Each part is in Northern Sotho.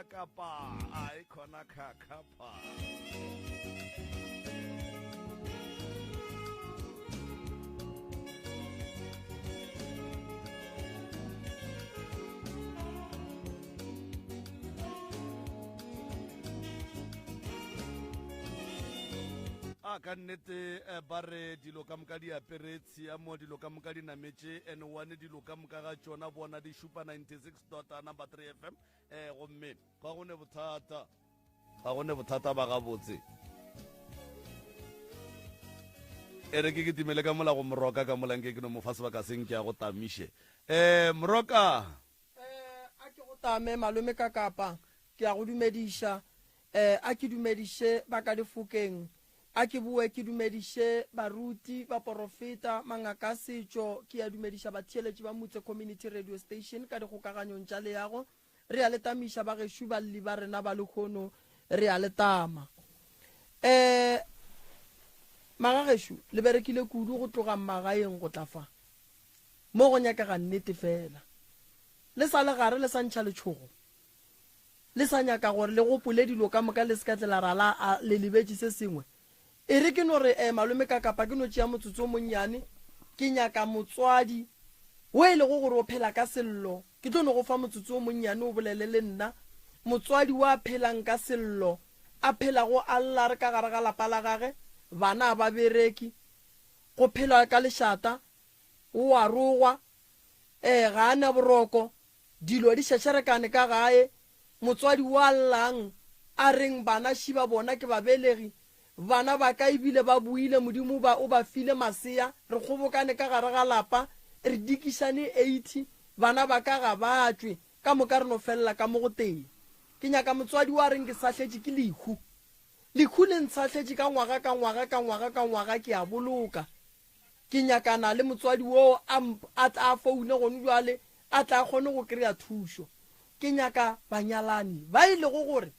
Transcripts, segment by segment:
kakapa ai khona kakapa ka nnete ba re dilo ka moka di aperetsi ya mo dilo ka moka di nametse N1 dilo ka moka ga tsona bona di shupa 96.3 FM gomme ga gone bothata ba ga botse ere ke timele ka mola go moroka ka molanke ke no mo fa sebaka seng ke ya go tamishe moroka a ke go tame malome ka kapa ke ya go dumedisha a ke dumedishe ba ka difokeng a ke bue ke dumedishe baruti ba profeta mangaka setšo ke ya dumedisha batheeletši ba motse community radio station ka dikgokaganyong tša leago re a letamiša ba gešo ba lli ba rena ba lekgono re a letama maga gešo le berekile kudu go tloga magaeng go tlafa mo go nyakega nnete fela le sa le gare le sa ntšha letšhogo le sa nyaka gore le gopole dilo ka moka le sekatlela rala le lebetše se sengwe e re ke no re malome ka kapa ke no tšea motsotso o monnyane ke nyaka motswadi o e le go gore o phela ka sello ke tlo no go fa motsotso o monnyane o bolele le nna motswadi wa phelang ka sello a phela go alla re ka gare ga lapa la gage bana ba bereki go phela ka lešata o a rogwa ga ana boroko dilo di šešerekane ka gae motswadi wa llang a reng bana šiba bona ke babelegi bana ba ka ebile ba buile modimo ba o ba file masea re kgobokane ka gare ga lapa re dikišane 80 bana ba ka ga batswe ka moka re no felela ka mo go teng ke nyaka motswadi wa reng ke sahletše ke lekhu le ntshahletše ka ngwaga ke a boloka ke nyakana le motswadi wo a tla foune gone jwale a tla kgone go kry-a thušo ke nyaka banyalani ba ile go gore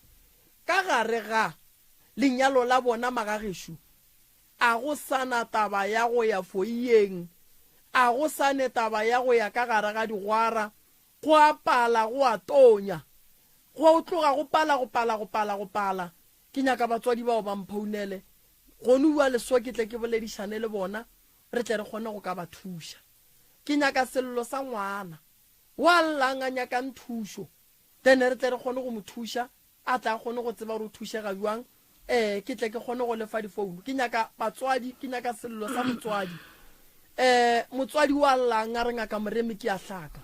ka gare ga lenyalo la bona magageshu a go sana taba ya go ya foiyeng a go sane taba ya go ya ka gare ga digwara go a pala go a tonya go tloga go pala ke nyaka batswadi bao ba mphounele gone bua leswa ke tle ke boledišane le bona re tle re kgone go ka ba thuša ke nyaka sello sa ngwana wa llang a nyaka nthušo then re tle re kgone go mo thuša a tla kgone go tseba gore o thušega jwang ke tle ke kgone go lefa difounu ke nyaka batswadi ke nyaka sello sa motswadi motswadi wa llang a re ngaka moremi ke a hlaka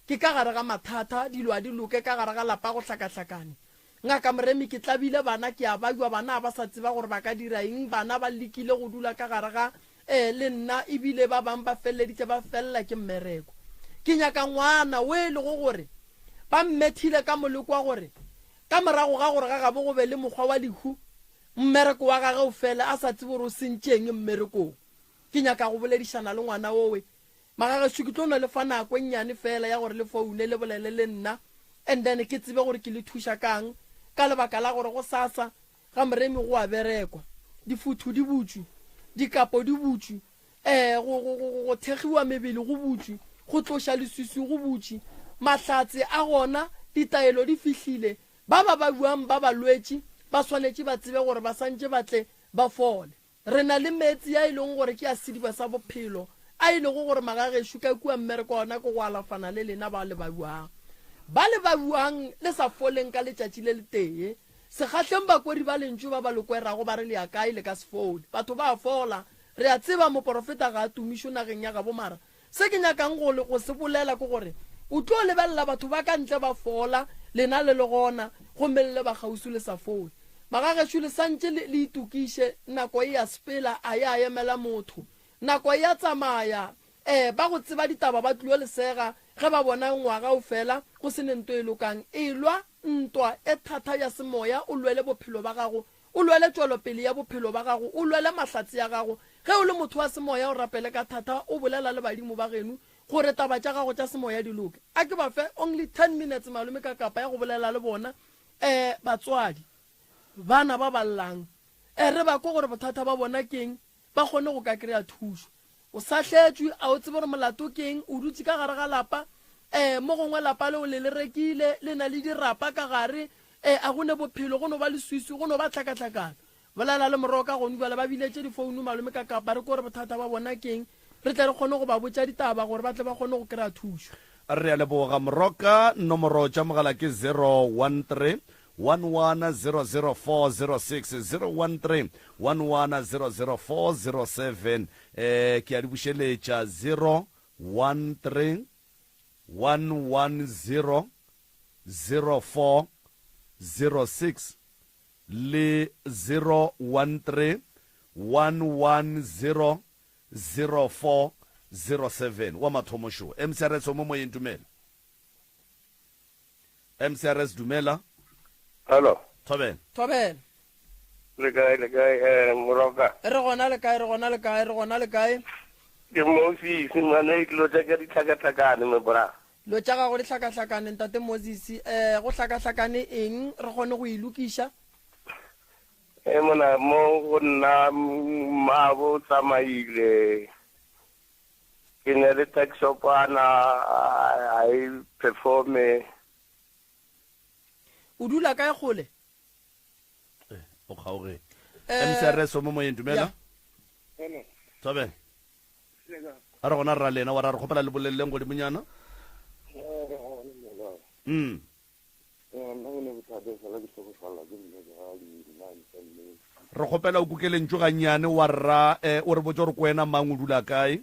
ke ka gare ga mathata dilo a di loke ka gare ga lapa go hlakahlakane ngaka moremi ke tlabile bana ke a bajwa bana ba sa tseba gore ba ka dira eng bana ba lekile go dula ka gare ga le nna ebile ba bang ba felleditše ba fella ke mmereko ke nyaka ngwana o e le go gore ba mmethile ka moleko wa gore ka morago ga gore ga gabo go be le mokgwa wa lehu mmereko wa gage o fela a sa tsebe gore o sentšeng mmerekong ke nyaka go boledišana le ngwana owe magagesho ke tlo no le fa nako nnyane fela ya gore le foune le bolele le nna and then ke tsebe gore ke le thuša kang ka lebaka la gore go sasa ga moremi go a berekwa difuthu di butsu dikapo di butsu go thegiwa mebele go butsu go tloša leswiswi go butsi mahlatse a gona ditaelo di fihlile ba buang ba balwetši ba swanetše ba tsebe gore ba santše batle ba fole re na le metsi a ileng gore ke a sediba sa bophelo a ile go gore magagesho ka kua mmereko ona ko go alafana le lena ba le buang le sa foleng ka letšatši le le tee sekgahleng bakori ba lentšu ba lokwerago ba re le ya kae le ka sefole batho ba fola re a tseba moprofeta ga a tumišo nageng ya gabo mara se ke nyakang go se bolela ke gore o tlo lebelela batho ba ka ntle ba fola lena le le gona gomme le ba gausu le sa fole magagesho le santše le itukiše nako e ya sepela a ya emela motho nako ya tsamaya ba go tseba ditaba ba tlilo lesega ge ba bona ngwaga o fela go se ne nto e lokang e lwa ntwa e thata ya semoya o lwele bophelo ba gago o lwele tšwelopele ya bophelo ba gago o lwele mahlatse ya gago ge o le motho wa semoya o rapele ka thata o bolela le badimo ba geno gore taba tša gago tša semoya di loke a ke ba fe only 10 minutes malome ka kapa ya go bolela le bona batswadi bana ba ballang re ba ko gore bothata ba bona keng ba kgone go ka kry-a thušo o sahletšwe a o tsebe gore molato keng o dutse ka gare ga lapa mo gongwe lapa leo le rekile le na le dirapa ka gare a gone bophelo go no ba le swiswi go no ba tlhakatlhakana ba lala le moroka go nubala ba biletse difounu malome ka kapa re ko re bothata ba bona keng re tle re kgone go ba botsa ditaba gore ba tle ba kgone go kry-a thuso re a leboga moroka nomoro tša mogala ke 013 11004060 013 11004007 ke a di bušeletša 013 1100406 le 013 1100407 wa mathomošo mcrs o mo moyeng dumela mcrs dumela Hello. thobela thobela Moroka. re gona le kae Ke Moses mane iklo tsa ka ditlhakatlhakane me bra. lo tša gago di tlhakatlhakane ntate Moses go tlhakatlhakane eng re kgone go ilokiša Mona mo go nna mabo tsamaile. Ke ne le tax shop ana I perform o dula kae gole o kgaoge mcrs o mo moyeng dumela thobela a re gona rra lena wa ra re kgopela le boleleleng godimonyana re kgopela o kukelentso gannyane wa rra o re botse gore ko wena mang o dula kae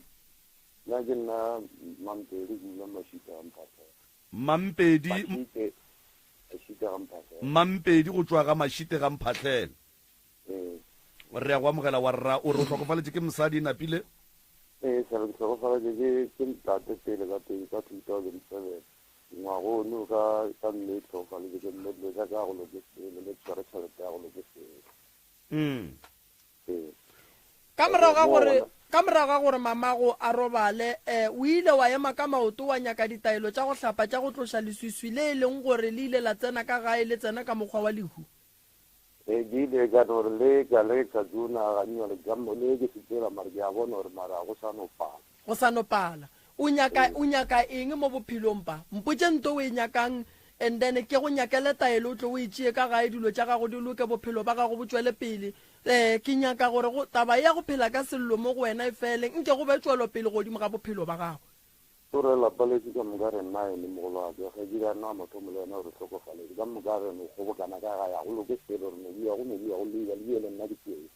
mampedi go tswa ga mašite ga mphatlhele re ya go amogela wa rra o re o tlhokofaletse ke mosadi e napile ka morago ga gore mamago a robale o ile wa ema ka maoto wa nyaka ditaelo tša go hlapa tša go tloša leswiswi le e leng gore le ile la tsena ka gae le tsena ka mokgwa wa lehu ke ile ka gore le ka juna ga nyo le gambo le ke tsela mara ya bona gore mara go sa no pala o nyaka eng mo bophelong pa mpotse nto o e nyakang and then ke go nyakele taelo o tlo o itšee ka gae dilo tša gago di loke bophelo ba gago bo tswele pele ke nyaka gore taba ya go phela ka sello mo go wena e fele nke go be tswelo pele godimo ga bophelo ba gago tore la paletse ka mogare nna ene mo go la ga dira na motho mo lena re tlhokofale ka mogare no go bokana ka ga ya go loke selo re no ya go le le nna dipeo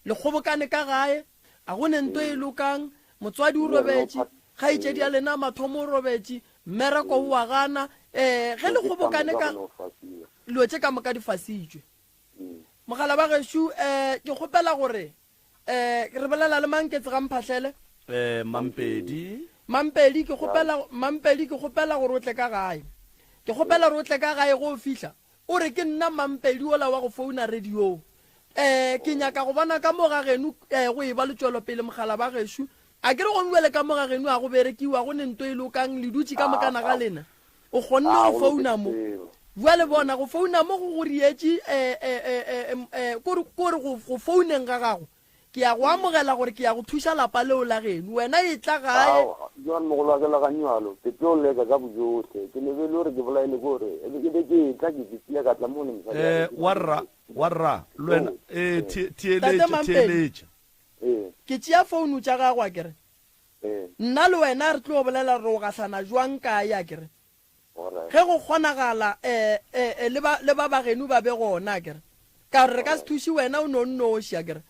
le kgobokane ka gae a go nento e lokang motswadi o robetse ga itse di a lena mathomo o robetse mmereko o wa gana ge le kgobokane ka lo tse ka moka di fasitswe mogala ba gešo ke kgopela gore re bolela le manketse ga mphatlhele mampedi ke kgopela gore o tle ka gae ke kgopela gore o tle ka gae go fihla o re ke nna mampedi ola wa go founa radio ke nyaka go bona ka moga geno go e ba le tswelo pele mogala ba gešo a ke re go nwele ka moga geno a go berekiwa go nento e lokang le dutse ka mokana ga lena o kgonne go founa mo bua le bona go founa mo go rietse kore go founeng ga gago ke ya go amogela gore ke ya go thuša lapa leo la geno wena e tla gae John mo go la ga nywalo ke tlo le ka bojotlhe ke ne be le gore ke bolaile gore e be ke tla ke tsia ka tla mo ne warra lwena theeletše ke tšea founu tša gago a kere nna le wena re tlo bolela re o gahlana jwang kae a kere ge go kgonagala le ba bageno ba be gona kere ka re ka se thuše wena o nonnoši a kere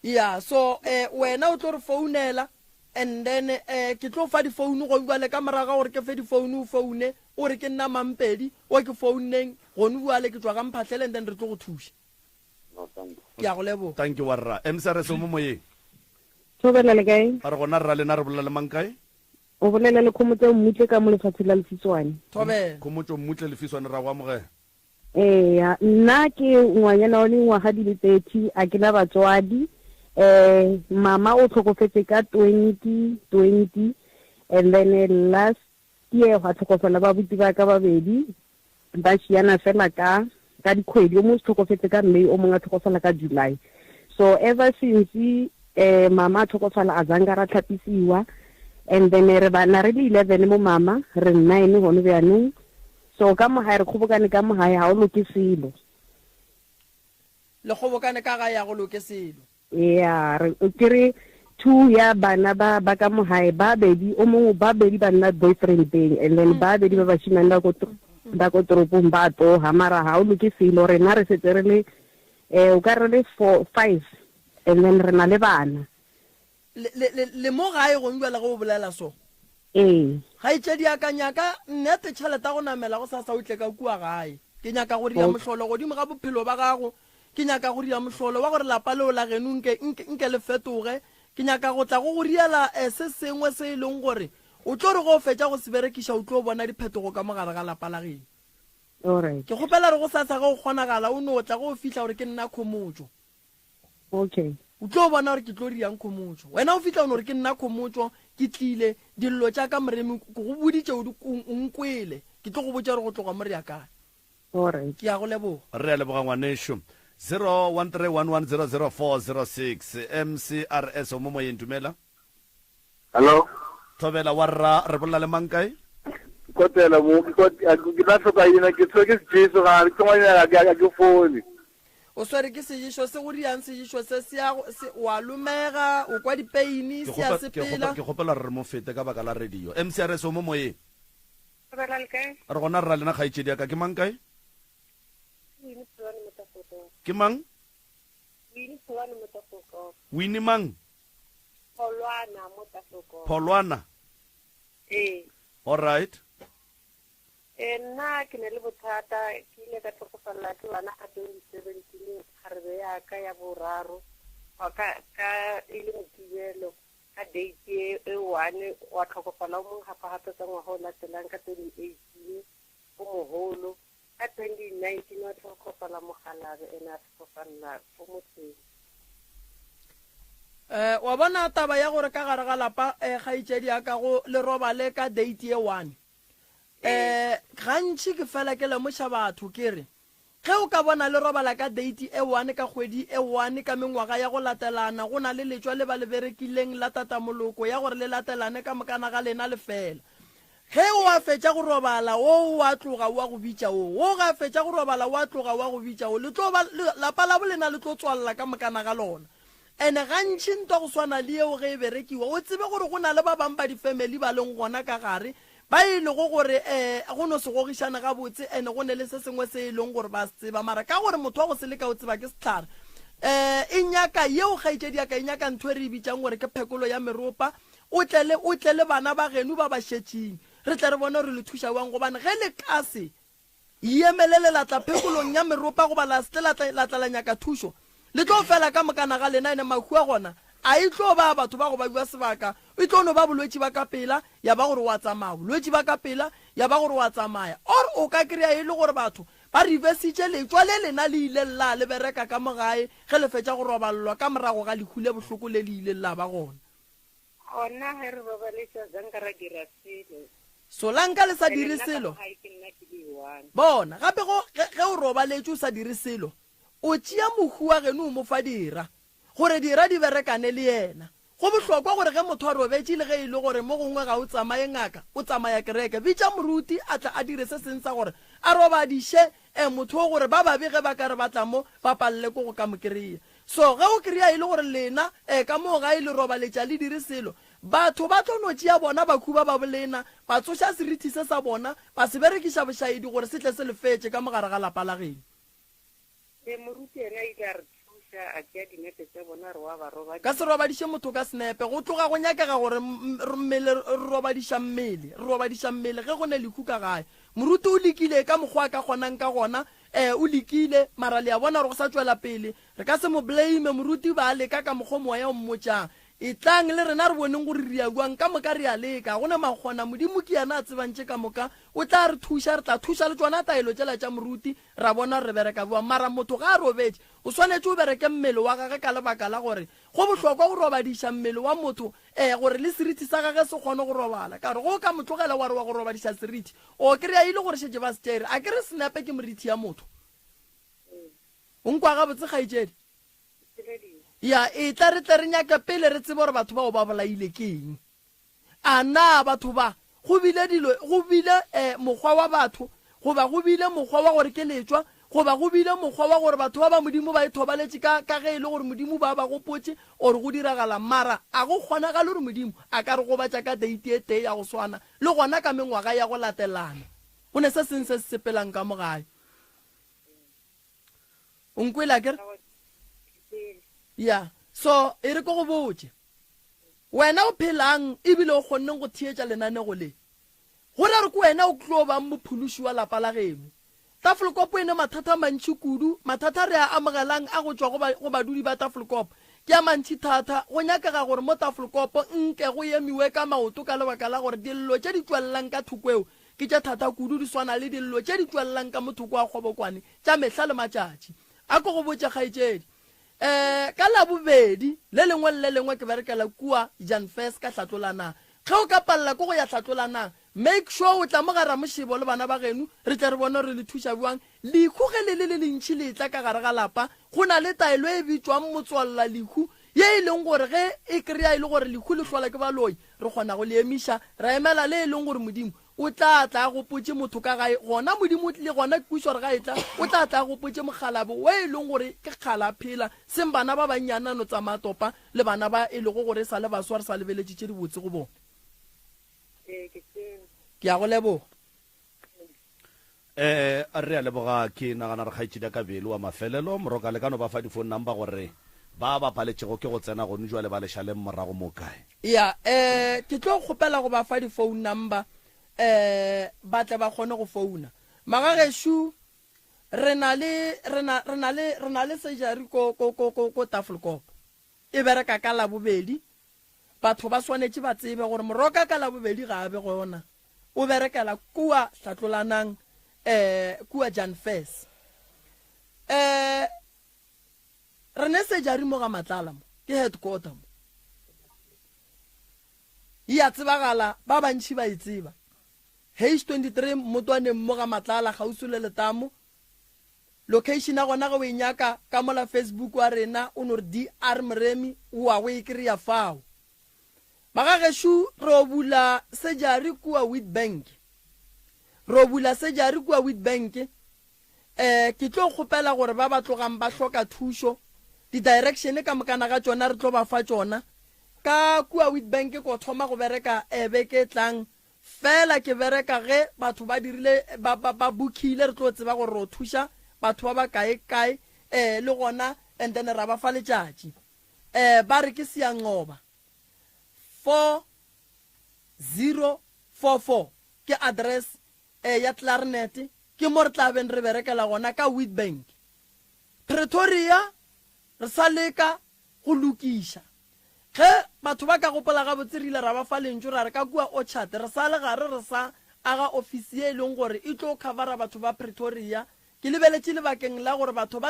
ya so wena o tlo re founela and then ke tlo fa difounu go bua le ka moraga gore ke fe difounu o foune o re ke nna mampedi o ke founeng gone bua le ke tswa ga mphatlhele and then re tlo go thuša ke a go leboga thank you warra mcrs o mo moyeng thobela le kae a re gona rra lena re bolela le mang kae o bolela le khomotse mmutle ka mo lefatshe la Lefiswane thobela khomotse mmutle Lefiswane ra go amogela nna ke ngwanyana wa dingwaga di le 30 a ke na batswadi mama o tlhokofetse ka 2020 and then last year ga tlhokofela ba buti ba ka babedi ba šiana fela ka dikgwedi o mo tlhokofetse ka May o mongwe a tlhokofela ka July so ever since mama a tlhokofela a zanga ra tlhapisiwa and then re bana re le 11 mo mama re 9 gone bjanong so ka mogae re kgobokane ka mogae ga o loke selo le kgobokane ka ga ya go loke selo ya ke re two ya bana ba ka mogae ba bedi o mongwe ba bedi ba nna boyfriend teng and then ba bedi ba bashimane ba ko toropong ba toga mara ga o loke selo rena re setse re le o ka re le 5 and then re na le bana le mo gae go ngwela go bolela so ga itse di akanyaka nnete tšhelete go namela go sa utle ka kua gae ke nyaka go dia mohlolo godimo ga bophelo ba gago ke nyaka go dia mohlolo wa gore lapa leo la geno nke le fetoge ke nyaka go tla go riela se sengwe se e leng gore o tlo re go fetša go se berekiša o tlo bona diphetogo ka mogare ga lapa la geno alright ke kgopela re go sasa go kgonagala o no tla go fihla gore ke nna khomotso okay o tlo bona gore ke tlo riang khomotso wena o fihla o no gore ke nna khomotso ke tlile dillo tša ka moremi go boditše o nkwele ke tlo go botša gore go tloga mo re ya kae alright ke ya go leboga re a leboga ngwaneso 0131100406 mcrs o mo moyeng dumela hello thobela wa rra re bolela le mang kae kotela mo ke tla hloka ina ke tsoke jesu ga ke ngwana ga ke fone o swere ke sejišo se go riang sejišo se wa lomega o kwa dipeini se ya sepela ke kgopela re mo fete ka baka la radio mcrs o mo moyeng re gona rra lena kgaitšedi ya ka ke mang kae ke mang Winnie mang Polwana all right nna ke ne le bothata ke ile ka tlhokofala ke bana ka 2017 kgarebe ya ka ya boraro ka e le mokibelo ka date e one wa tlhokofala o mongwe gape ka ngwaga o latelang ka 2018 o mogolo ka 2019 wa tlhokofala mogalabe ene a tlhokofala o motseng wa bona taba ya gore ka gare ga lapa kgaitšedi ya ka go le robale ka date ye one gantši ke fela ke lemoša batho ke re ge o ka bona le robala ka date e one ka kgwedi e one ka mengwaga ya go latelana go na le letšwa le ba le berekileng la tatamoloko ya gore le latelane ka mokana ga lena le fela ge o a fetša go robala o wa tloga wa go bitša o ga fetša go robala wa tloga wa go bitša o lapa la bolena le tlo tswalela ka mokana ga lona ene gantši ntwa go swana le eo ge e berekiwa o tsebe gore go na le ba bang ba difamily ba leng gona ka gare ba ile go gore go no se gogišana ga botse ene go ne le se sengwe se e leng gore ba se tseba mara ka gore motho wa go se leka o tseba ke setlhare e nyaka yeo kgaitšedi ya ka e nyaka ntho e re e bitsang gore ke phekolo ya meropa o tle le bana ba geno ba ba šetšeng re tle re bone re le thuša wang gobane ge le ka se emelele latla phekolong ya meropa goba la se latla nyaka thušo le tlo fela ka mokana ga lena ene makhua gona a e tlo ba batho ba go ba bua sebaka e tlo no ba bolwetši ba ka pela ya ba gore wa tsamaya bolwetši ba ka pela ya ba gore wa tsamaya or o ka kry-a e le gore batho ba reversitše letšwa le lena le ile lla le bereka ka mogae ge le fetša go robalelwa ka morago ga lekhule bohloko le ile lla ba gona gona ge re robaletša zanka ra dira selo solanka le sa dire selo bona gape ge o robaletše o sa dire selo o tšea mohua geno o mo fa dira gore dira di berekane le yena go bohlokwa gore ge motho a robetše le ge e le gore mo gongwe ga o tsamaye ngaka o tsamaya kereke bitša moruti a tla a dire se seng sa gore a robadiše motho o gore ba babe ge ba ka re batla mo ba palele ko go ka mo kry-a so ge o kry-a e le gore lena ka moo ga e le robaletša le dire selo batho ba tlo no tšea bona bakhuba ba bolena ba tsoša serithi se sa bona ba se berekiša bošaedi gore se tle se le fetše ka mogare ga lapa la geno moruti ena ile a re thuša a tšea dinepe tse bona re wa ba robadiša ka se robadiše motho ka senepe go tloga go nyakega gore mmele re robadiša mmele ge go ne lehu ka gae moruti o lekile ka mokgwa a ka kgonang ka gona o lekile mara le ya bona gore go sa tšwela pele re ka se mo blame moruti ba a leka ka mokgwa moya o mmotšang e tlang le rena re boneng gore re a buang ka moka re a leka go ne makgona modimo ke yana a tsebantše ka moka o tla re thuša re tla thuša le tsona taelo tšela tša moruti ra bona re bereka bua mara motho ga a robetše o swanetše o bereke mmele wa gage ka lebaka la gore go bohlokwa go robadiša mmele wa motho gore le serithi sa gage se kgone go robala ka gore go ka motlogela wa re wa go robadiša serithi o kry-a ile gore šetse ba se tšere a ke re senepe ke morithi ya motho o nkwa gabotse kgaitšedi ya e tla re tle re nyaka pele re tsebe gore batho bao ba bolaile ke eng a na batho ba go bile mokgwa wa batho goba go bile mokgwa wa gore ke letswa goba go bile mokgwa wa gore batho ba ba modimo ba ithobaletše ka ge e le gore modimo ba ba gopotse ore go diragala mara a go kgonagale gore modimo a ka re gobatša ka deiti e tee ya go swana le gona ka mengwaga ya go latelana go ne se seng se se sepelang ka mogae o nkwela kere ya so e re ko go botse wena o phelang ebile o kgonneng go thietša lenanego le go re ko wena o tlo ba mophološi wa lapa la geno Tafelkop ene mathata mantši kudu mathata re a amogelang a go tšwa go badudi ba Tafelkop ke a mantši thata go nyakega gore mo Tafelkop nke go emiwe ka maoto ka lebaka la gore dillo tše di tswelelang ka thoko eo ke tša thata kudu di swana le dillo tše di tswelelang ka mothoko wa kgobokwane tša mehla le matšatši a ko go botše kgaetšedi ka labobedi le lengwe le lengwe ke berekela kua Jan First ka hlatlolanang ge o ka palela ko go ya hlatlolanang make sure o tla mogara mošebo le bana ba genu re tla re bona re le thuša buang lekhu ge le lentšhi le tla ka gare ga lapa go na le taelo e bitswang motswalela lekhu ye e leng gore ge e kry-a e le gore lekhu le hlola ke baloi re kgona go le emiša ra emela le e leng gore modimo o tla tla gopotse motho ka gae gona modimo le gona kušwa re ga e tla o tla tla gopotse mogalabe we e leng gore ke kgala phela seng bana ba bannyanano tsa matopa le bana ba e lego gore sa le baswa re sa lebeletšitše di botse go bona ke a go leboga a re a leboga ke nagana re kgaitšhedi ka belo wa mafelelo moroka le kano ba fa di-phone number gore ba ba paletšego ke go tsena gone jwa le ba lešaleng morago mo kae ya ke tlo kgopela go ba fa di-phone number ba tle ba kgone go founa magagešo re na le sejari ko Tafelkop e bereka ka labobedi batho ba swanetše ba tsebe gore moroka ka labobedi ga a be gona o berekela kua hlatlolanang kua Jan First re ne sejari mo ga Matlala mo ke headquarter mo ya tsebagala ba bantši ba e tseba H 23 motwaneng mo ga Matlala gausu le Letamo location a gona go e nyaka ka mola Facebook wa rena o no re DR Mremi wa go e kry-a fao magagešo ro bula sejari kua Witbank ke tlo kgopela gore ba ba tlogang ba hloka thušo di-direction ka mokana ga tšona re tlo ba fa tšona ka kua Witbank ko thoma go bereka beke tlang fela ke bereka ge batho ba dirile ba bookile re tlo tseba gore ro thuša batho ba ba kae le gona and then ra ba fa letšatši ba re ke Seangoba 4044 ke address ya Clarinet ke mo re tla beng re berekela gona ka Witbank Pretoria re sa leka go lukiša ge batho ba ka gopola ga botserile ra ba fa lentšo ra re ka kua Orchard re sa le gare re sa aga ofisi e leng gore e tlo covera batho ba Pretoria ke lebeletše lebakeng la gore batho ba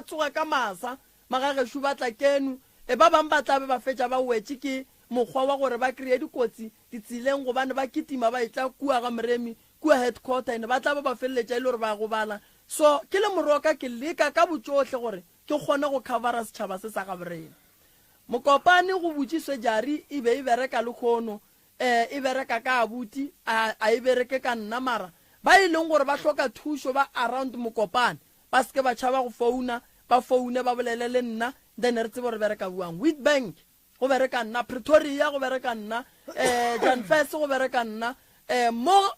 tsoga ka masa magagešo ba tla kenu ba bang ba tlabe ba fetša ba wetše ke mokgwa wa gore ba kry-a dikotsi ditseleng gobane ba kitima ba etla kua ga Mremi kua headquarter ene ba tla ba feleletša e le gore ba gobala so ke le moroka ke leka ka botsohle gore ke kgone go covera setšhaba se sa ga borena mokopane go botšišwe jari e be e bereka le kgono e bereka ka abuti a e bereke ka nna mara ba e leng gore ba hloka thušo ba around mokopane ba seke ba tšhaba go founa ba foune ba bolele le nna then re tsebe gore bereka buang Witbank go bereka nna Pretoria go bereka nna Jan First go bereka nna mo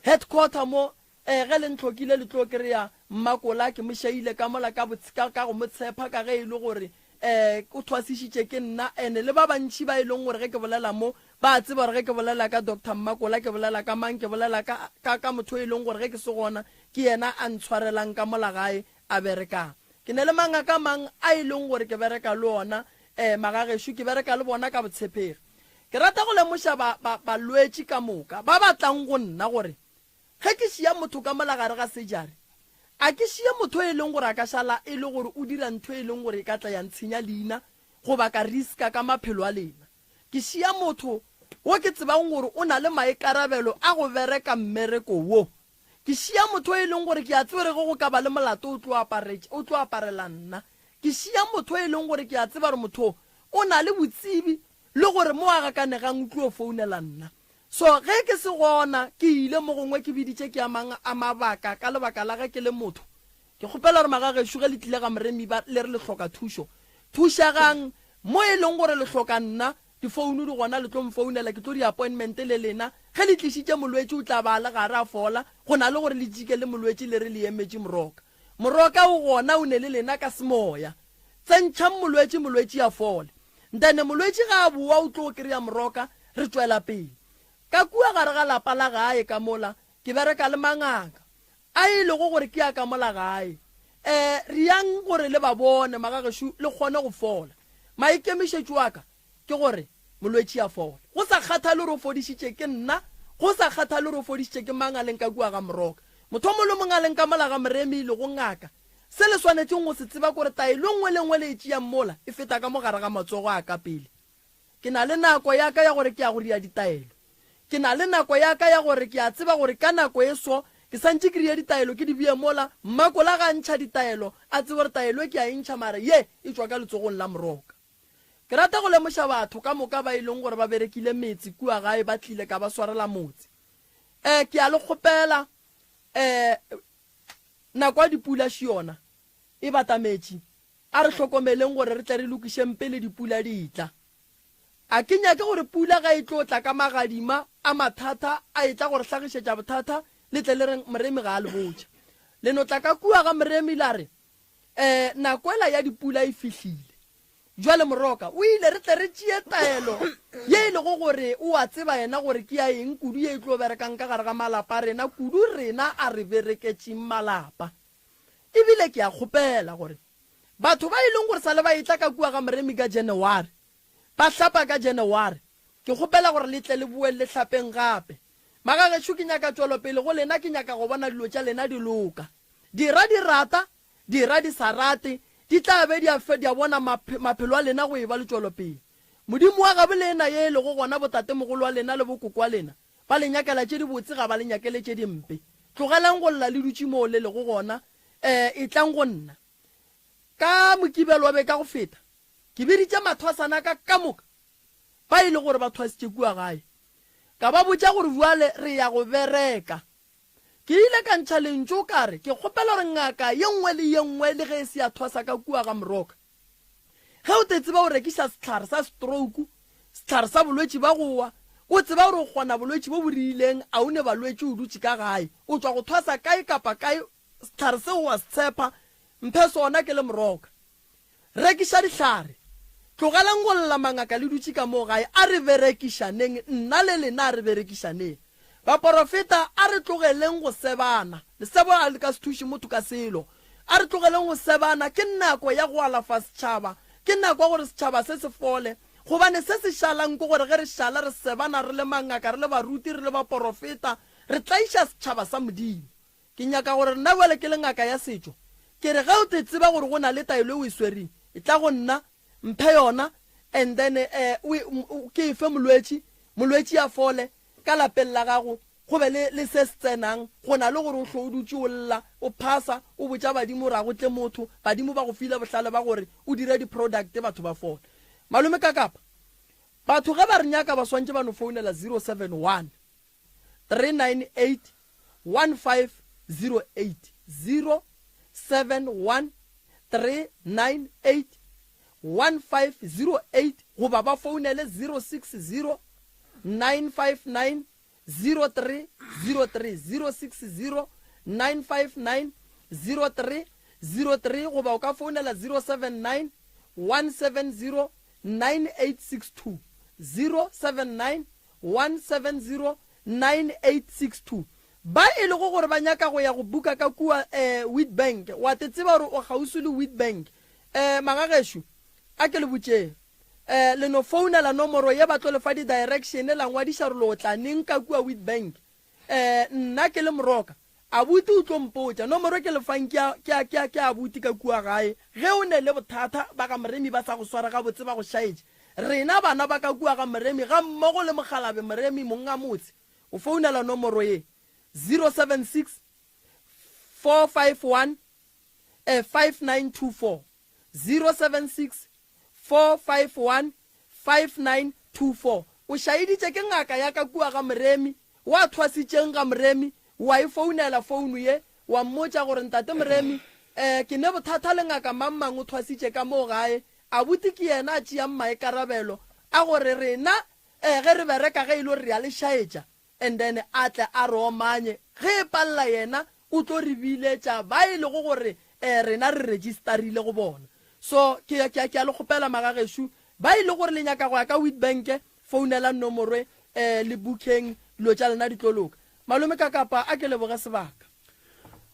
headquarter mo ge le ntlhokile le tlo kry-a Mmakola ke mošaile ka mola ka go motshepa ka ge e le gore o thwasišitše ke nna ene le ba bantši ba e leng gore ge ke bolela mo ba tseba gore ge ke bolela ka Dr. Mmakola ke bolela ka mang ke bolela ka motho e leng gore ge ke se gona ke yena a ntshwarelang ka mola gae a berekang ke ne le mangaka mang a e leng gore ke bereka le ona magagešo ke bereka le bona ka botshepegi ke rata go lemoša balwetši ka moka ba batlang go nna gore ge ke šia motho ka mola gare ga sejari a ke šia motho e leng gore a ka šala e le gore o dira ntho e leng gore e ka tla ya ntshenya leina goba ka riska ka maphelo a lena ke šia motho wo ke tsebang gore o na le maikarabelo a go bereka mmereko wo ke šia motho e leng gore ke a tsebere go ka ba le molato o tlo aparela nna ke šia motho e leng gore ke a tseba gore motho o na le botsebi le gore mo a ga ka negang o tlo founela nna so ge ke se gona ke ile mo gongwe ke biditše ke a mabaka ka lebaka la ge ke le motho ke kgopela gore magagešo ge le tlile ga moremi le re le hloka thušo thušagang mo e leng gore le hloka nna difounu di gona le tlo mfounela ke tlo di-appointment le lena ge le tlišitše molwetši o tla ba le gare a fola go na le gore le jike le molwetši le re le emetše moroka o gona o ne le lena ka semoya tsentšhang molwetši a fole ntane molwetši ga a boa o tlo kry-a moroka re tswela pele ka kua gare ga lapa la gae ka mola ke bereka le mangaka a ile go gore ke ya ka mola gae re yang gore le ba bone magagešo le kgone go fola maikemišetšo wa ka ke gore molwetši a fola go sa kgathale gore o fodišitše ke nna go sa kgathale gore o fodišitše ke mang a leng ka kua ga moroka motho mo le mong a leng ka mola ga moremi le go ngaka se le swanetseng go se tseba gore taelo nngwe le nngwe le e tšeang mola e feta ka mogare ga matsogo a ka pele ke na le nako ya ka ya gore ke ya go ria ditaelo ke na le nako ya ka ya gore ke a tseba gore ka nako e so ke santse ke ria ditaelo ke di bie mola mmakola ga ntšha ditaelo a tsebe gore taelo ke a ntšha mare ye e tswa ka letsogong la moroka ke rata go lemoša batho ka moka ba e leng gore ba berekile metsi kua gae ba tlile ka ba swarela motse ke a le kgopela nako ya dipula šiona e batametši a re hlokomeleng gore re tle re lokišeng pele dipula di tla a ke nyake gore pula ga e tlo tla ka magadima a mathata a e tla gore hlagišetša bothata le tle le re moremi ga a le botša le no tla ka kua ga moremi la re nako ela ya dipula e fihlile jwale moroka o ile re tle re tšee taelo ye e lego gore o a tseba yena gore ke ya eng kudu ye e tlo berekang ka gare ga malapa rena kudu rena a re bereketšeng malapa ebile ke a kgopela gore batho ba e leng gore sa le ba e tla ka kua ga moremi ka January ba hlapa ka January ke kgopela gore le tle le bue le hlapeng gape magagešo ke nyaka tswelo pele go lena ke nyaka go bona dilo tša lena di loka dira di rata dira di sa rate di tla be di a bona maphelo a lena go e ba le tswelo pele modimo wa gabe lena ye e le go gona botate mogolo wa lena le bokoko wa lena ba le nyakela tše di botse ga ba le nyakele tše dimpe tlogelang go lla le dutše moo le le go gona e tlang go nna ka mokibelo be ka go feta ke biditše mathwasana ka moka ba ile gore ba thwasitše kua gae ka ba botša gore buale re ya go bereka ke ile ka ntšha lentše o kare ke kgopela gore ngaka ye nngwe le ye nngwe le ge e se ya thwasa ka kua ga moroka ge o te tseba o rekiša setlhare sa stroke setlhare sa bolwetši ba gowa o tseba gore o kgona bolwetši bo bo rileng a o ne balwetši o dutše ka gae o tswa go thwasa kae kapa kae setlhare seo wa se tshepa mphe sona ke le moroka rekiša ditlhare tlogelang go lla mangaka le dutše ka moo gae a re berekišaneng nna le lena a re berekišaneng baporofeta a re tlogeleng go sebana lesebo a le ka se thuše motho ka selo a re tlogeleng go sebana ke nako ya go alafa setšhaba ke nako ya gore setšhaba se se fole gobane se se šalang ke gore ge re šala re sebana re le mangaka re le baruti re le baporofeta re tlaiša setšhaba sa modimo ke nyaka gore nna bale ke le ngaka ya setšo ke re ge o te tseba gore go na le taelo e o e swereng e tla go nna mphe yona and then ke efe molwetši a fole ka lapeng la gago go be le se se tsenang go na le gore o hlo o dutše o lla o phasa o botša badimo ra go tle motho badimo ba go file bohlale ba gore o dire di-product batho ba fole malome ka kapa batho ge ba re nyaka ba swantše ba no founela 071 398 1508 071 398 1508 goba ba founele 060 959 0303 060 959 0303 goba o ka founela 079 170 9862 079 170 9862 ba e le go gore ba nyaka go ya go buka ka kua Witbank wa te tseba gore o gausi le Witbank magagešo a ke le botšeng le no founela nomoro ye ba tlo le fa di direction la ngwadiša re lo tla neng ka kua Witbank nna ke le moroka abuti o tlo mpotša nomoro ke le fang ke abuti ka kua gae ge o ne le bothata ba ga moremi ba sa go swara ga botse ba go šaetše rena bana ba ka kua ga moremi ga mmogo le mogalabe moremi monga motse o founela nomoro ye 076 451 5924 076 451 5924 o shaeditše ke ngaka ya ka kua ga moremi wa thwasitšeng ga moremi wa e founela founu ye wa mmotša gore ntate moremi ke ne bothata le ngaka mang o thwasitše ka moo gae a bute ke yena a tšeang maikarabelo a gore rena ge re bereka ge e le re ya le shaetša and then a tle a re omanye ge e palela yena o tlo re biletša ba e lego gore rena re registerile go bona so ke a le kgopela magagešo ba ile gore le nyaka go ya ka Witbank founela nomoro le bookeng lo tša lena ditloloka malome ka kapa a ke leboga sebaka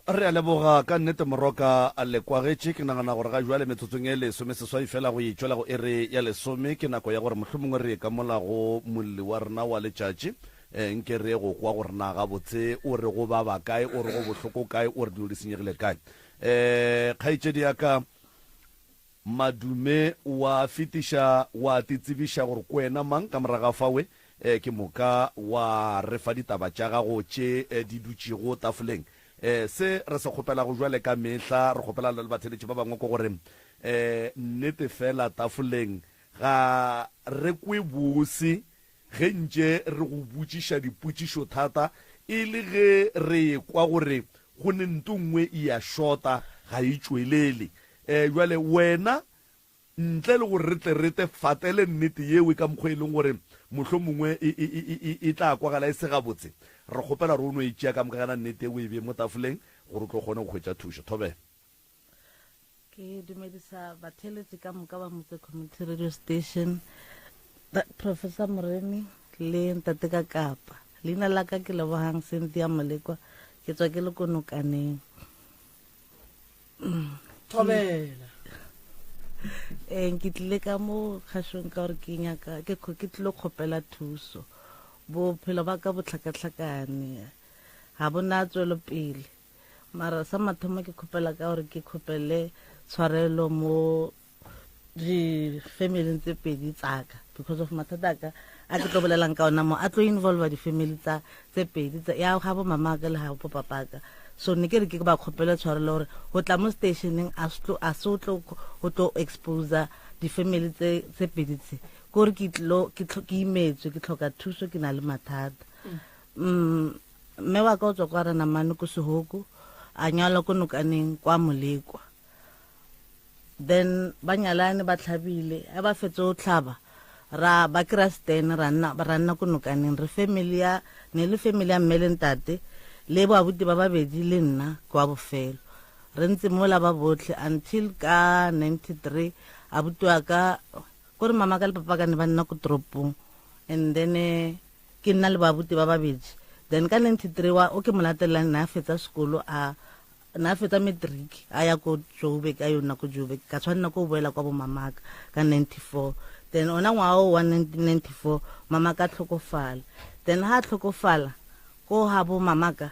re a leboga ka nnete moroka a lekwagetše ke nagana gore ga jwa le metsotsong e lesome seswai fela go itšwela go ere ya lesome ke nako ya gore mohlomongwe re ka molago molli wa rena wa letšatši nke re go kwa gore na gabotse o re go baba kae o re go bohloko kae o re dilo di senyegile kae kgaitšedi ya ka madume wa fetiša wa titsebiša gore ko wena mang ka moraga fawe ke moka wa refa ditaba tša gago tše di dutšego tafoleng se re se kgopela go jwale ka mehla re kgopela le batheletši ba bangwe ko gore nnete fela tafoleng ga re kwe bose ge ntše re go botšiša dipotšišo thata e le ge re kwa gore go ne nto nngwe e ya shota ga e tšwelele jwale wena ntle le gore re tle re te fatele nnete yeo ka mokgwa e leng gore mohlho mongwe e tla kwagala e se gabotse re kgopela re o no e tšea ka mokagana nnete eo e be mo tafoleng gore o tlo kgone go hwetša thušo thobela ke dumedisa batheletši ka moka ba motse community radio station Professor Moremi le ntate ka kapa leina la ka ke lebogang Cynthia Molekwa ke tswa ke le ko Nokaneng thobela ke tlile ka mo kgašong ka gore ke tlile kgopela thuso bophelo ba ka bo tlhakatlhakane ga bona tswelo pele mara sa mathomo ke kgopela ka gore ke kgopele tshwarelo mo di-family tse pedi tsaka because of mathata ka a ke tlo bolelang ka ona mo a tlo involva di-family tse pedi ya ga bo mamaka le ga bo papaka so ne ke re ke ba kgopela tshwarelo gore go tla mo stationeng a se o tlo exposa di-family tse pedi tse kore ke imetswe ke tlhoka thuso ke na le mathata mme wa ka o tswa kwa Ranamane ko Sehoko a nyalwa ko Nokaneng kwa Molekwa then ba nyalane ba tlhabile a ba fetse o tlhaba ra ba kry-a Stan ra nna ko Nokaneng re family ya mmele ntate le boabuti ba babedi le nna kwa bofelo re ntse mola ba botlhe until ka 93 abuti wa ka kore mama ka le papa ka ne ba nna ko toropong and then ke nna le babuti ba babedi then ka 93 o ke molatelang na fetsa sekolo na fetsa matric a ya ko Joburg a yona ko Joburg ka tshwanna ko boela kwa bo mamaka ka 94 then ona ngwao wa 1994 mamaka tlhokofala then ha tlhokofala ko ha bo mamaka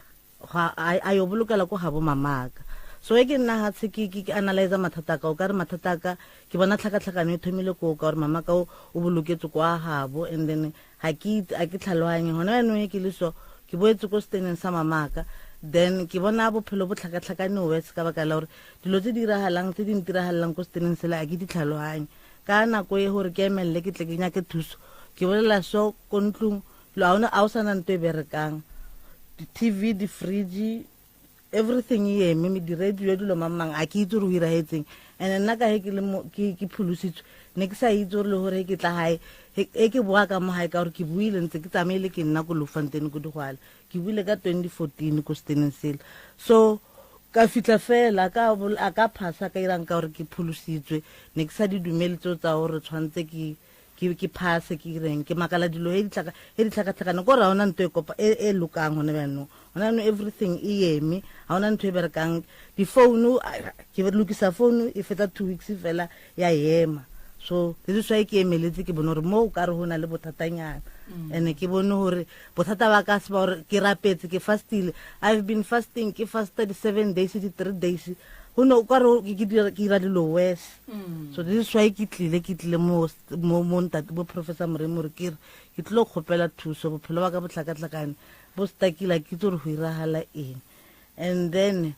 a yo bolokela ko ha bo mamaka so ke nna ha tshiki ke analyze mathata ka o ka re mathata ka ke bona tlhakatlhakano e thomile ko ka gore mamaka o boloketse kwa habo and then a ke tlhaloganye hona no ke le so ke boetse ko steneng sa mamaka then ke bona bophelo bo tlhakatlhakane o wetse ka baka la gore dilo tse di ntirahalang ko steneng sela a ke di tlhaloganye ka nako e gore ke emelle ke tle ke nyake thuso ke bolela so ko ntlong lo a o sana nto e berekang di-TV di-fridge everything ye me di radio dilo mamang a ke itse re o irahetseng and nna ka he ke pholositswe ne ke sa itse gore le gore ke tla hae e ke boa ka mo hae ka gore ke buile ntse ke tsamaile ke nna ko Lofanteni ko Digwala ke buile ka 2014 ko Stensel so ka fitla fela a ka phasa ka irang ka gore ke pholositswe ne ke sa di dumele tso tsa gore tshwantse ke phase ke ireng ke makala dilo e ditlhakatlhakane ko ra ona nto e lokang gone bjanong gona no everything e eme ga ona ntho e berekang di-phone ke lokisa phone e fetsa 2 weeks fela ya ema so this is why ke emeletse ke bone gore mo o ka re go na le bothatanyana and ke bone gore bothata ba ka se ba gore ke rapetse ke fastile I've been fasting ke fasta di-7 days di-3 days go no ka re ke dira dilo worse so this is why ke tlile mo ntate bo Professor Moremi re ke tlilo kgopela thuso bophelo ba ka botlhakatlhakane bo stakila ke tse re go iragala eng and then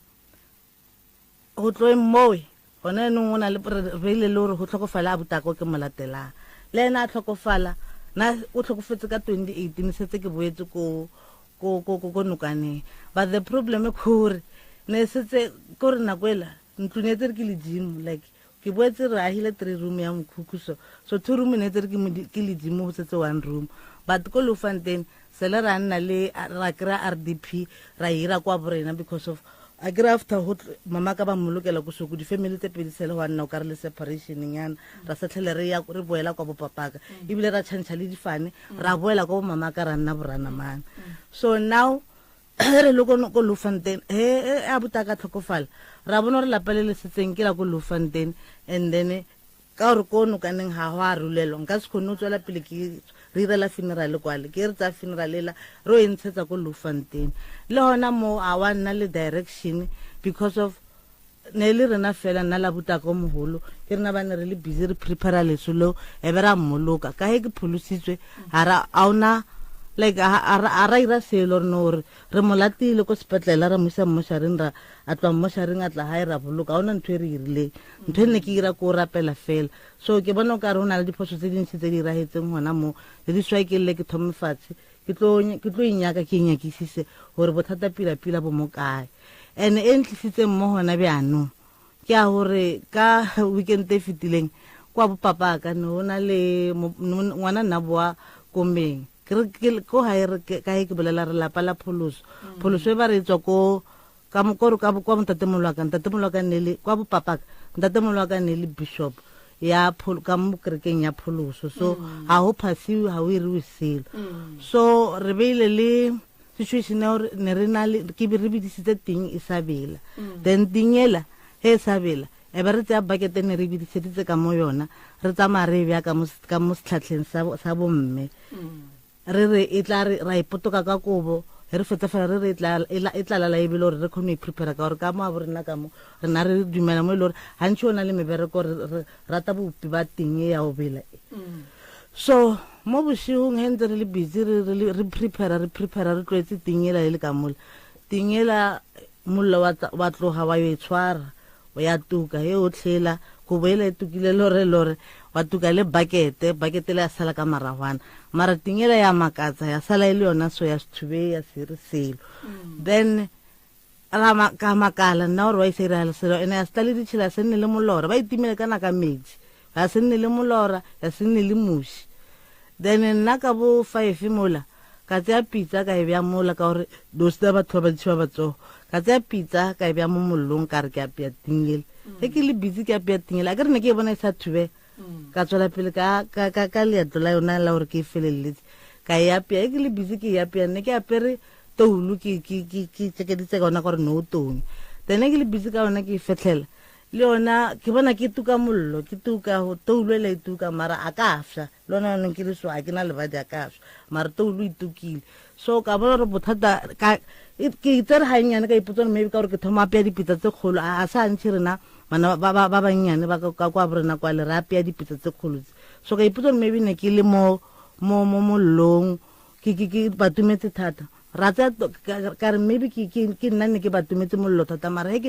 go tloe moe gona nong o na le re ile le gore go tlhokofala a botako ke molatelang le ena a tlhokofala na o tlhokofetse ka 2018 setse ke boetse ko nokaneng but the problem ke gore ne setse ko re nakwela ntlong etse re ke ledimo like ke boetse re ahile 3 room ya mokhukhu so 2 room ne etse re ke ledimo go setse 1 room but ko Lofontein sele ra nna le ra kry RDP ra ira kwa borena because of a kry after mama ka ba molokela go soko di-family tse pedi sele wa nna o ka re le separation yana ra sa tlhele re boela kwa bopapaka ebile ra tšhantšha le difane ra boela kwa mama ka ra nna borana man so now re le ko Lofontein a buta ka tlhokofala ra bona re lapa le le setseng ke la ko Lofontein and then ka gore ko nokaneng ga go a rulelwa nka se kgone o tswela pele ke re irela funeral kwale ke re tsa funeral ela ro e ntshetsa ko Lofontein le hona mo a wa nna le direction because of ne le rena fela nna la buta ko moholo ke rena ba ne re le busy re prepare leso lo e bera mmoloka ka he ke pholusitswe ara auna like a ra ira selo re re molatile ko sepetlela ra musa mosharing ra atwa mosharing atla ha ira boloka ona ntwe re irile ntwe ne ke ira ko rapela fela so ke bona ka re ona le diphoso tse dintsi tse di rahetseng hona mo le di swaikelele ke thomefatse ke tlo inyaka ke inyakisise gore bothata pila bo mo kae and e ntlisitseng mo hona bjano ke a gore ka weekend e fetileng kwa bopapa ka ne ona le ngwana nna boa komeng ko hae ka he ke bolela re lapa la pholoso e ba re tswa ko kwa ntatemolo wa ka nele kwa bopapa ntatemolo wa ka nele bishop ya ka mo kerekeng ya pholoso so ha ho phasiwe ha o iriwe selo so re beile le situation ya gore ne re na le ke re bidisitse ting e sa bela then tingela he sa bela e ba re tsa bakete ne re bidisitse ka mo yona re tsamaya re bya ka mo setlhatlheng sa bomme re e tla ra ipotoka ka kobo re fetsa fela re e tla la ebile gore re kgone prepare ka gore ka mo a borena ka mo re na re dumela mo ile gore ha ntse ona le mebereko re rata bopi ba ting ya o bela so mo bosiung he ntse re le busy re prepare re tlwetse tingela le ka mola tingela molla wa tloga wa yo e tshwara o ya tuka he o tlhela go boela e tukile lore wa tuka le bucket le ya sala ka maragwana mara tingela ya makatsa ya sala ile yona so ya sthube ya sere selo then ka makala nna gore wa isera le selo ene ya stale ditšhela se nne le molora ba itimele kana ka metsi ya se nne le molora ya se nne le muši then nna ka bo 5 mola ka tsaya pizza ka e bya mola ka gore dosta batho ba ditšhiba batsogo ka tsaya pizza ka e bya mo mollong ka re ke apea tingela he ke le busy ke apea tingela a ke re ne ke e bona e sa thube ka tswela pele ka leeto la yona la gore ke e feleletse ka e apea e ke le busy ke e apea ne ke apere toulu ke tsekeditse ka ona gore no toune then ke le busy ka ona ke e fetlela le yona ke bona ke tuka mollo ke tuka toulu ele e tuka mara a ka afša le yona yone ke le so a ke na lebadi a ka afša mara toulu e tukile so ka bona gore bothata ke itse re gannyane ka ipotsa gore maybe ka gore ke thoma apea dipitsa tse kgolo a sa ntšhe rena bana ba bannyane ba ka kwa borena kwa le re apea dipitsa tse kgolo so ka ipotsa gore maybe ne ke le mo mollong ke batumetse thata ra tsa ka re maybe ke nna ne ke batumetse mollo thata mara he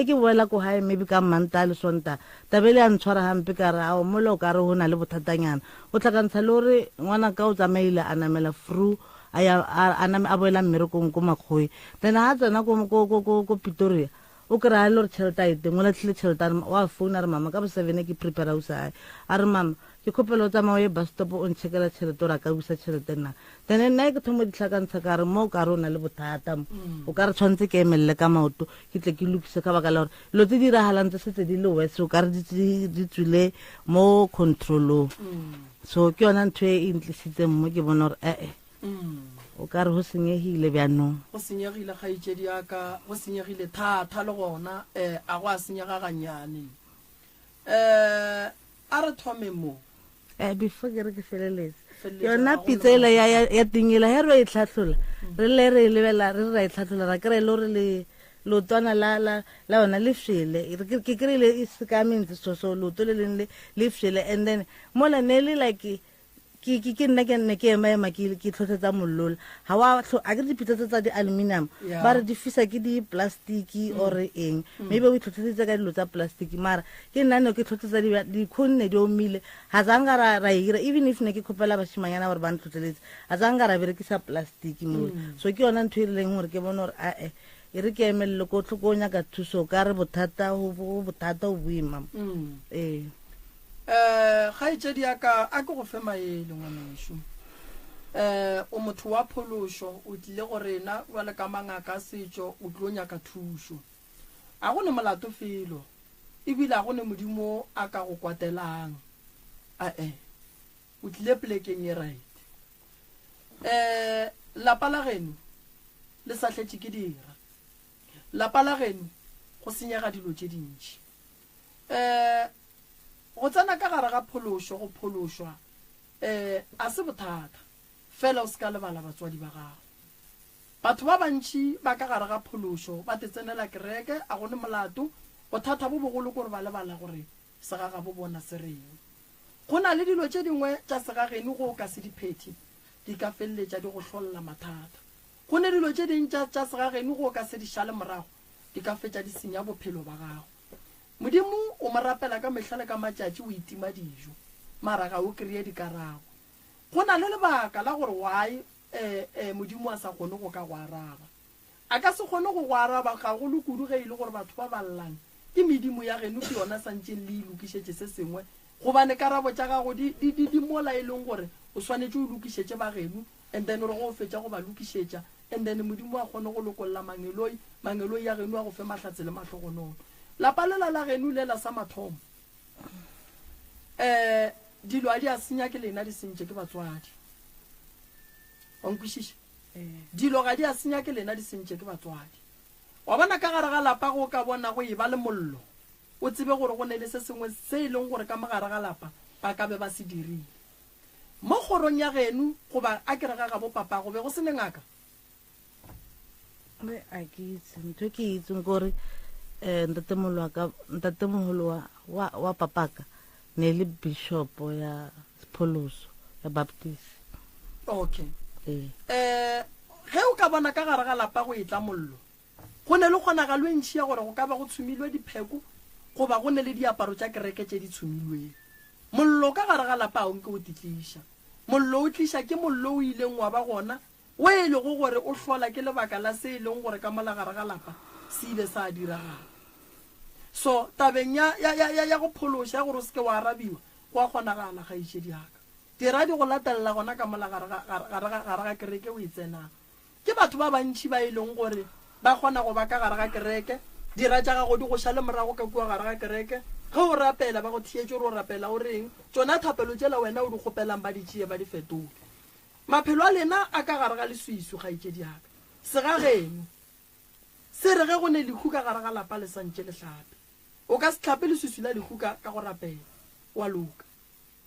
ke boela ko hae maybe ka manta le sonta tabele a ntshwara hampe ka re ao mollo ka re ho na le bothatanyana o tlhakantsha le gore ngwana ka o tsamaile a namela fru a boela mmerekong ko Makgoi then ha tsena ko Pretoria o kry-a le gore tšhelete a eteng o latlhile tšhelete wa founa re mama ka bo 7 ke prepare usa a re mama ke kgopela o tsamaya o ye bus stop o ncheckela tšhelete ore a ka busa tšhelete nna then nna ke thomo ditlhakantsha ka re mo o ka re o na le bothata o ka re tshwanetse ke emelele ka maoto ke tle ke lokise ka baka la gore dilo tse di iragalang tse setse di le wese o ka re di tswile mo controlong so ke yona ntho e ntlisitseng mo ke bona gore o ka re go senyegile bjanong go senyegile kgaitsedi yaka go senyegile thata le gona a go a senyega gannyane a re thome mo before ke re ke feleletse yona pitsa ele ya tingela he re e tlhatlhola re le re lebela re ra e tlhatlhola ra kry-e le gore leotwana la yona le fšele ke kry-ile e se ka mentse so leoto le leng le fšele and then mola ne le like ke nna ke nne ke ema ke tlhotlhetsa mollola a ke dipitsa tsa di-aluminium ba re di fisa ke di-plastiki or eng maybe o itlhotlhetsetse ka dilo tsa plastiki mara ke nna ne ke tlhotlhetsa dikhonne di omile ga zanga ra ira even if ne ke khopela bashimanyana gore ba ntlhotlheletse ga zanga ra berekisa plastiki mola so ke yona ntho e leng gore ke bona gore ae e re ke emelele ko tlhoko o nyaka thuso ka re bothata o boima kgaitsedi yaka a ke go fe maele ngwaneso o motho wa phološo o tlile gore na wa le ka mangaka setšo o tlo nyaka thuso a go ne molato felo ebile a go ne modimo a ka go kwatelang o tlile plekeng e right lapa la geno le sa tletse ke dira lapa la geno go senyega dilo tse dintši go tsena ka gare ga phološo go phološwa a se bothata fela o se ka lebala batswadi ba gago batho ba bantši ba ka gare ga phološo ba te tsenela kereke a gone molato bothata bo bogolo gore ba lebala gore segaga bo bona se reng go na le dilo tše dingwe tša segageno go ka se diphethi di ka feleletša di go hlolola mathata go ne dilo tše dingwe tša segageno go ka se di šale morago di ka fetša di senya bophelo ba gago modimo o mo rapela ka mehlale ka matšatši o itima dijo mara ga o kry-e dikarago go na le lebaka la gore why modimo a sa kgone go ka go araba a ka se kgone go go araba ga go le kudu ge e le gore batho ba ballang ke medimo ya geno ke yona santse le ilokišetše se sengwe gobane karabo tša gago di mola e leng gore o swanetše o lokišetše ba geno and then re go fetša go ba lokišetša and then modimo a kgone go lokolola mangeloi ya geno a go fe mahlatse le mahlogonolo lapa lela la geno lela sa mathomo dilo a di a senya ke lena di sentše ke batswadi wa nkwešiša dilo ga di a senya ke lena di sentše ke batswadi wa bona ka gare ga lapa go ka bona go e ba le mollo o tsebe gore go ne le se sengwe se e leng gore ka mogare ga lapa ba ka be ba se dirile mo kgorong ya geno goba a ke re ga bo papa go be go se le ngaka a ke itse ntho ke itseng kore ntatemogolo wa papaka ne le bishopo ya pholoso ya baptist okay ge o ka bona ka gare ga lapa go etla mollo go ne le kgonagalo e ntšhi ya gore go ka ba go tshumilwe dipheko goba go ne le diaparo tša kereke tše di tshumilweng mollo ka gare ga lapa o nke o titliša mollo o tliša ke mollo o ileng wa ba gona o e le go gore o hlola ke lebaka la se e leng gore ka mola gare ga lapa se ile sa diragala so tabeng ya go phološa ya gore o seke wa arabiwa go a kgonagala kgaitšedi yaka dira di go latelela gona ka mola gare ga kereke o e tsenang ke batho ba bantšhi ba e leng gore ba kgona go ba ka gare ga kereke dira tša gago di go šale morago ka kua gare ga kereke ge o rapela ba go thietše gore o rapela o reng tsona thapelo tšela wena o di kgopelang ba di tšee ba di fetole maphelo a lena a ka gare ga leswiswi kgaitšedi yaka segageno se re ge go ne lehu ka gare ga lapa le santše le hlape o ka se tlhape leswiswi la lehu ka go rapela wa loka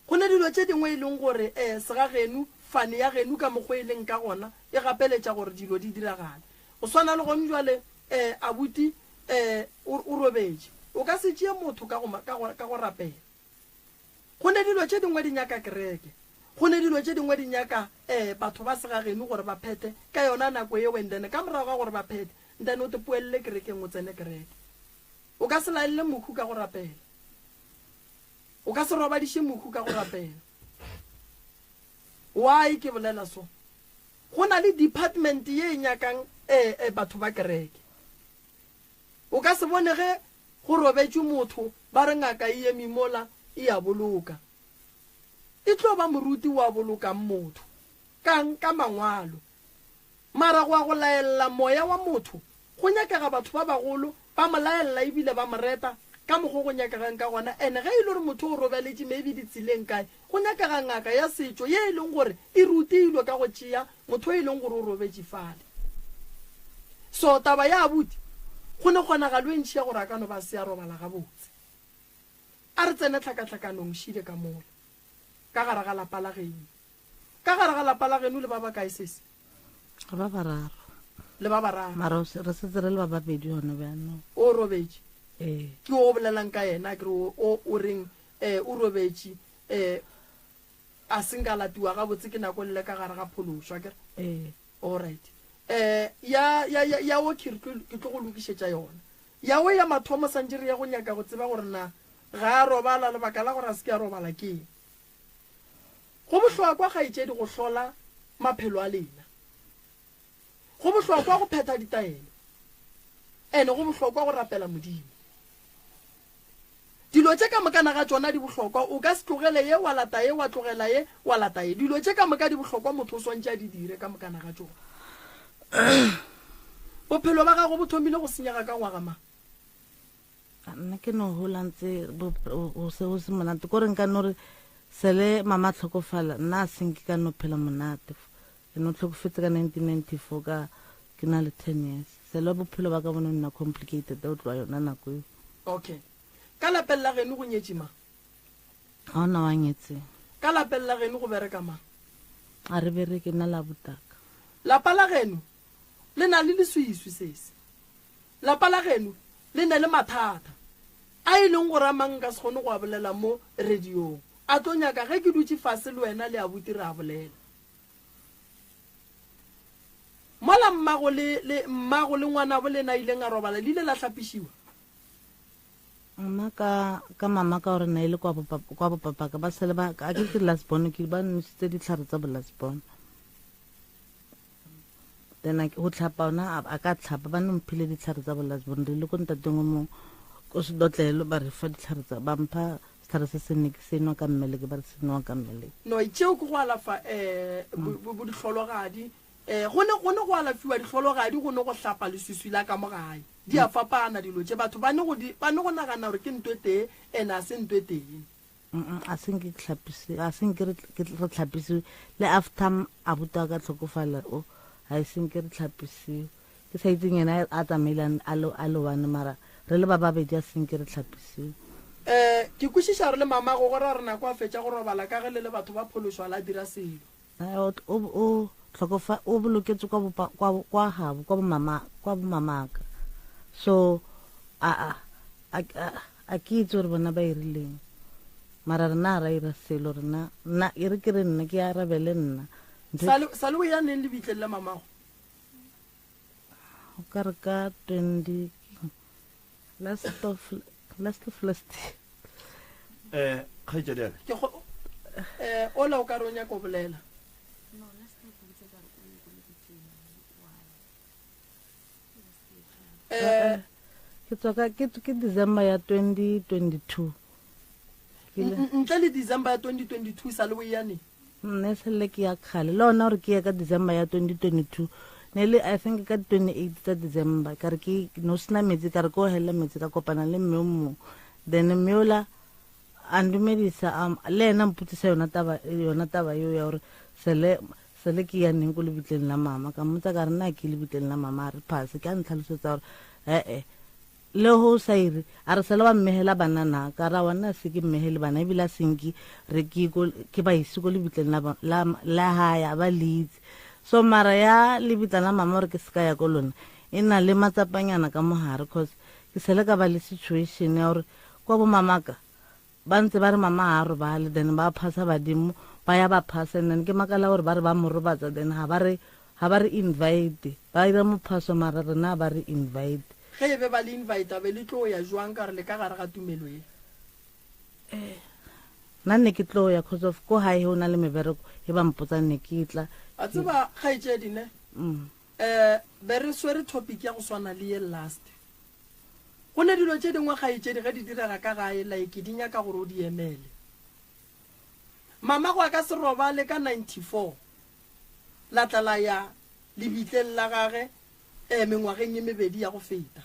go ne dilo tše dingwe e leng gore segageno fane ya geno ka mokgwa e leng ka gona e gapeletša gore dilo di diragale go swana le gone jwale abuti o robetše o ka se tšee motho ka go rapela go ne dilo tše dingwe di nyaka kereke go ne dilo tše dingwe di nyaka batho ba segageno gore ba phete ka yona nako ye wendene ka morago ga gore ba phete ntane o te puelele kerekeng o tsene kereke o ka se laelele mohu ka go rapela o ka se robadiše mohu ka go rapela why ke bolela so go na le department ye e nyakang batho ba kereke o ka se bone ge go robetše motho ba re ngaka e eme mola e a boloka e tlo ba moruti wa bolokang motho ka mangwalo mara go a go laelela moya wa motho go nyakega batho ba bagolo ba mo laelela ebile ba mo reta ka mokgwa go nyakegang ka gona ene ge e le gore motho o robeletše maybe ditseleng kae go nyakega ngaka ya setšo ye e leng gore e rutilwe ka go tšea motho e leng gore o robetše fale so taba ya abuti go ne kgonagalo e ntšhi ya gore a ka no ba se a robala gabotse a re tsene tlhakatlhakanong šile ka mola ka gare ga lapa la geno ka gare ga lapa la geno le ba ba kae sese ba bararo le ba bararo mara re setse re le ba babedi yone bjanong o robetše ke o bolelang ka yena kere o reng o robetše a senka latiwa ga botse ke nako le ka gare ga phološwa kere alright ya o ke tlo go lokišetša yona yawe ya mathomo santse re ya go nyaka go tseba gore na ga a robala lebaka la gore a se ke a robala ke go bohlokwa ga itšedi go hlola maphelo a lena go bohlokwa go phetha ditaelo ene go bohlokwa go rapela modimo dilo tše ka mokana ga tsona di bohlokwa o ka se tlogele ye wa lata ye wa tlogela ye wa lata ye dilo tše ka moka di bohlokwa motho o swantše a di dire ka mokana ga tsona bophelo ba gago bo thomile go senyega ka ngwaga mang nna ke no hola ntse o se monate ko re nka no re sele mama tlhokofala nna a senke ka no phela monate ke no tlhokofetse ka 1994 ka ke na le 10 years sele bophelo ba ka bona nna complicated o tloa yona nako eo okay ka lapeng la geno go nyetse mang ga ona wa nyetse ka lapeng la geno go bereka mang a re bereke nna la botaka lapa la geno le na le leswiswi sese lapa la geno le na le mathata a e leng gore a mang ka se kgone go a bolela mo radiong a tlo nyaka ge ke dutse fase le wena le abuti re a bolela mola mmago le ngwana bo le na ileng a robala le ile la tlhapišiwa nna ka mama ka gore na ile kwa bopapaka ba sele ba a ke lasbon ke ba nositse ditlhare tsa bolasbon then go tlhapa ona a ka tlhapa ba nomphile ditlhare tsa bolasbon re le ko ntateng mo ko sedotlelo ba re fa ditlhare tsa ba mpha setlhare se se ne ke se nwa ka mmele ke ba re se nwa ka mmele no itšeo ke go alafa bo ditlhologadi go ne go alafiwa ditlhologadi go ne go hlapa leswiswi la ka mogae di a fapana dilo tše batho ba ne go nagana gore ke ntwe tee ene a se ntwe teng a senke re tlhapisiwe le after abuta ka tlhokofala o a e senke re tlhapisiwe ke sa itseng ena a tsamailane a le one mara re le ba babedi a senke re tlhapisiwe ke kwešiša re le mamago gore a re nako a fetša go robala ka ge le batho ba phološwa la dira selo o boloketse kwa gabo kwa bomamaka so a ke itse gore bona ba irileng mara rena a ra ira selo rena nna e re ke re nna ke arabele nna sale o ya neng le bitlele mamago o ka re ka 20 last kgaitsadiaka ola o ka re o nyaka o bolela ke tswaka ke December ya 2022 ntle le December ya 2022 sa le o yane nne sele ke ya khale le ona gore ke ya ka December ya 2022 nele I think ka 28 tsa December ka re ke no sna metsi ka re ko hela metsi ka kopana le mmeo then mmeola andumedisa le ena mputsisa yona taba yo ya gore sele ke ya neng go le bitleng la mama ka motsa ka re nna ke le bitleng la mama re phase ka ntlhalosetsa gore le ho saire a re sele wa mmehela banana ka ra wana se ke mmehele bana e bila senki re ke ba ise go le bitleng la haya ba leads so mara ya le bitlana mama re ke ska ya go lona ena le matsapanyana ka mohare cause ke sele ka ba le situation ya gore kwa bo mamaka ba ntse ba re mama a robale then ba phasa badimo ba ya ba phasa and then ke makala gore ba re ba mo robatsa then ha ba re invite ba ira mo phaso mara rena ba re invite ge e be ba le invite be le tlo ya jwang ka re le ka gare ga tumelo e nna ne ke tlo ya cause of ko hae ho na le mebereko e ba mpotsa ne ke tla a tseba kgaitsedi ne be re swere topic ya go swana le ye last go ne dilo tše dingwe kgaitsedi ge di direga ka gae like di nyaka gore o di emele mama go ka se robale ka 94 la tlala ya lebitleng la gage mengwageng e mebedi ya go feta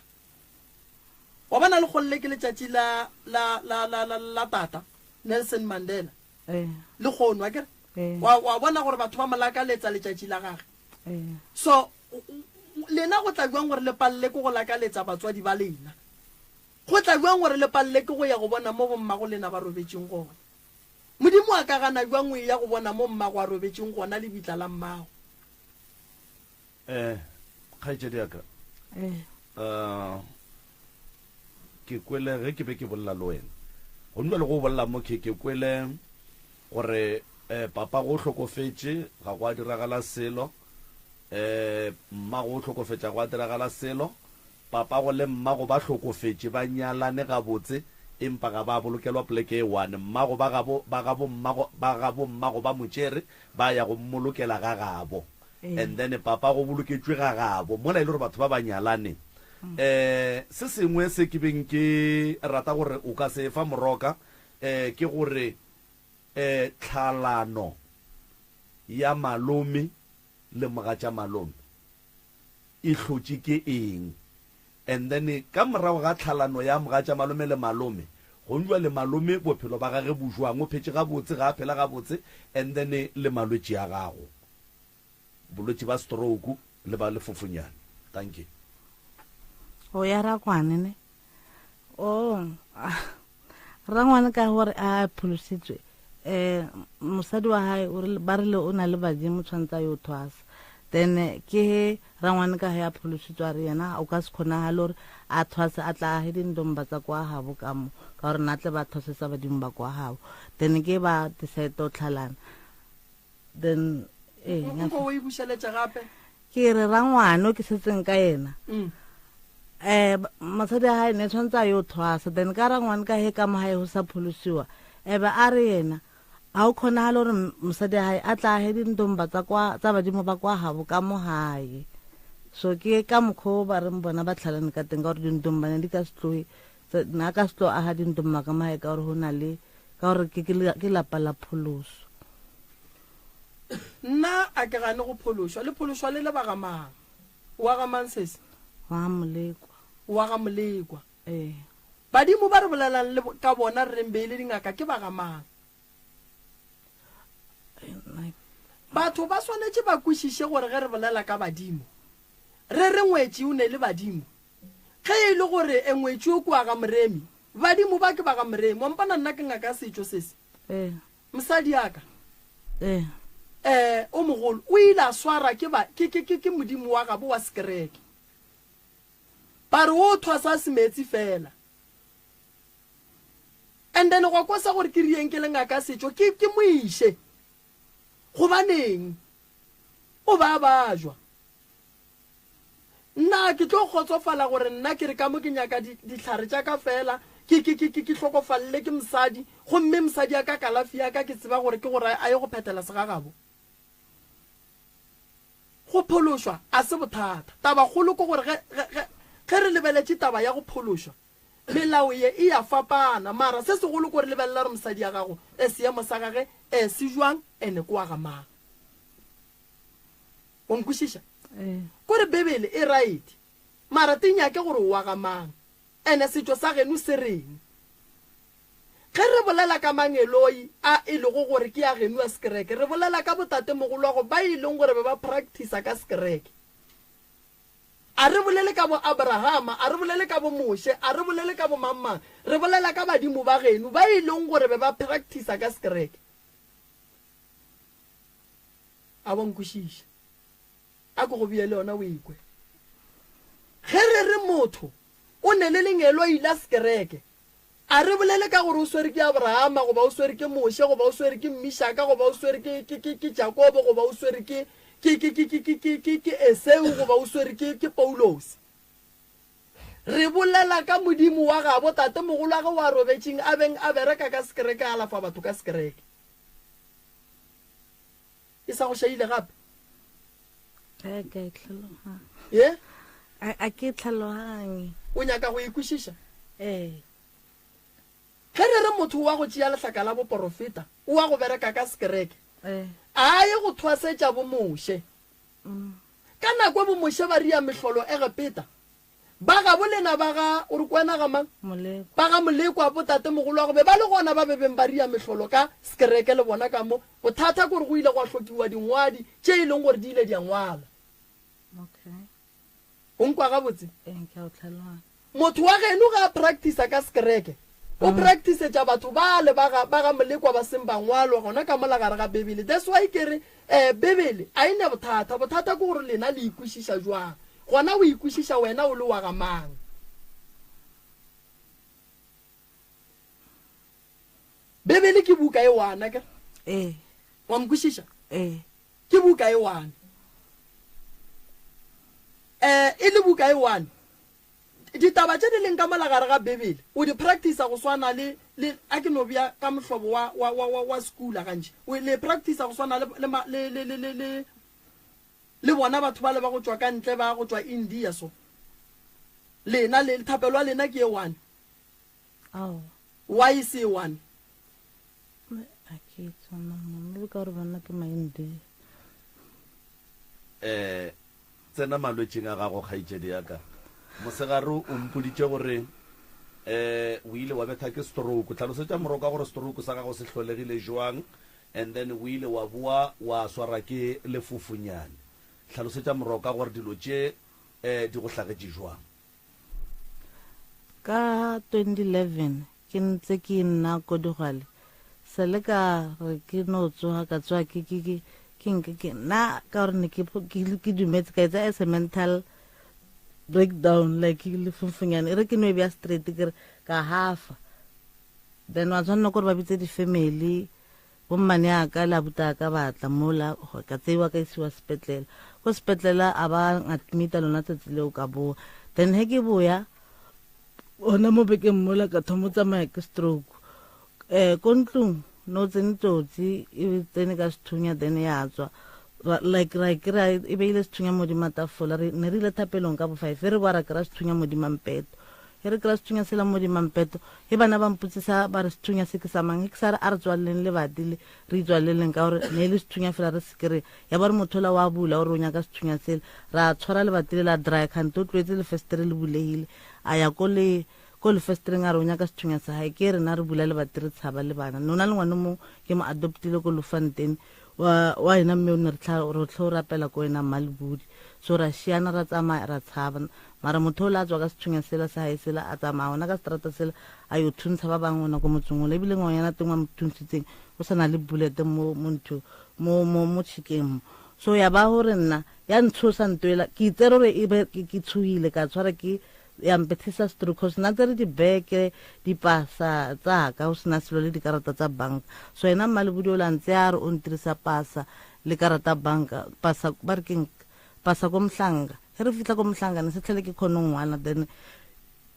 wa bana le golle ke letšatši la tata Nelson Mandela le kgono wa kere wa bona gore batho ba molaka letsa letšatši la gage so lena go tla bjang gore le palle ko go lakaletsa batswadi ba lena go tla bjang gore le palle ke go ya go bona mo bommago lena ba robetseng gona modimo a ka gana bjang o ya go bona mo mmago a robetseng gona le bitla la mmago kgaitsediaka ke kwele ge ke be ke bolela le wena go nna le go bolela mo ke kwele gore papa go hlokofetse ga go a diragala selo mma go hlokofetša go a diragala selo papa go le mma go ba hlokofetse ba nyalane gabotse empa ga ba bolokelwa poleke e one mma go ba gabo mma go ba motšere ba ya go mmolokela ga gabo and then papa go boloketswe ga gabo mola e le gore batho ba ba nyalane se sengwe se ke beng ke rata gore o ka se fa moroka ke gore tlhalano ya malome le mogatša malome e hlotše ke eng and then ka morago ga tlhalano ya mogatša malome le malome go njwa le malome bophelo ba gage bo jwang o phetse gabotse ga a phela gabotse and then le malwetši a gago bolwetši ba stroke le ba lefofonyane. Thank you. o ya rakwane ne rangwane ka gore a pholositswe mosadi wa hae ba rile o na le badimo tshwantsa yo thwasa then ke rangwane ka ya pholositswe a re yena o ka se kgonagale gore a thwase a tla he dindomba tsa kwa gabo ka mo ka gore natle ba thwasesa badimo ba kwa gabo then ke ba decide o tlhalana then o e bušeletša gape ke re rangwane o ke setseng ka yena mosadi a hae ne tshwantse a yo thwasa then ka rangwane ka he ka mo hae go sa pholosiwa ebe a re yena ga o kgonagale gore mosadi a hae a tla he dindomba tsa badimo ba kwa gabo ka mo hae so ke ka mokgwa o ba reng bona ba tlhalane ka teng ka gore dindombane di ka se tloe na ka se tlo aga dindomba ka mo hae ka gore go na le ka gore ke lapa la pholoso nna a ke gane go phološwa le phološwa le bagamang wa gamang sese wa molekwa wa ga molekwa badimo ba re bolelang le ka bona re reng beile dingaka ke bagamang batho ba swanetse ba kwešiše gore ge re bolela ka badimo re re ngwetši o ne le badimo ge e le gore ngwetši o kwa ga moremi badimo ba ke ba ga moremi wampana nna ke ngaka setšo sese mosadi aka o mogolo o ile a swara ke modimo wa gabo wa sekereke ba re o thwasa semetsi fela and then go kwa sa gore ke rieng ke le ngaka setšo ke moiše gobaneng o ba jwa nna ke tlo kgotsofala gore nna ke re ka mo ke nyaka ditlhare tša ka fela ke tlhokofalle ke mosadi gomme mosadi ya ka kalafi ya ka ke tseba gore ke gore a ye go phethela segagabo go phološwa a se bothata taba golo ke gore ge re lebeletše taba ya go phološwa melao ye e ya fapana mara se segolo ko re lebelela re mosadi ya gago seemo sa gage se jwang ene ko wa ga mang o nkwešiša kore bebele e right mara te nyake gore o wa ga mang ene setšo sa geno se reng ge re bolela ka mangeloi a e lego gore ke ya geno ya sekereke re bolela ka botate mogolo wa go ba e leng gore ba practice ka sekereke a re bolele ka bo Abrahama a re bolele ka bo Moshe a re bolele ka bo mamma re bolela ka badimo ba geno ba e leng gore ba practice ka sekereke a bonkwešiša a go bia le ona o ikwe ge re motho o ne le lengelo ile sekereke a re bolele ka gore o swere ke Abrahama go ba o swere ke Moshe go ba o swere ke Mishaka go ba o swere ke Jakobo go ba o swere ke Esau go ba o swere ke Paulos re bolela ka modimo wa gabo tate mogolo wa ge wa robetšeng a beng a bereka ka sekereke a lafa batho ka sekereke e sa go šaile gape a ke tlhaloganye o nyaka go ikwešiša ge re re motho wa go tšea lehlaka la boporofeta o wa go bereka ka sekereke a ye go thwasetša bomoše ka nako bomoše ba ria mehlolo egepeta ba ga bolena ba ga o re kwena ga mang ba ga molekwa botate mogolo wa go be ba le gona ba bebeng ba ria mehlolo ka sekereke le bona ka mo bothata kore go ile go a hlokiwa dingwadi tše e leng gore di ile di a ngwala o nkwa gabotse motho wa geno ga a practice ka sekereke o practice-etša batho ba le ba ga molekwa ba seng bangwalwa gona ka mola gare ga bebele that's why ke re bebele a ene bothata ke gore lena le ikwešiša jwang gona o ikwešiša wena o le wa ga mang bebele ke buka e wana ke wa mkwishisha e ke buka e 1 e le buka e 1 ditaba tse di leng ka malagare ga bebele o di practice go swana le a ke no bia ka mohlobo wa school a kanje o le practice go swana le bona batho ba le ba go tswa ka ntle ba go tswa India so lena le thapelwa lena ke e 1 ao why is e 1 a ke tsona mo ka re bona ke maindi tsena malwetseng a gago kgaitsedi yaka mosegare o mpoditse gore o ile wa betha ke stroke tlhalosetša moroko ka gore stroke sa gago se tlholegile jwang and then o ile wa boa wa swara ke lefofunyane tlhalosetša moroko ka gore dilo tše di go hlagetše jwang ka 2011 ke ntse ke nna ko digwale sele ka re ke no tsoga ka tswa ke na ka gore ne ke dumetse ka etsa as a mental breakdown like le funfunyane re ke no bia straight ke ka hafa then wa tswana gore ba bitse di family bo mmane aka la buta ka batla mola ka tseiwa ka isiwa sepetlela go sepetlela a ba admita lona tsetsile o ka bo then he ke boya ona mo bekeng mola ka thomo tsamaya ke stroke kontlung no tsene tsotsi e tsene ka sethunya then ya tswa like e beile sethunya mo di matafola ne re ile thapelong ka bo 5 re ba ra kra sethunya mo di mampeto re kra sethunya sela mo di mampeto e bana ba mputsisa ba re sethunya se ke samang ke sa re a re tswaleng le badile re tswaleleng ka gore ne le sethunya fela re sekere ya ba re mothola wa bula o re o nyaka sethunya sela ra tshwara le badile la dry canto tlwetse le festere le bulehile a ya ko le festering a re o nyaka sethunya sa hae ke re na re bula le badire tshaba le bana nona le ngwana mo ke mo adoptile ko Lofanteni wa ena mme o ne re tlo rapela ko ena Malibudi so ra shiana ra tsamaya ra tshaba mara motho o la tswa ka sethunya sela sa hae sela a tsamaya ona ka strata sela a yo thuntsha ba bangwe na ko motsong le bile ngwana teng wa mothunsitseng o sana le bullet mo chicken so ya ba hore nna ya ntshosa ntwela ke tsere re ke tshuile ka tshwara ke ya mpethisa stroke cause na tsere di beke di pasa tsa ka o sena selo le dikarata tsa banka so ena Malibudi o la ntse a re o ntirisa pasa le karata banka pasa barking pasa ko Mhlanga re fitla ko Mhlanga ne se tlhele ke khona ngwana then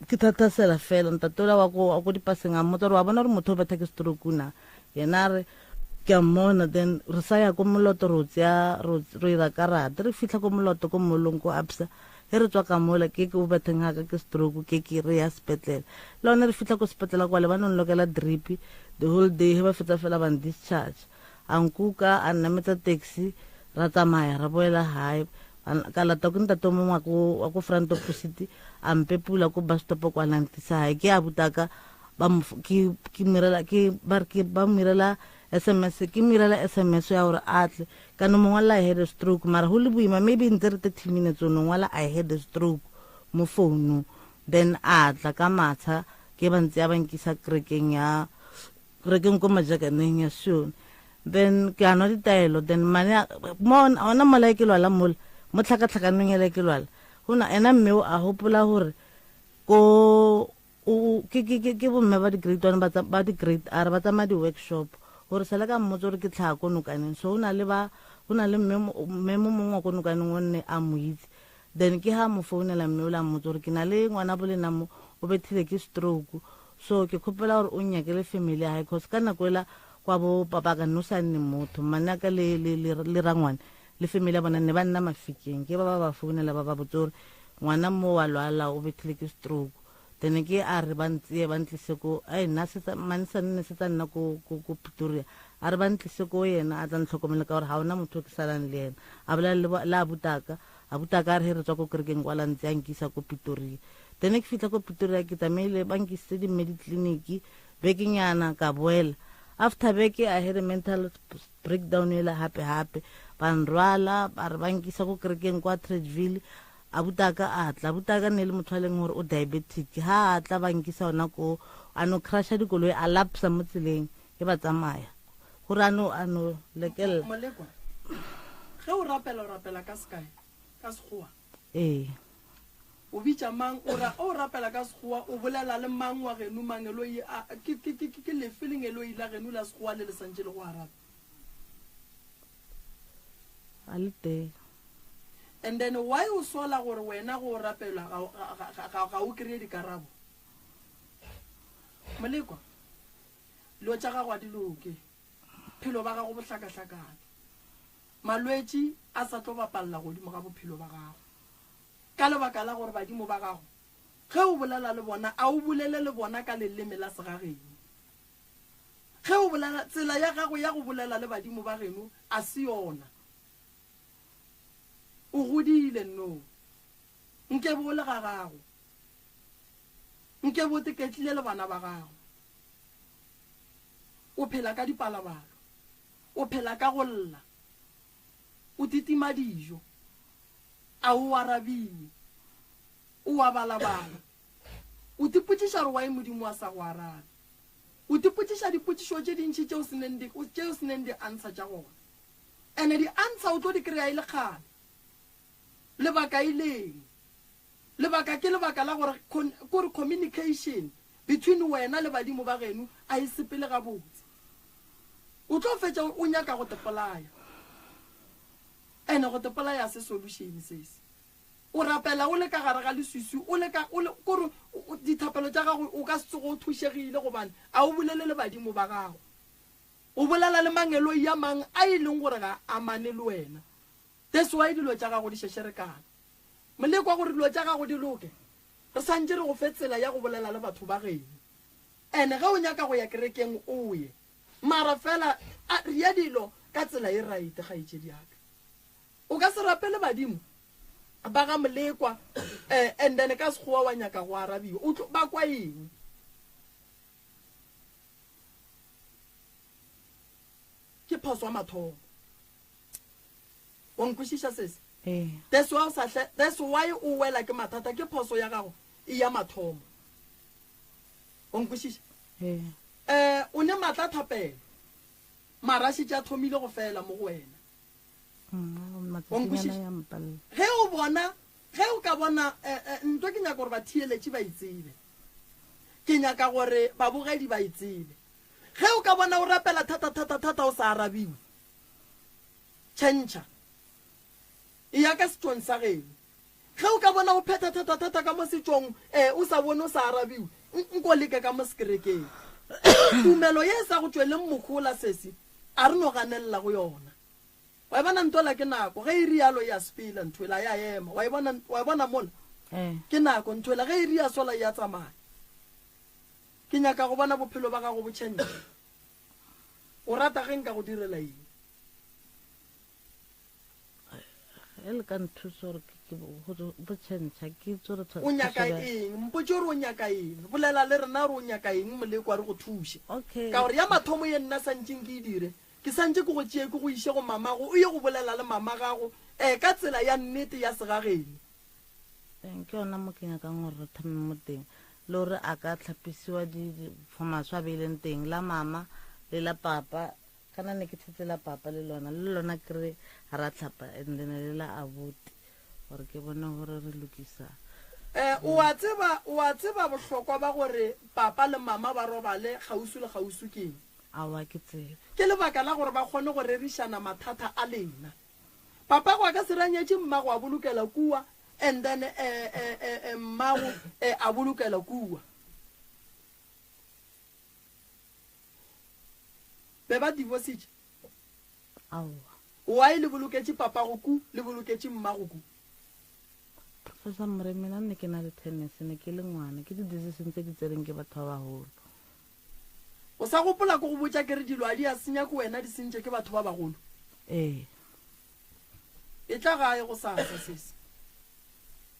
ke thatasela fela ntatola wa ko di paseng a motor wa bona re motho ba take stroke na yena re ke mona then re sa ya ko moloto ro ira karata re fitla ko moloto ko molong ko Absa re tswa ka mola ke o bathenga ka ke stroke ke re ya sepetlela lona re fitla ko sepetlela kwa le ba nong lokela drip the whole day he ba fetsa fela ban discharge ankuka a nametsa taxi ra tsamaya ra boela hae ka lata ko ntato mo wa ko front opposite ampe pula ko bus stop kwa lantisa hae ke abutaka ba mirela SMS ke mirela SMS ya gore atle kana mongwala I had a stroke mara ho le buima maybe in 30 minutes no ngwala I had a stroke mo phone then atla ka matha ke bantse ya bankisa krekeng ko majakaneng ya so then ke ano ditaelo then mane mo ona mola ke lwala mo tlhakatlhakaneng ya ke lwala hona ena mme o a hopola hore ko ke bo mme ba di grade 1 ba di grade R ba tsamaya di workshop gore sala ka mmotso re ke tlha ko nokaneng so hona le mme mo mongwe ko nokaneng o nne a moitse then ke ha mo founela mme o la mmotso re ke na le ngwana bolena mo o bethile ke stroke so ke khopela gore o nyakele family ya hae cause kana kwela kwa bo papa ka no sa nne motho mana ka le rangwane le family ya bona ne ba nna mafikeng ke ba founela ba botsore ngwana mo wa lwala o bethile ke stroke then ke a re bantse ba ntlise ko ai nna setsa mansa nne setsa nna ko Pretoria a re ba ntlise ko yena a tla ntlhokomela ka gore ha ona motho ke salang le yena a bola la abutaka re re tswa ko kerekeng kwa lantse a nkisa ko Pretoria then ke fitla ko Pretoria ke tamaile ba nkise di mediclinic bekenyana ka boela after beke I had a mental breakdown ela hape ban rwala ba re ba nkisa ko kerekeng kwa Tredville abutaka ne le motho a leng gore o diabetic ha atla bankisa ona ko ano crasha dikoloi a lapsa mo tseleng ke ba tsamaya gore ano lekela molekwa ge o rapela ka sky ka sekgowa o bitsa mang o rapela ka sekgowa o bolela le mang wa geno mang eloi ke le feeling eloi la geno la sekgowa le santse le go araba a le teng. And then why o sola gore wena go rapelwa ga o kry-e dikarabo molekwa dilo tša gago a di loke phelo ba gago bohlakahlakane malwetši a sa tlo bapalela godimo ga bophelo ba gago ka lebaka la gore badimo ba gago ge o bolela le bona a o bolele le bona ka leleme la segageno ge o bolela tsela ya gago ya go bolela le badimo ba geno a se yona o godile no nke bo le ga gago nke bo teketlile le bana ba gago o phela ka dipalabalo o phela ka go lla o titima dijo a o arabiwe o a balabala o tipotšiša gore wa e modimo a sa go arabe o tipotšiša dipotšišo tše dintšhi tšeo se neng di answer tša gona and di answer o tlo di kry-a e le kgale lebaka ileng lebaka ke lebaka la gore communication between wena le badimo ba geno a e sepele gabotse o tlo fetša o nyaka go tepolaya ene go tepolaya se solution sese o rapela o le ka gare ga leswiswi o le kore dithapelo tša gago o ka se tsogo o thušegile gobane a o bolele le badimo ba gago o bolela le mangelo ya mang a e leng gore ga amane le wena that's why dilo tša gago di šešerekana molekwa gore dilo tša gago di loke re santse re go fetsela ya go bolela le batho ba geno ene ge o nyaka go ya kerekeng o ye mara fela ria dilo ka tsela e right gaetšedi yaka o ka se rapele badimo ba ga molekwa and then ka sekgowa wa nyaka go arabiwa ba kwa eng ke phoso wa mathomo wa nkwešiša sese that's why o wela ke mathata ke phoso ya gago e ya mathomo wa nkwešiša o ne matla thapela maraši tša thomile go fela mo go wena ge o ka bona ntho ke nyaka gore bathieletši ba itsebe ke nyaka gore babogedi ba itsebe ge o ka bona o rapela thata o sa arabiwe tšhentšha e ya ka setšong sa geno ge o ka bona o phetha thata ka mo setšong o sa bone o sa arabiwe nko leke ka mo sekerekeng tumelo ye e sa go tšweleng mokgola sese a re no ganelela go yona wa e bona ntola ke nako ge e rialo ya spela nthoela ya ema wa e bona mona ke nako nthoela ge e ria sola ya tsamaya ke nyaka go bona bophelo ba gago bo tšhentšha o rata ge nka go direla eng ele ka nthusa gore bo tšhentšha ke tsore o nyaka eng mpotse gore o nyaka eng bolela le rena gore o nyaka eng molekwa re go thuše ka gore ya mathomo ye nna santseng ke e dire ke santse ke go tšee ke go iše go mamago o ye go bolela le mama gago ka tsela ya nnete ya segageno ke yona mo ke nyakang gore re thame mo teng le gore a ka tlhapisiwa difomaso a beileng teng la mama le la papa kana ne ke thetse la papa le lona kry ra tlhapa and then le la abuti gore ke bone gore re lokisa o a tseba bohlokwa ba gore papa le mama ba robale gausu le gausu keng awa ke tsebe ke lebaka la gore ba kgone go rerišana mathata a lena papa go a ka seranyetše mmago a bolokela kua and then mmago a bolokela kua be ba divorcetše awa wa e le boloketše papa go ku le boloketše mmago ku professor Mre mina ne ke na le tennis ne ke le ngwana ke di-decision tse di tsereng ke batho ba bagolo o sa gopola ko go botša ke re dilo a di a senya ko wena di sentše ke batho ba bagolo e tla gae go sasa sese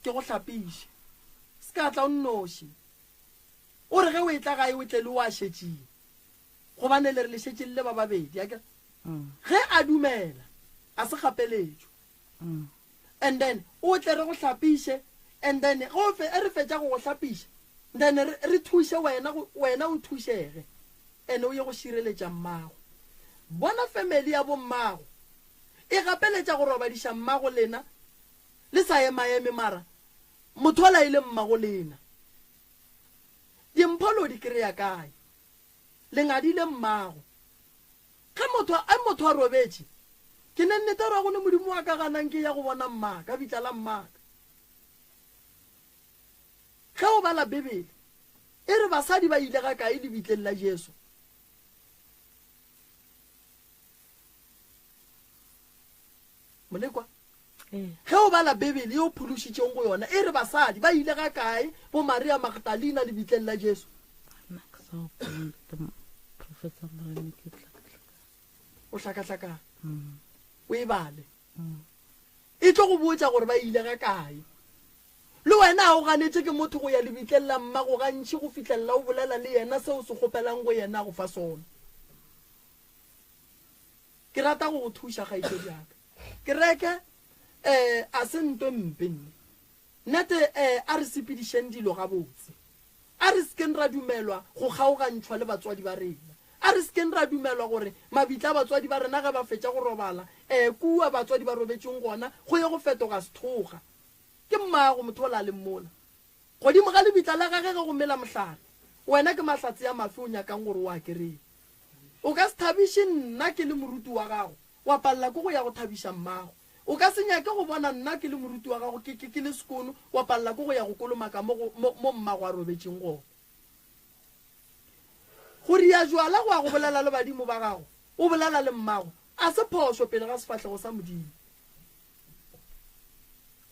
ke go hlapiše se ka tla o nnoši o re ge o e tla gae o tle le o a šetšeng gobane le re le šetše le ba babedi ge a dumela a se gapeletšo and then o tle re go hlapiše and then re fetša go go hlapiša then re thuše wena o thušege ene o ye go šireletša mmago bona family ya bo mmago e gapeletša go robadiša mmago lena le sa emaeme mara motho a laile mmago lena dimpholo di kry-a kae le ngadile mmago ge motho a robetše ke ne nnete ra gone modimo wa ka ganang ke ya go bona mmaka bitla la mmaka ge o bala bebele e re basadi ba ile ga kae lebitleng la Jesu molekwa ge o bala bebele yo phološitšeng go yona e re basadi ba ile ga kae bo Maria Magdalena lebitleng la Jesu o hlakahlakana o e bale e tlo go botša gore ba ile ga kae le wena o ganetse ke motho go ya lebitleng la mmago gantši go fitlhelela o bolela le yena seo se kgopelang go yena go fa sona ke rata go go thuša kgaitsedi yaka ke reke a se nto mpe nne nnete a re sepedišeng dilo gabotse a re sekeng ra dumelwa go kgaogantšhwa le batswadi ba rena a re sekeng ra dumelwa gore mabitla batswadi ba rena ge ba fetša go robala kua batswadi ba robetšeng gona go ye go fetoga sethoga ke mmago motho o la le mmola godimo ga lebitla la gage ge go mela mohlala wena ke mahlatse ya mafe o nyakang gore o a kereng o ka se thabiše nna ke le moruti wa gago wa palela ko go ya go thabiša mmago o ka se nyake go bona nna ke le moruti wa gago ke le sekono wa palela ko go ya go kolomaka mo mmago a robetšeng gona go ria jwala go a go bolela le badimo ba gago o bolela le mmago a se phoso pele ga sefatlhego sa modimo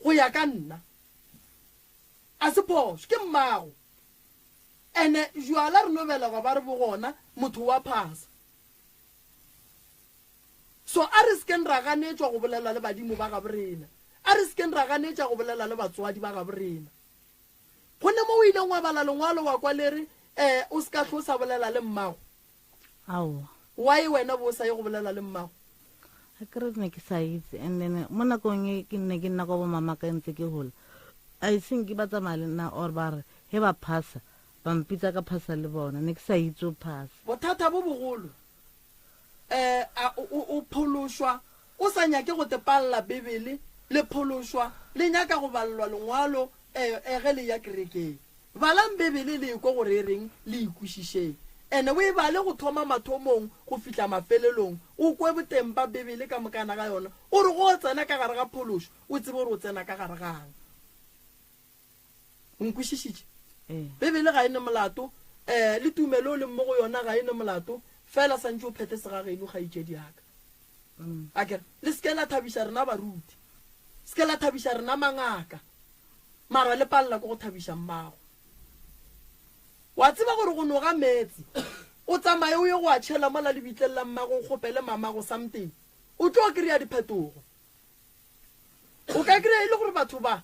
go ya ka nna a se phoso ke mmago ene jwala re novela go ba re bogona motho wa phasa so a re sekeng ra ganetšwa go bolela le badimo ba ga borena a re sekeng ra ganetša go bolela le batswadi ba ga borena go ne mo o ileng wa bala lengwalo wa kwa le re o se ka tlho sa bolela le mmago aowa why wena bo sa ye go bolela le mmago a kere ne ke sa itse and then mo nakong e ke nne ke nna kwa bo mama ka ntse ke gola I think ke ba tsamaya le nna or ba re he ba phasa ba mpitsa ka phasa le bona ne ke sa itse o phasa bothata bo bogolo o phološwa o sa nyake go tepalla bebele le phološwa le nyaka go ballwa lengwalo ge le ya kerekeng balang bebele le ko go rereng le ikwešišeng ene o e bale go thoma mathomong go fihla mafelelong o kwe boteng ba bebele ka mokana ga yona o re go tsena ka gare ga phološo o tsebe gore o tsena ka gare gang o nkwešišitše bebele ga e ne molato le tumelo o leng mo go yona ga e ne molato fela santse o phete segageno ga itšedi yaka akere le seke la thabiša rena baruti seke la thabiša rena mangaka mara le palela ko go thabiša mmago wa tseba gore go noga metsi o tsamaye o ye go a tšhela mola lebitleng la mmago o kgopele mamago something o tlo kry-a diphetogo o ka kry-a e le gore batho ba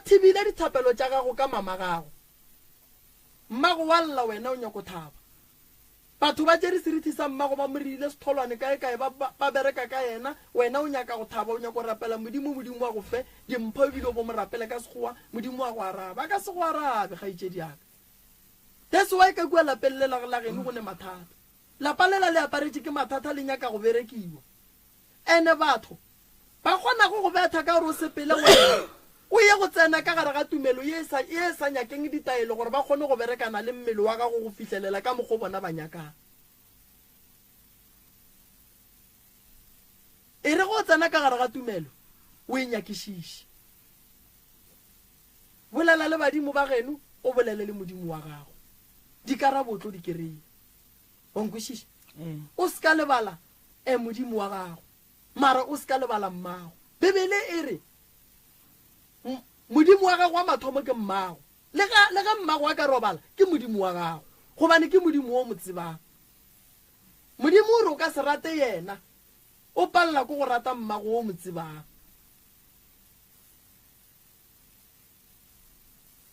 thibile dithapelo tša gago ka mama gago mmago wa lla wena o nyako thaba batho ba tšere serithi sa mmago ba morile setholwane kae ba bereka ka yena wena o nyaka go thaba o nyako rapela modimo wa go fe dimpho ebile o bo mo rapele ka sekgowa modimo wa go araba ka se go arabe ga itšedi yaka that's why ka kua lapelle la geno go ne mathata lapa lela le aparetše ke mathata le nyaka go berekiwa ene batho ba kgona go betha ka gore o sepele wena o ye go tsena ka gare ga tumelo ye e sa nyakeng ditaelo gore ba kgone go berekana le mmele wa gago go fitlhelela ka mokgwa bona ba nyakang e re go tsena ka gare ga tumelo o e nyakišiše bolela le badimo ba geno o bolele le modimo wa gago dikarabotlo di kereye o nkwešiše o se ka lebala modimo wa gago mara o se ka lebala mmago bebele e re modimo wa gago wa mathomo ke mmago le ga mmago wa ka robala ke modimo wa gago gobane ke modimo o mo tsebang modimo o re o ka se rate yena o palela ko go rata mmago o mo tsebang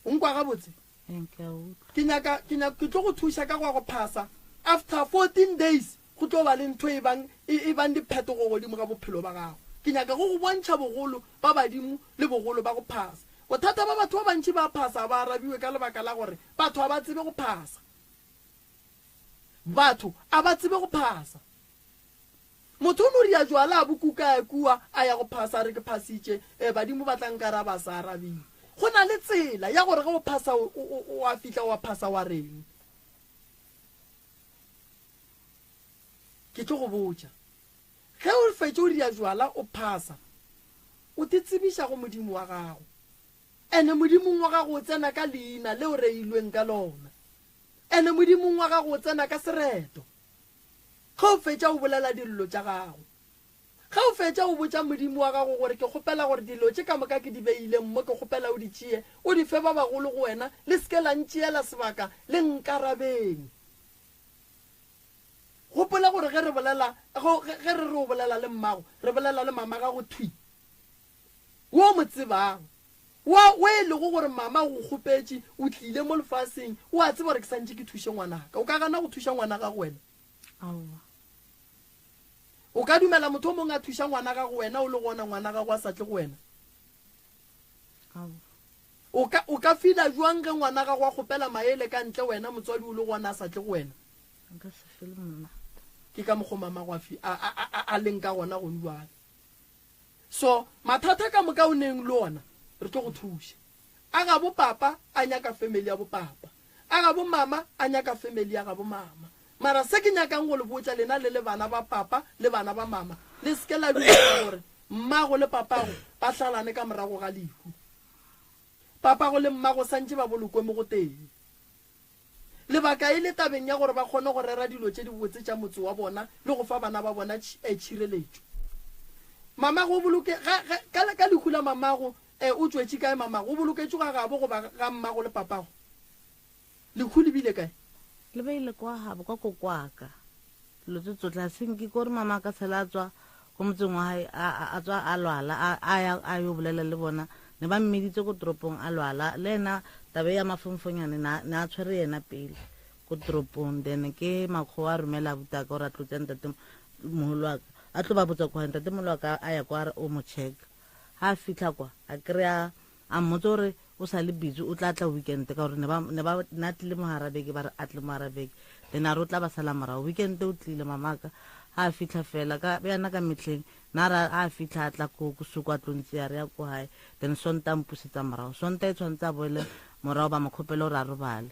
o nkwa gabotse ke tlo go thuša ka go phasa after 14 days go tlo ba le ntho e bang diphetogo godimo ga bophelo ba gago ke nyaka go go bontšha bogolo ba badimo le bogolo ba go phasa bothata ba batho ba bantši ba phasa ba arabiwe ka lebaka la gore batho a ba tsebe go phasa batho a ba tsebe go phasa motho o no ria jwala a bokuka ya kua a ya go phasa re ke phasitše badimo ba tlankara ba sa arabile go na le tsela ya gore ge o phasa o a fihla wa phasa wa reng ke tlo go botša ge o fetse o dia jwala o phasa o te tsebisha go modimo wa gago ene modimong wa gago o tsena ka leina le o reilweng ka lona ene modimong wa gago o tsena ka sereto ge o fetša o bolela dillo tša gago ge o fetša o botša modimo wa gago gore ke kgopela gore dilo tše ka moka ke di beileng mo ke kgopela o di tšee o di fe ba bagolo go wena le seke la ntšeela sebaka le nkarabeng gopola gore ge re o bolela le mmago re bolela le mama ga go thwi wo mo tsebang o e lego gore mama go kgopetše o tlile mo lefaseng o a tseba gore ke santse ke thuše ngwanaka o ka gana go thuša ngwana ga go wena o ka dumela motho o mongwe a thuša ngwana ga go wena o le gona ngwana ga go a sa tle go wena o ka fila jwang ge ngwana ga go a kgopela maele ka ntle wena motswadi o le gona a sa tle go wena ke ka mokgo mama go a leng ka gona go jwale so mathata ka moka o neng le ona re tlo go thuša a ga bo papa a nyaka family ya bo papa a ga bo mama a nyaka family ya ga bo mama mara se ke nyakang go le botša lena le bana ba papa le bana ba mama le seke la dumela gore mmago le papago ba hlalane ka morago ga lehu papago le mmago santse ba bolokwe mo go teng lebaka e le tabeng ya gore ba kgone go rera dilo tše di botse tša motse wa bona le go fa bana ba bona tšhireletšo mamago o boloke ka lehu la mamago o tswetše kae mamago o boloketše ga gabo goba ga mmago le papago lehu le bile kae le beile kwa gabo ka kokwaka dilo tse tsotlhe a senke kore mama ka tshela a tswa ko motseng wa gae a tswa a lwala a yo bolela le bona ne ba mmeditse ko toropong a lwala le ena tabe ya mafomfonyane ne a tshwere yena pele ko toropong then ke makgo a romela butaka gore a tlotseng tate mogolo waka a tlo ba botsa kwa tate mogolo waka a ya kwa o mo check ha a fitlha kwa a kry-a a mmotse gore o sa le busy o tla tla weekend ka gore ne ba tlile mogarabeke ba re a tle mogarabeke then a re o tla ba sala morago weekend o tlile mamaka ha a fitlha fela ka yana ka metlheng na ra a fitlha a tla ko suku a tlontse ya re ya ko hae then sonta mpusetsa morago sonta e tshwanetse a boele morago ba mokgopelo gore a robale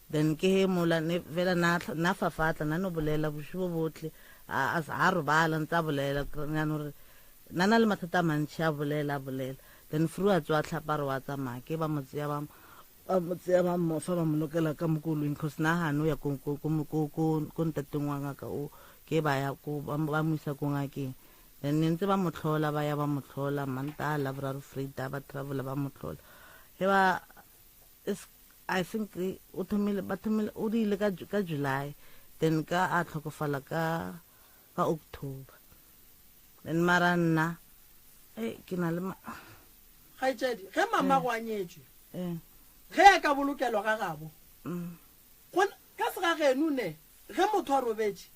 then ke he mola fela na fafatla na no bolela boshibo botlhe a robala ntse a bolela gore nana le mathata a mantšhi a bolela then fru a tswa tlhapare wa tsamaya ke ba motseya ba mofa ba molokela ka mokolong cause na gano ya ko ntateng wa ngaka o ke ba mo isa ko ngakeng then ntse ba motlhola ba ya ba motlhola manta laboraro freida ba travel ba motlhola he ba I think o thomile o dile ka July then ka a tlhokofala ka October then maranna ke na le gaetsedi ge mama go a nyetswe ge a ka bolokelwa ga gabo ka sega geno ne ge motho a robetse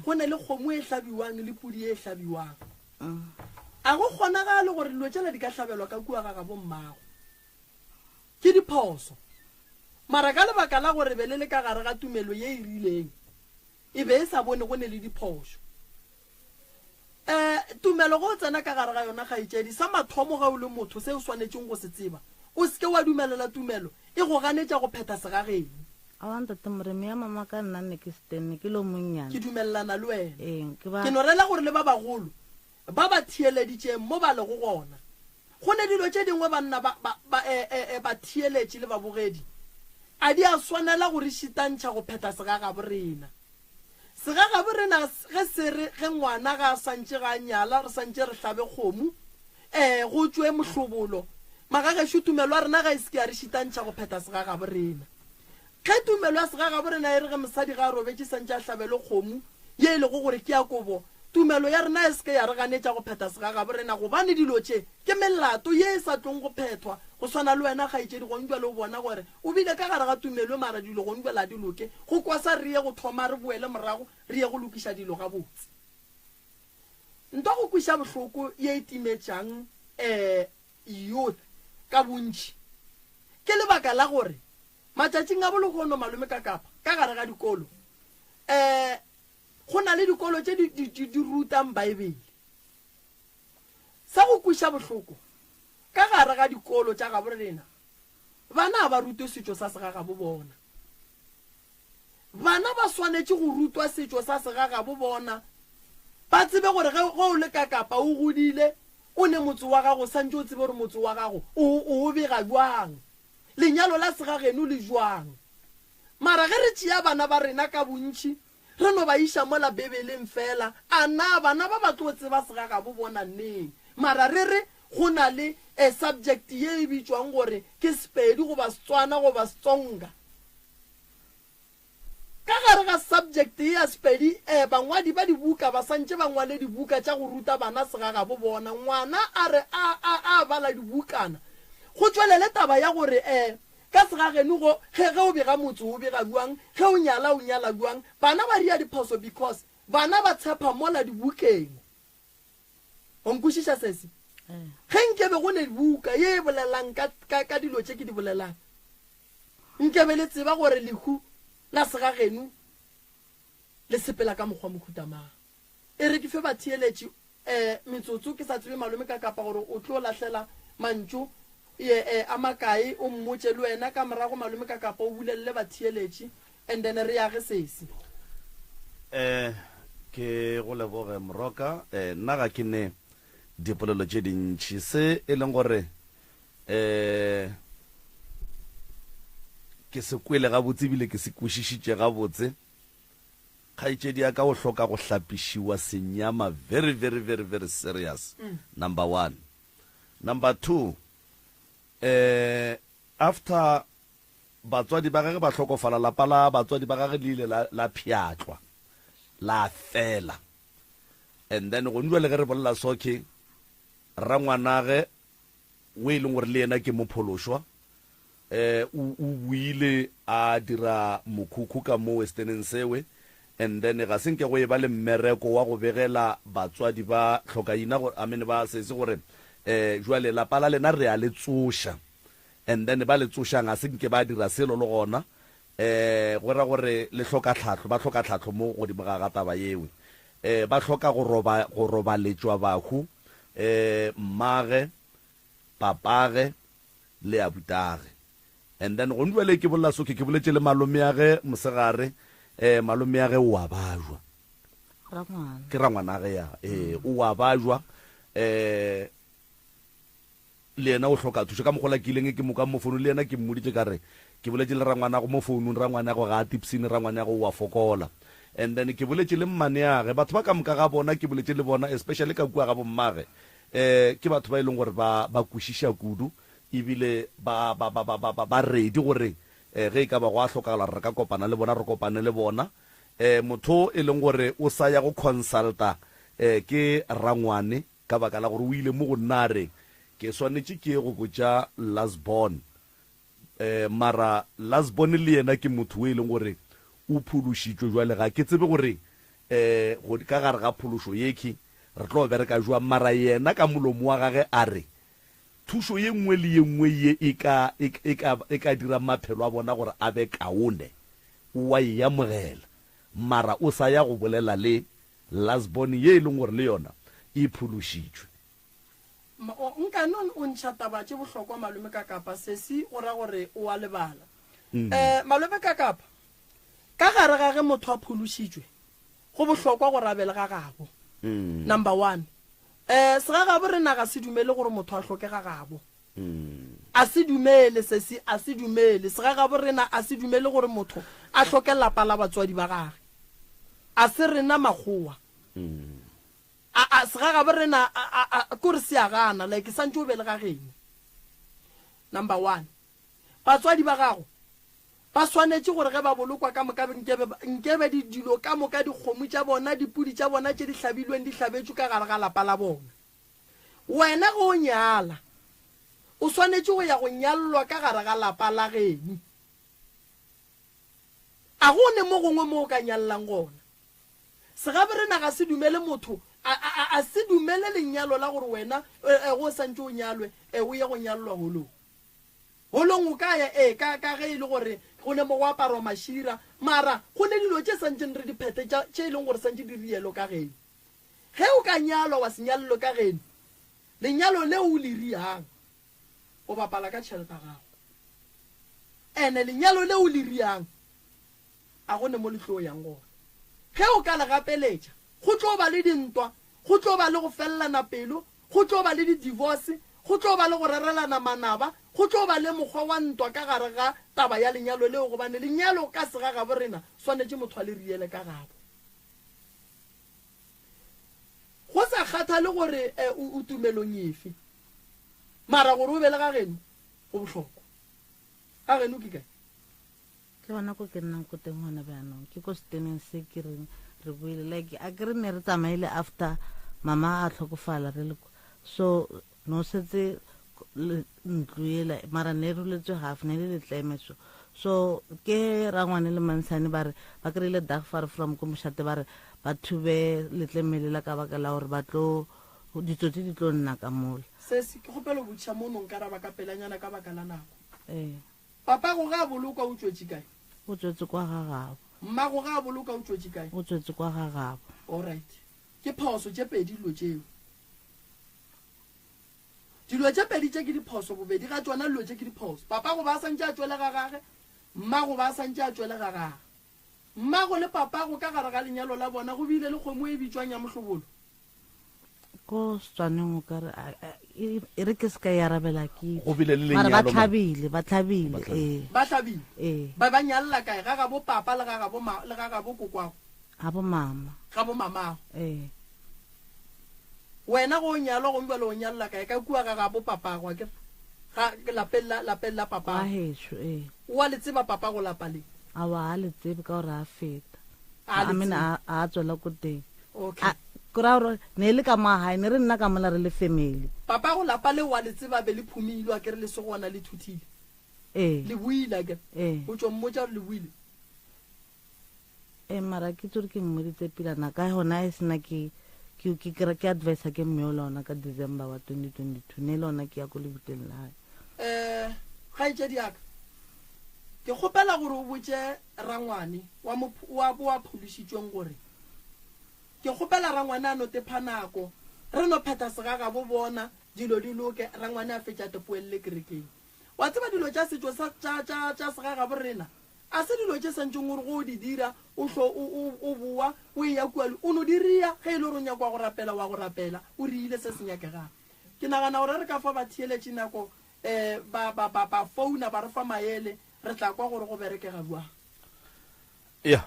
go ne le kgomo e hlabiwang le pudi e hlabiwang a go kgonagale gore dilo tsela di ka hlabelwa ka kua ga gabo mmago ke diphoso mara ka lebaka la gore be le ka gare ga tumelo ye e rileng e be e sa bone go ne le diphoso tumelo go tsena ka gare ga yona gaetsedi sa mathomo ga o le motho se o swanetseng go se tseba o seke wa dumelela tumelo e go ganetša go pheta segageng a wanta temoreme ya mama ka nna ne ke stene ke lo monnyane ke dumelelana le wena ke no rela gore le ba bagolo ba ba thieleditšeng mo ba lego gona go ne dilo tše dingwe banna ba thieletše le babogedi a di a swanela gore šitantšha go pheta segaga borena segaga borena ge ngwana ga a santše ga nyala re santše re hlabe kgomo go tswe mohlobolo magagešo tumelo a rena ga e seke ya re šitantšha go pheta segaga borena ge tumelo ya segaga borena e re ge mosadi ga a robetse santše a hlabele kgomo ye e lego gore ke ya kobo tumelo ya rena e seke ya re ganetša go pheta segaga borena gobane dilo tše ke melato ye e sa tlong go phethwa go swana le wena gaetsedi gongwa le o bona gore o bile ka gare ga tumelo mara dilo gongwa la di loke go kwasa re ye go thoma re boele morago re ye go lokiša dilo ga botse ntwa go kwiša bohloko ye e timetšang youth ka bontši ke lebaka la gore matšatšing a bologono malome ka kapa ka gare ga dikolo go na le dikolo tše di rutang baebele sa go kwiša bohloko ka gare ga dikolo tša gabo rena bana ba rutwe setšo sa segaga bo bona bana ba swanetše go rutwa setšo sa segaga bo bona ba tsebe gore ge o le ka kapa o godile o ne motse wa gago santse o tsebe gore motse wa gago o bega jwang lenyalo la segageno le jwang mara ge re tšea bana ba rena ka bontšhi re no ba iša mola bebeleng fela a na bana ba ba tlo tseba segaga bo bona nneng mara re re go na le a subject ye e bitswang gore ke Sepedi goba Setswana goba Setsonga ka gare ga subject ya Sepedi bangwadi ba dibuka ba santse ba ngwale dibuka tša go ruta bana segaga bo bona ngwana a re a bala dibukana go tswelele taba ya gore ka segageno go ge o bega motse o bega buang ge o nyala buang bana ba ria diphoso because bana ba tshepa mola dibukeng o nkwešiša sese ge nkebe go ne dibuka ye e bolelang ka dilo tše ke di bolelang nkebe le tseba gore lehu la segageno le sepela ka mokgwa mokhutamang e re ke fe ba theeletše metsotso ke sa tsebe malome ka kapa gore o tlo lahlela mantšu a makae o mmotse le wena ka morago malome ka kapa o bulelele ba theeletše and then re yage sese ke go leboge Moroka nna ga ke ne dipolelo tše dintšhi se e leng gore ke se kwele gabotse ebile ke se kwešišitše gabotse kgaetšedi ya ka o hloka go hlapišiwa senyama very very very very serious number 1 number 2 after batswadi ba gage ba hlokofala lapa la batswadi ba gage le ile la pšhatlwa la fela and then go ndwa le ge re bolela soke rangwanage o e leng gore le yena ke mophološwa o buile a dira mokhukhu ka mo Western Sewe and then ga senke go e ba le mmereko wa go begela batswadi ba hlokaina go amene ba sese gore jwale la pala lena re a le tsoša and then ba le tsoša ga senke ba dira selo le gona go ra gore le hloka tlhatlho ba hloka tlhatlho mo godimo ga taba yewe ba hloka go roba letswa bahu mmage papage le abutage and then go ndwele ke bolla soke ke boletse le malome ya ge mosegare malome ya ge o a bajwa ke rangwana ge ya o a bajwa le yena o hloka thuso ka mogola kileng ke mo ka mo founu le yena ke mmoditse ka re ke boletse le rangwana go mo founung rangwana go ga tipsini rangwana go wa fokola and then ke boletse le mmane ya ge batho ba ka moka ga bona ke boletse le bona especially ka bua ga bommage ke batho ba e leng gore ba kwešiša kudu ebile ba ready gore ge ka ba go a hlokagala re ka kopana le bona re kopane le bona motho e leng gore o sa ya go consulta ke rangwane ka baka la gore o ile mo go nnare ke swanetše ke go botša Lasbon mara Lasbon le yena ke motho o e leng gore o phološitšwe jwale ga ke tsebe gore ka gare ga phološo yeke re tlo bereka jwa mara yena ka molomo wa gage a re thušo ye nngwe le ye nngwe ye e ka dira maphelo a bona gore a be kaone o wa e amogela mara o sa ya go bolela le Lasbon ye e leng gore le yona e phološitšwe nkane o ntšha taba tše bohlokwa malome ka kapa sesi o ra gore o a lebala malome ka kapa ka gare ga ge motho a phološitšwe go bohlokwa gore a bele ga gabo number 1 segagabo re naga se dumele gore motho a hloke gagabo a se dumele sesi a se dumele segagabo rena a se dumele gore motho a hloke lapa la batswadi ba gage a se rena makgowa a segagabo rena kore se a gana like santse o bele gageno number 1 batswadi ba gago ba swanetše gore ge ba bolokwa ka moka nkebe dilo ka moka dikgomo tša bona dipudi tša bona tše di hlabilweng di hlabetšwe ka gare ga lapa la bona wena ge o nyala o swanetše go ya go nyallwa ka gare ga lapa la geno a go ne mo gongwe mo o ka nyallang gona segabe rena ga se dumele motho a se dumele lenyalo la gore wena go santse o nyalwe o ye go nyallwa holong o ka ya ka ge e le gore go ne mo go aparo mashira mara go ne dilo tše santseng re diphete tše e leng gore santse di rielo ka geno ge o ka nyalwa wa senyalelo ka geno lenyalo le o le riang o bapala ka tšhelete gago ene lenyalo le o le riang a go ne mo le tlo yang gona ge o ka le gapeletša go tlo ba le dintwa, go tlo ba le go fellana pelo, go tlo ba le di-divorce, go tlo ba le go rerelana manaba, go tlo ba le mokgwa wa ntwa ka gare ga taba ya lenyalo leo gobane lenyalo ka segagabo rena swanetse motho a le riele ka gabo. Go sa kgathale gore o tumelong efe mara gore o be le ga geno go botlhokwa. Ga geno ke kae? ke bona ko ke nnang ko teng gona bjaanong ke ko seteneng se ke reng re boile like a ke re ne re tsamaile after mama a tlhokofala re le so no setse ntlo ela mara ne re letswe half ne le letlemetso so ke rangwane le mansane ba re ba kry-ile dagfar from ko mošate ba re ba thube letlemelela ka baka la gore ba tlo ditsotsi di tlo nna ka mola se se ke gopela botšha mo nong ka raba ka pelanyana ka baka la nako. papa go ga boloka o tswetse kae? o tswetse kwa gagabo. Mma go ga boloka o tswetse kae? o tswetse kwa gagabo. Alright, ke phoso tše pedi dilo tšeo. Dilo tše pedi tše ke diphoso bobedi ga tsona dilo tše ke diphoso. Papa go ba santše a tswele ga gage, mma go ba santše a tswele ga gage. Mma go le papa go ka gare ga lenyalo la bona go bile le kgomo e bitswang ya mohlobolo. Ko Setswaneng o ka re e re ke se ka e arabela ke go bile le mara lenyalo ba tlhabile Ba tlhabile ba ba nyalla kae ga ga bo papa le ga ga bo kokwago ga bo mama ga bo mama wena go nyalwa go mbele o nyalla kae ka kua ga ga bo papa go ke ga lapella papa wa hesho wa le tseba papa go lapa le a wa le tsebe ka gore a feta a mina a tswela ko teng okay kora ne le ka mahae ne re nna ka mola re le family papa go lapa le wa le tseba be le phumile a ke re le se gona le thuthile le buile ke o tswa mmotsa le buile mara ke tsore ke mmoditse pilana ka hona e sena ke advice ke mmeolona ka December wa 2022 ne lona ke ya go le buteng la ga itse diaka ke gopela gore o botse rangwane wa pholishitsweng gore ke gopela rangwane a no te phanako re no pheta segaga bo bona dilo di loke rangwane a fetša tepoelle kerekeng wa tseba dilo tša setšo tša segaga bo rena a se dilo tše santšeng gore go di dira o boa o e ya kuale o no di ria ge e le gore o nyakwa go rapela wa go rapela o riile se se nyakegang ke nagana gore re ka fa ba thieletše nako ba founa ba re fa maele re tla kwa gore go berekega buang ya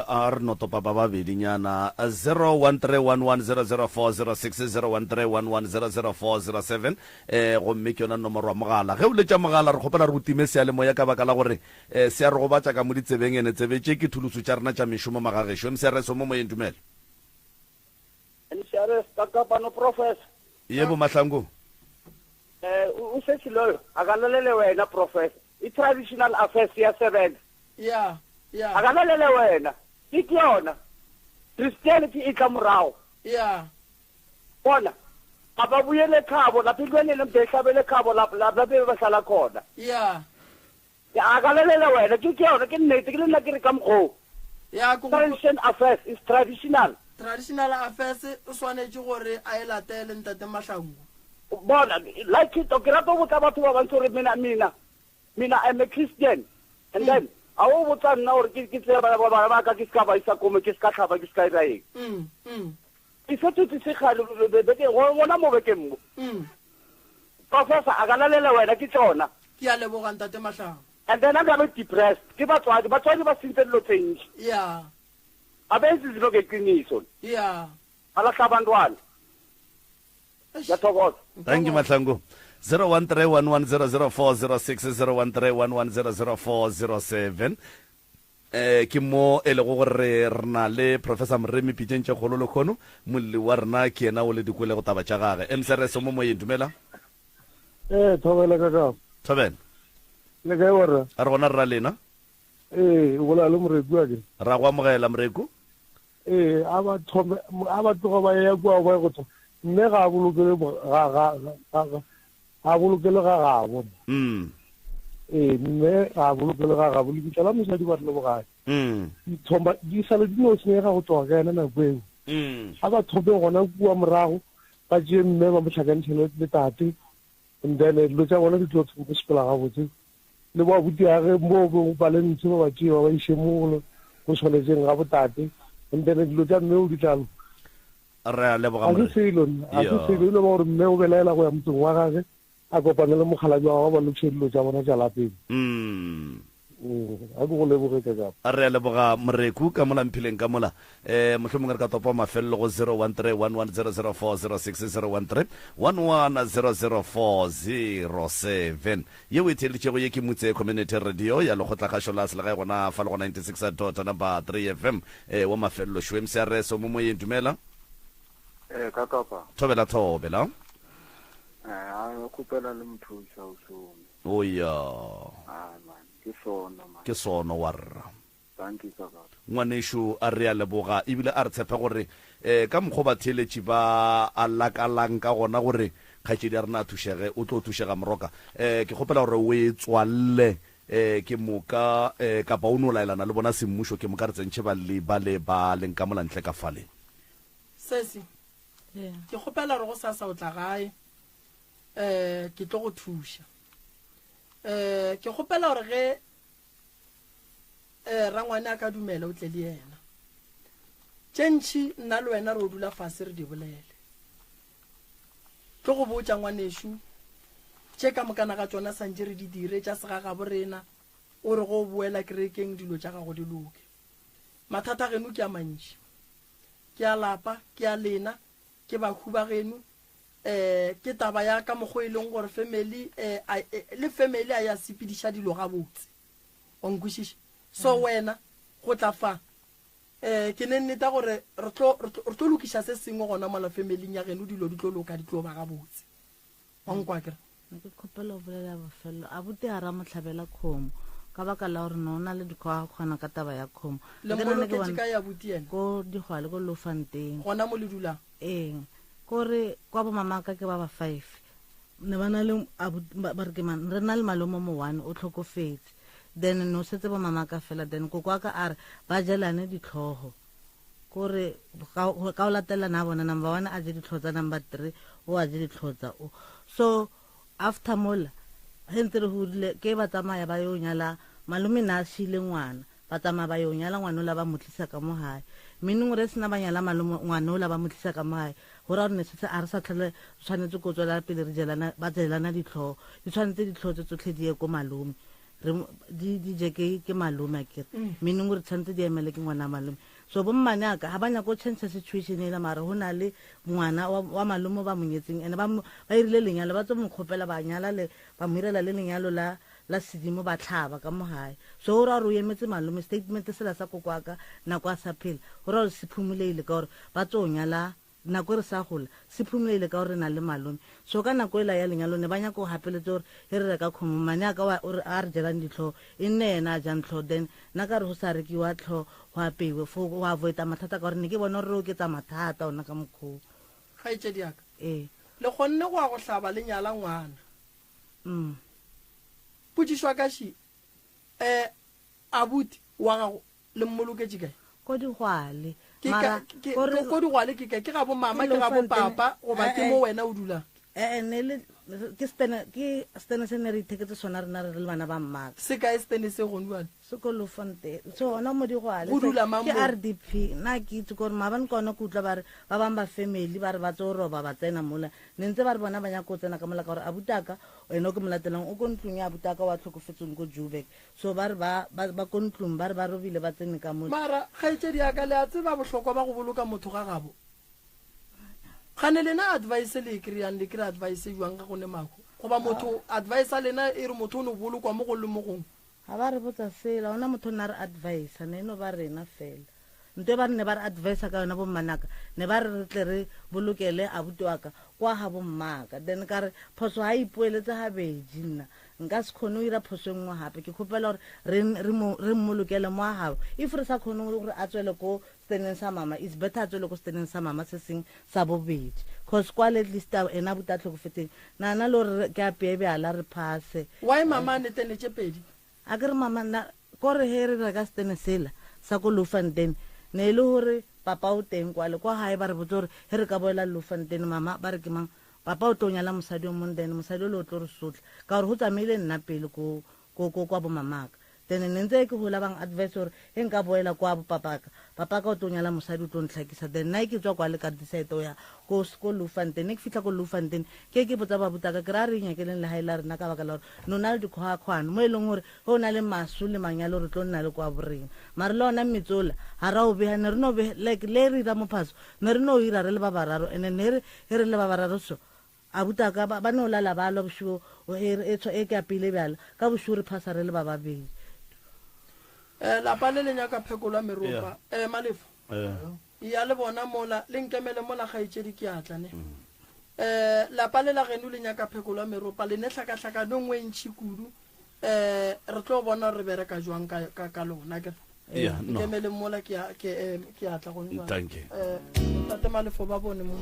a re notopa ba babedinyana 0131100406 gomme ke yona nomoro wa mogala ge o letša mogala re kgopela re go time sealemoya ka baka la gore se a re go batša ka mo ditsebeng ene tsebe tše ke thuluso tša rena tša mešomo magagešo msereso mo moyeng dumele ye bo mahlango o setšhiloyo a ka lelele wena professor i-traditional affairs ya 7 akanalele wena ke yona Christianity e tla morago bona ga ba buyele khabo lapha ilwenele mbehlabele khabo lapha be ba sala khona akanalele wena ke yona ke nnete ke nna ke re ka mgo traditional affairs is traditional affairs o swanetse gore a e latele ntate Mahlangu bona like it ke rata go tla batho ba bantse re mina I'm a Christian and then a o botsa nna gore ke tseba ba ka ke ska ba isa kome ke ska tlhaba ke ska ira eng e fetotse segale beke gona mo bekeng mo professor a ka lalela wena ke tsona ke a leboga ntate Mahlangu and then a ka be depressed ke batswadi ba sentse dilo tse ntši a be se zilo ke qiniso a lahla abantwana ngiyathokoza thank you Mahlangu 0131100406 0131100407 ke mo e le go gore rena le professor Mremi Pitšentše kgololo khono molli wa rena ke ena o le dikwele go taba tša gage msereso mo moyeng dumela thobela ka thobela le kae warra a re gona re ra lena o bola le moreku wa ke ra go amogela moreku a ba tloga ba ya kua ba go mme ga a bolokele ga gabo mme ga a bolokele ga gabo le kitla la mosadi ba re le bogae di sale di no senyega go tloga ka ena nako eo a ba thope gona kua morago ba tšee mme ba motlhakantšhele le tate and then dilo tša bona di tlo tsoko sepela gabotse le ba buti age mo ba le ntse ba ba tšee ba ba iše mogolo go tshwanetseng ga botate and then dilo tša mme o ditlalo re a leboga a se morre selo a se selo ile ba gore mme o belaela go ya motseng wa gage a kopane le mogalabi wa ba lotlhe dilo tsa bona tsa lapeng a ke go leboge ka jalo a re a leboga moreku ka mola mphileng ka mola mohlomongwe re ka topa mafelelo go 013-11004066 yeo e theeletšego ye ke motse community radio ya lekgotlakgašo la selegae gona fa le go 96 number 3 fm wa mafelelo shwemseareso mo moyeng dumela ka kapa thobela a kopela le mothusa o some oya man ke sono wa rra thank you kapa ngwanesho a re a leboga ebile a re tshepe gore ka mokgwa ba theeletši ba a lakalang ka gona gore kgaetšedi a rena a thušege o tlo thušega moroka ke kgopela gore o e tswalle ke moka kapa o no laelana le bona semmušo ke moka re tsentšhe ba leng ka molantle ka fale sesi ke kgopela gore go sasa o tla gae ke tlo go thuša ke kgopela gore ge rangwane a ka dumela o tle le yena tšentšhi nna le wena re o dula fase re di bolele tlo go botša ngwaneshu tše ka mokana ga tsona santše re di dire tša segaga borena o re go boela kerekeng dilo tša gago di loke mathata geno ke a mantši ke a lapa ke a lena ke bakhu ba geno ke taba ya ka mokgwa e leng gore family a ya sepediša dilo ga botse o nkwešiša so wena go tla fa ke ne nneta gore re tlo lokiša se sengwe gona mola family ya geno dilo di tlo loka di tlo ba ga botse wa nkwa kere ke kgopela o bolela bofelo a bute a ra motlhabela kgomo ka baka la gore no o na le dikgwa kgona ka taba ya kgomo le moloketse ka ya buti ena ko digwale ko lofanteng gona mo le dulang kore kwa bo mamaka ke ba 5 ne bana le re na le malomo mo 1 o tlhokofetse then no setse bo mamaka fela then ko kwa ka are ba jelane ditlhogo kore ka o latela na bona number 1 a je ditlhotsa number 3 o a je ditlhotsa o so after mola hentse re hudile ke ba tsamaya ba yo nyala malome na shile ngwana ba tsamaya ba yo nyala ngwana la ba motlisa ka mo hae minung re sina ba nyala malome ngwana la ba motlisa ka mo hae hora re ne setse a re sa tlhole tshwanetse go tswela pele re jelana ba jelana ditlho di tshwanetse ditlho tse tsotlhe di ye ko malome re di je ke malome ke minung re tshwanetse di emele ke ngwana malome so bo mmane aka ha banya go change situation ela mara hona le ngwana wa malome ba monyetseng ene ba irile lenyalo ba tso mokgopela ba nyala le ba mirela le lenyalo la sedimo ba tlhaba ka mohae so ora ro yemetse malome statement se la sa kokwaka na kwa sa phela ora se phumuleile ka gore ba tso nyala na go re sa gola se phumuleile ka gore na le malome so ka nako ela ya lenyalo ne banya go hapeletse gore he re ka khomo mane aka wa a re jelang ditlho e nne ena jang tlho then na ka re go sa rekiwa tlho wa pewe fo wa avoida mathata ka gore ne ke bona re o ke tsa mathata ona ka mokho ga itse diaka le gonne go a go hlaba le nyala ngwana putsishwa ka shi abuti wa gago le mmoloketse kae ko digwale ko digwale ke ga bo mama ke ga bo papa goba ke mo wena o dulang ke stene se ne re itheketse sona rena re le bana ba mmaka se kae stene se gone jale sekolofonte so ona mo digwale go dula ke RDP na ke itse gore maabane kona go utla ba re ba bang ba family ba re ba tso roba ba tsena mola ne ntse ba re bona ba nya go tsena ka mola ka gore abutaka wena o ke molatelang o ko ntlong ya abutaka wa tlhokofetseng go Joburg so ba re ba ko ntlong ba re ba robile ba tsene ka mola mara ga itse di aka le a tseba bohlokwa ba go boloka motho ga gabo gane lena advice le kriyan le kry advice yuang ga gone mako goba motho advice lena e re motho no bolokwa mo go le mo gong ga ba re botsa fela ona motho na re advice ne no ba rena fela nte ba ne ba re advice ka yona bo mmanaka ne ba re tle re bolokele abutwaka kwa ha bo mmaka then ka re phoso ha ipueletse ha beji nna nka se khone o ira phoso engwe hape ke khopela gore re mmolokele mo ha if re sa khone gore a tswele ko steneng sa mama is better a tswele ko steneng sa mama se seng sa bobedi cause kwa at least ena buta tlhokofetseng nana le gore ke a pebe ala re phase why mama ne tenetse pedi a ke re mama na gore he re reka stene sela sa ko Lofantene ne le hore papa o teng kwa le kwa hae ba re botse gore he re ka boela Lofantene mama ba re ke mang papa o tonyala mosadi o mondene mosadi o le o tlo re sotla ka gore go tsamaile nna pele ko kwa bo mamaka then ne ntse ke gola bang advice gore e nka boela kwa bo papaka o tonyala mosadi o tlo ntlhakisa then nna ke tswa kwa le ka decide ya ko Loefontein ke fitla ko Loefontein ke botsa babutaka ke ra re nyakeleng le haela rena ka baka la gore nona le dikgwakgwana mo e leng gore go na le masu le manyalo re tlo nna le kwa borena mare le ona metsola ga ra o behane re no be like le re ira mophaso ne re no ira re le ba bararo and ne re le ba bararo so abutaka ba no lala ba lo bosho e ke apile bjala ka bosho re phasa re le ba babedi lapa le lenyaka phekolwa meropa malefo ya le bona mola le nkemele mola gaetsedi ke atlane lapa le la geno le nyaka phekolwa meropa le ne tlhakatlhaka no ngwe ntšhi kudu re tlo bona re bereka jwang ka lona ke nkemele mola ke atla go tate malefo ba bone mo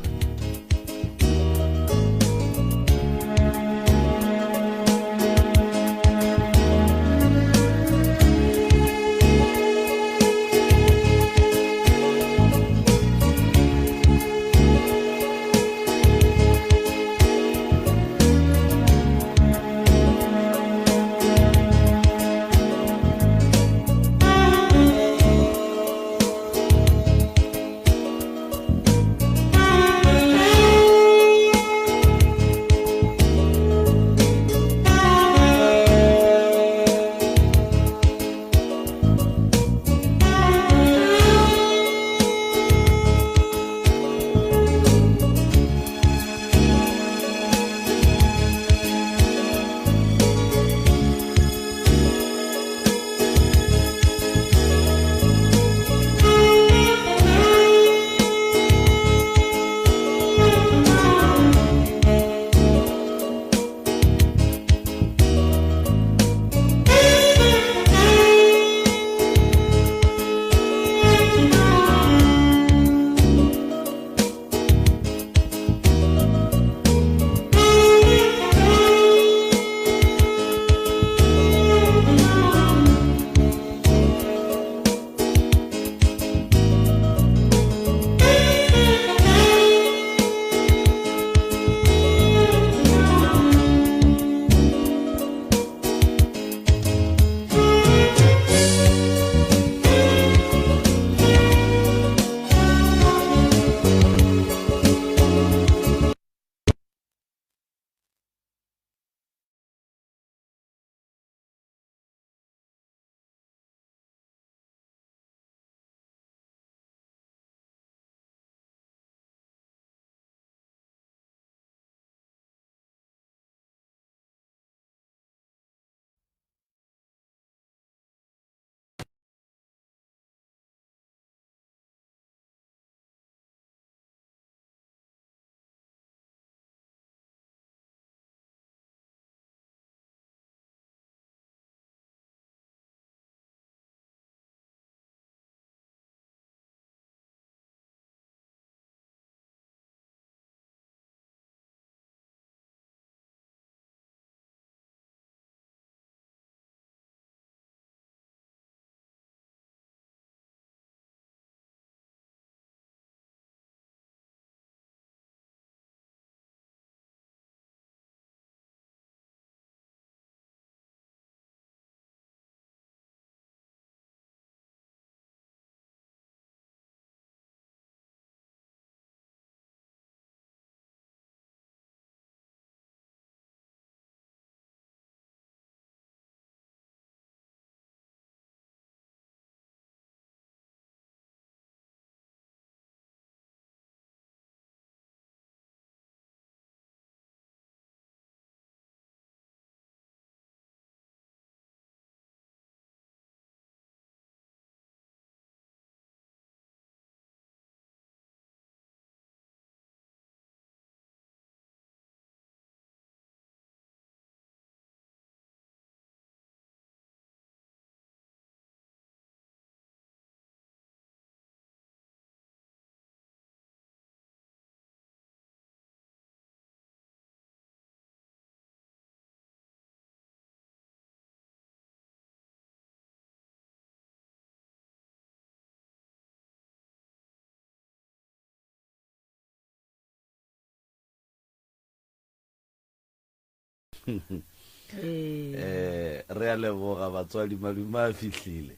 re a leboga batswadi malume a fihlile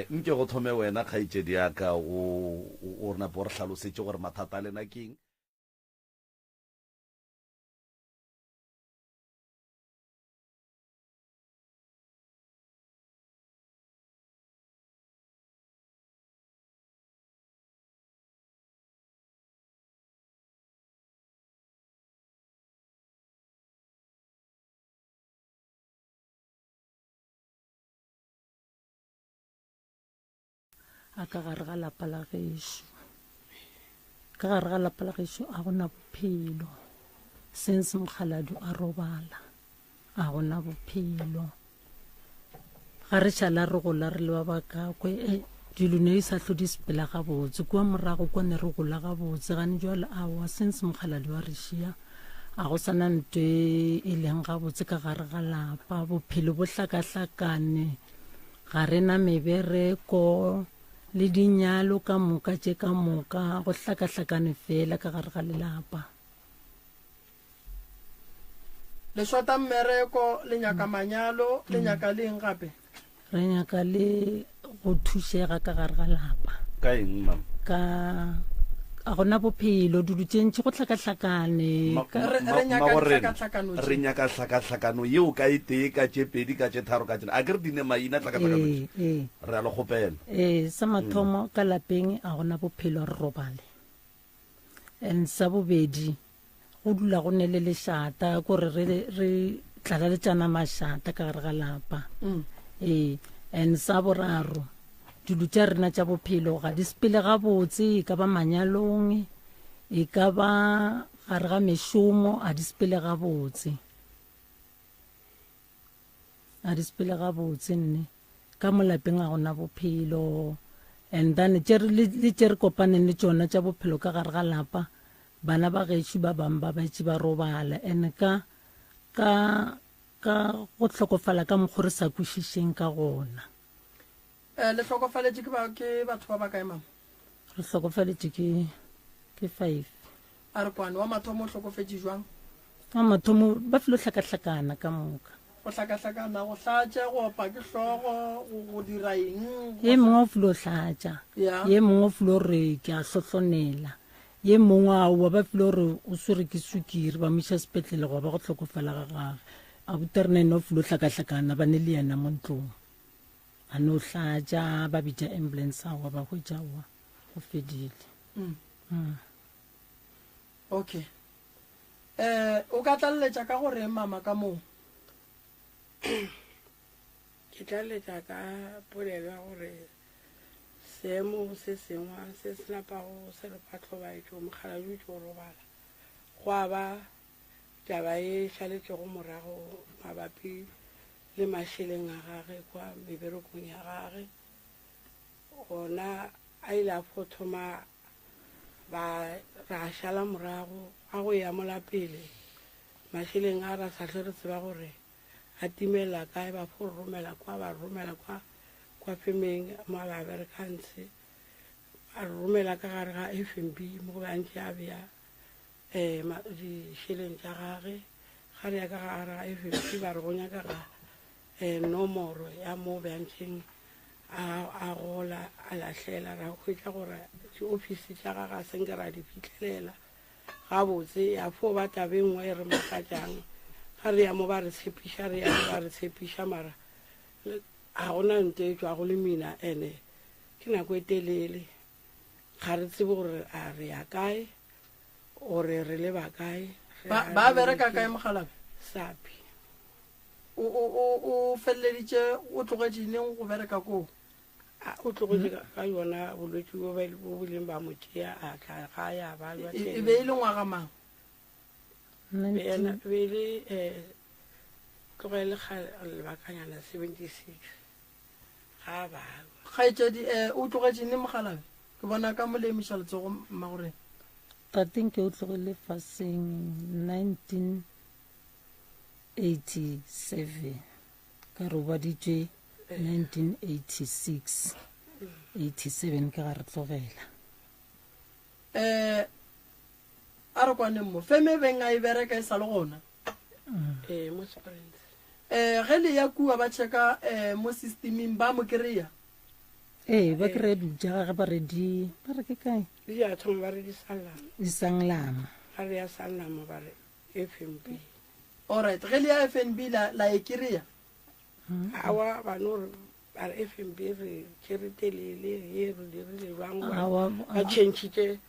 nke go thome wena kgaitsedi yaka o rena bo re hlalosetse gore mathata a lena keng a ka gare ga lapa la gešo ka gare ga lapa la gešo a gona bophelo since mokgaladi a robala a gona bophelo ga re šala re gola re le ba bakakwe dilo ne di sa tlo di sepela gabotse kua morago kwa ne re gola gabotse gane jwale awa since mokgaladi wa re šia a go sana ntwe e leng gabotse ka gare ga lapa bophelo bo hlakahlakane ga rena mebereko le dinyalo ka moka tše ka moka go hlakahlakane fela ka gare ga lelapa le shota mmereko le nyaka manyalo le nyaka leng gape re nyaka le go thušega ka gare ga lapa ka eng mam ka a gona bophelo dudu tše ntši go hlakahlakane re nyaka hlakahlakano yeo ka itee ka tše pedi ka tše tharo ka tšena a ke re dine maina hlakahlakano re a le kgopela sa mathomo ka lapeng a gona bophelo re robale and sa bobedi go dula go ne le lešata kore re tlalaletšana mašata ka gare ga lapa and sa boraro dilo tša rena tša bophelo ga di sepele gabotse e ka ba manyalong e ka ba gare ga mešomo a di sepele gabotse nne ka molapeng a gona bophelo and then le tše re kopaneng le tšona tša bophelo ka gare ga lapa bana ba gešo ba bangwe ba baetše ba robala and ka go hlokofala ka mokgwa re sa kwešišeng ka gona le hlokofaletše ke batho ba ba kae mama re hlokofaletše ke 5 a re kwane wa mathomo o hlokofetše jwang wa mathomo ba filo hlakahlakana ka moka go hlakahlakana go hlatša go opa ke hlogo go dira eng ye mongwe o filo hlatša ye mongwe o filo re ke a hlohlonela ye mongwe aowa ba filo re o swere ke sukiri ba moiša sepetlele go ba go hlokofala ga gage a boterenene o filo hlakahlakana ba ne le yena mo ntlong a no hlatša ba bitša ambulance awa ba hwetša awa go fedile okay o ka tlaleletša ka gore mama ka moo ke tlaleletša ka polelo ya gore seemo se sengwe se se napago se re phatlhobaetšo mokgaladi o tšo robala go a ba taba e šaletšego morago mabapi le mašeleng a gage kwa meberekong ya gage gona a ile a fothoma ba ra šala morago a go ya mola pele mašeleng a ra sa hle re tseba gore a timela kae ba fo romela kwa femeng mo ba berekantse a romela ka gare ga FNB mo go bantše a bea dišheleng tša gage ga re ya ka gare ga FNB ba re go nyaka ga nomoro ya mo bantšeng a gola a lahlela ra hwetša gore diofisi tša gaga a senke ra di fitlhelela gabotse ya fo ba tabengwe e re makatšang ga re ya mo ba re tshepiša mara ga gona nte e tswa go le mina ene ke nako e telele ga re tsebe gore a re ya kae ore re le ba kae ba bereka kae mogalabe sapi o feleleditše o tlogetšeneng go bereka koo o tlogetše ka yona bolwetse bo boleng ba motšea a tla ga ya ba e be e le ngwaga mang be le tlogele lebakanyana 76 ga ba kgaetšedi o tlogetšene mogalabe ke bona ka molemiša letsogo mmagoreng tateng ke o tlogele faseng 1987 ka re o baditšwe 1986 87 ke ga re tlogela a re kwaneng mo feme beng a e bereka e sa le gona mo Springs ge le ya kua ba checka mo systeming ba mo kry-a ba kry-a dija ga ba re ke kae di ya thoma ba re di sanglama ga re ya sanglama ba re FNB alright ge le ya FNB la e kry-a awa ba no ba re FNB re tšeritelele ye re dirile bang ba change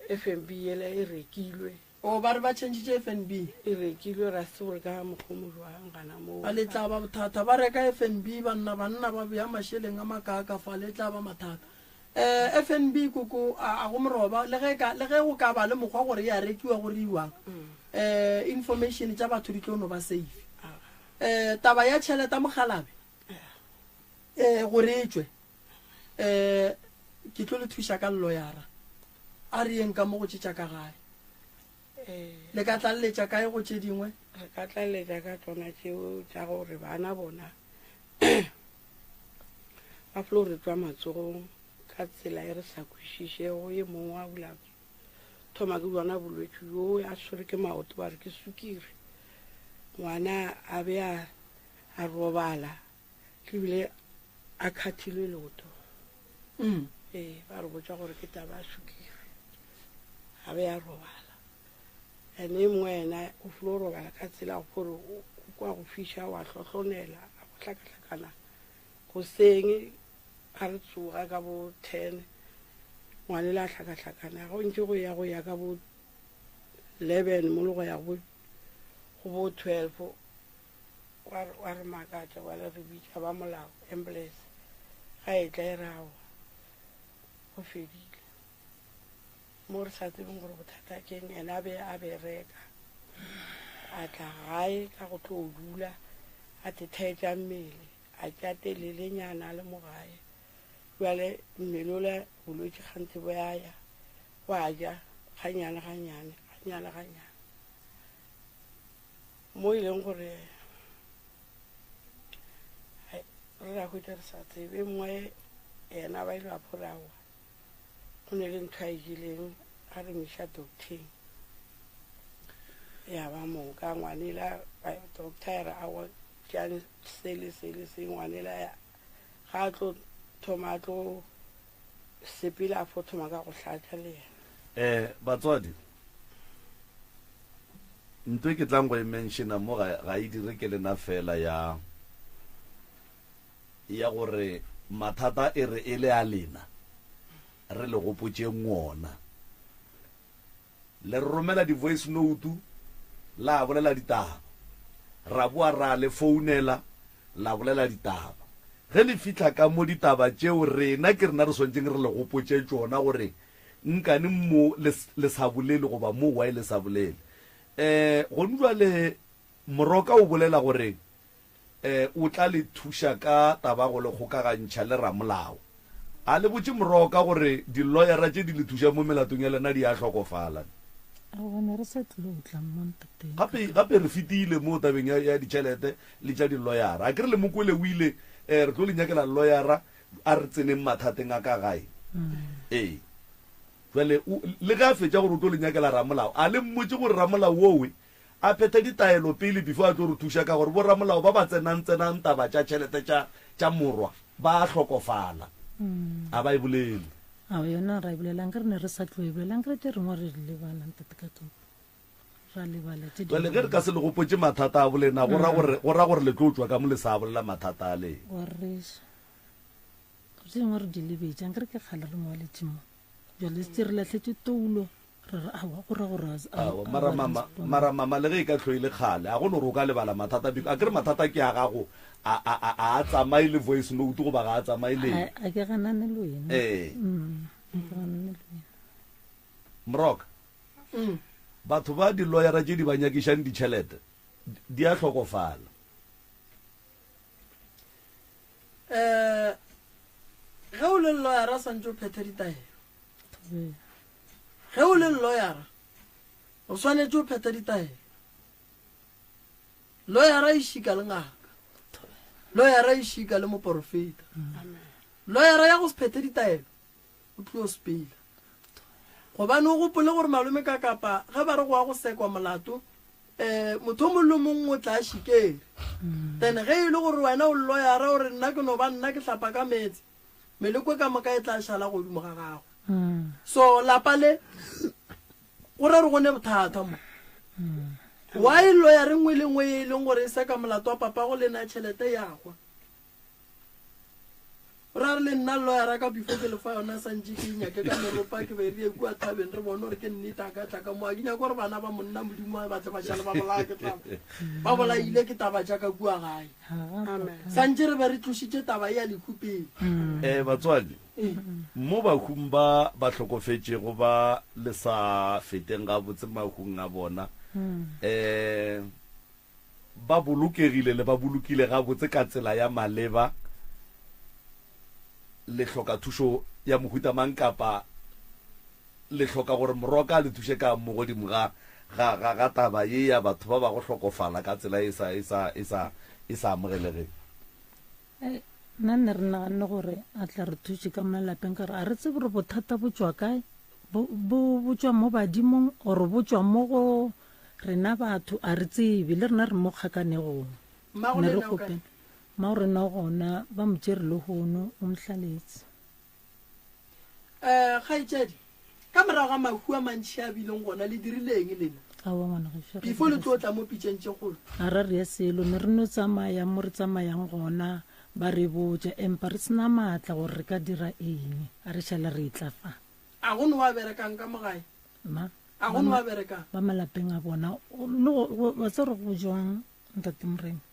FNB yela e rekilwe o ba re ba change FNB e rekilwe ra se gore ka mokgomo jwang gana mo a le tla ba bothata ba reka FNB banna ba bea masheleng a makaka fa le tla ba mathata FNB koko a go moroba le ge go ka ba le mokgwa gore ya rekiwa gore iwang information tša batho di tlono ba safe taba ya tšhelete mogalabe gore etswe ke tlo le thuša ka lawyer a re yeng ka mo go tšetša ka gae le ka tlaleletša kae go tše dingwe re ka tlaleletša ka tsona tšeo tša gore bana bona ba folo re tswa matsogong ka tsela e re sa kwešišego ye mongwe a bula thoma ke bona bolwetši yo a tshwere ke maoto ba re ke sukiri ngwana a be a robala ke bile a khathilwe leoto ba re botsa gore ke taba sukiri a be a robala ene mwena o folo robala ka tsela gore o kwa go fiša wa hlohlonela a go hlakahlakana go seng a re tsoga ka bo 10 ngwane la hlakahlakana go ntse go ya ka bo 11 mo le go ya go bo 12 wa re makatša wa le re bitša ba molao ambulance ga e tla e rawa go fedile mo re sa tsebeng gore bothata keng ene a be reka a tla gae ka go tlo dula a tethaetša mmele a tšatelelenyana le mo gae jale mmele ole bolwetši gantse bo yaya wa ja ganyane mo ileng gore re ra hwetša re sa tsebe mngwe ena ba ile ba phorawa go ne le ntho a ekileng a re meša docteng ya ba monka ngwanela doctor a wa tšane sele ngwanela ga a tlo thoma a tlo sepele a fo thoma ka go hlatša le yena batswadi ntho e ke tlang go e mentiona mo ga e dire ke lena fela ya gore mathata e re e le a lena re le gopotšeng ona le romela di-voice note la bolela ditaba ra boa ra le founela la bolela ditaba ge le fitlha ka mo ditaba tšeo rena ke rena re swantšeng re le gopotše tšona gore nkane mo le sa bolele goba mo wae le sa bolele gone jwale moroka o bolela gore o tla le thuša ka taba go le kgokagantšha le ramolao a le botse moroka gore di-lawyera tše di le thuša mo melatong ya lena di a hlokofala gape re fetile mo tabeng ya ditšhelete le tša di-lawyera a kere le mokwele o ile re tlo le nyakela lawyera a re tseneng mathateng a ka gae ee jale le ga a fetša gore o tlo le nyakela ramolao a le mmotse gore ramolao owe a phethe ditaelo pele before a tlo re thuša ka gore bo ramolao ba ba tsenang taba tša tšhelete tša morwa ba a hlokofala a ba e bolele yona ra e bolelang ke re ne re sa tlo e bolelang ke re tše rengwe re lebalang tatekatso ra lebala tše jale ge re ka se le gopotse mathata a bolena go ra gore le tlo tswa ka mo le sa bolela mathata a leng warreša tše dingwe re di lebetšang ke re ke kgala re ngwaletše mo jale se re latlhetse toulo re re awa go ra gore mara mama le ge e ka tlhoile kgale a gone gore o ka lebala mathata a ke re mathata ke a gago a tsamaye le voice note goba ga a tsamaye le a ke ganane le wena mroka batho ba di-lawyera tše di ba nyakišang ditšhelete di a hlokofala ge o le lawyera swantse o phethe ditaelo ge o le lawyera o swanetse o phethe ditaelo lawyera e šika le ngaka lawyera e šika le moporofeta lawyera ya go se phethe ditaelo o tlo sepela gobane o gopole gore malome ka kapa ge ba re go ya go sekwa molato motho mo le mongwe o tla shikere then ge e le gore wena o lawyer-a gore nna ke no ba nna ke tlhapa ka metsi melekwe ka moka e tla šala godimo ga gago so lapa le go re go ne bothata mo wa e lawyer nngwe le nngwe e leng gore e se ka molato wa papa go lena tšhelete ya gwa ra re le nna lawyer ka before ke le fa yona santse ke nyake ka meropa ke be re kua thabeng re bone gore ke nnete ka mo a kinya gore bana ba monna modimo ba tla ba tšhala ba bolaya ke taba ba bolaile ke taba ja ka kua gae amen santse re be re tlositse taba ya lekupeng batswadi mo bakhung ba tlhokofetse go ba le sa feteng ga botse makhung a bona ba bolokegile le ba bolokile ga botse ka tsela ya maleba le hloka thušo ya mohuta mang kapa le hloka gore moroka le thushe ka mo godimo ga taba ye ya batho ba ba go hlokofala ka tsela e sa amogelege nna ne re naganne gore a tla re thushe ka malapeng ka re a re tsebe gore bothata bo tswa kae bo tswa mo badimong ore bo tswa mo go rena batho a re tsebe le rena re mo kgakanegong ne re kopeng ma o rena gona ba motšere le gono o mhlaletse kgaitsedi ka morago ga mahu a mantšhi a bileng gona le dirileng lena awa ngwana ge before le tlo tla mo pitšeng tše kgolo a ra re ya selo ne re no tsamaya mo re tsamayang gona ba re botja empa re sena maatla gore re ka dira eng a re šala re e tla fa a go ne wa berekang ka mogae a go ne wa berekang ba malapeng a bona wa tse re go jwang ntate morena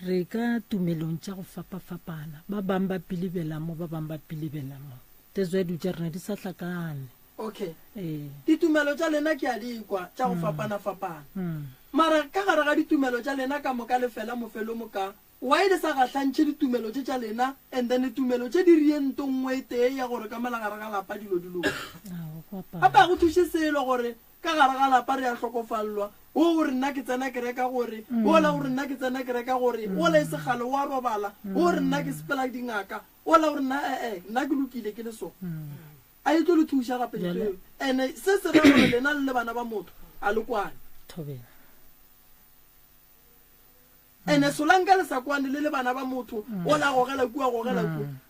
re ka tumelong tša go fapafapana ba bang ba pilibela mo ba bang ba pilibela mo tezwedu tša rena di sa hlakane okay ditumelo tša lena ke a dikwa tša go fapana-fapana mara ka gare ga ditumelo tša lena ka moka lefela mofelo moka wa e le sa gatlantšhe ditumelo tše tša lena and then tumelo tše di riento nngwe e tee ya gore ka malagare ga lapa dilo dilo gape a go thuše selo gore ka gare ga lapa re a hlokofallwa o gore nna ke tsena ke reka gore ola gore nna ke tsena ke reka gore ola e segale wa robala o gore nna ke sepela dingaka ola gore nna nna ke lokile ke le so a e tlo le thuša gape eo and se se ra gore lena le bana ba motho a le kwane and solanka le sa kwane le bana ba motho ola gogela kua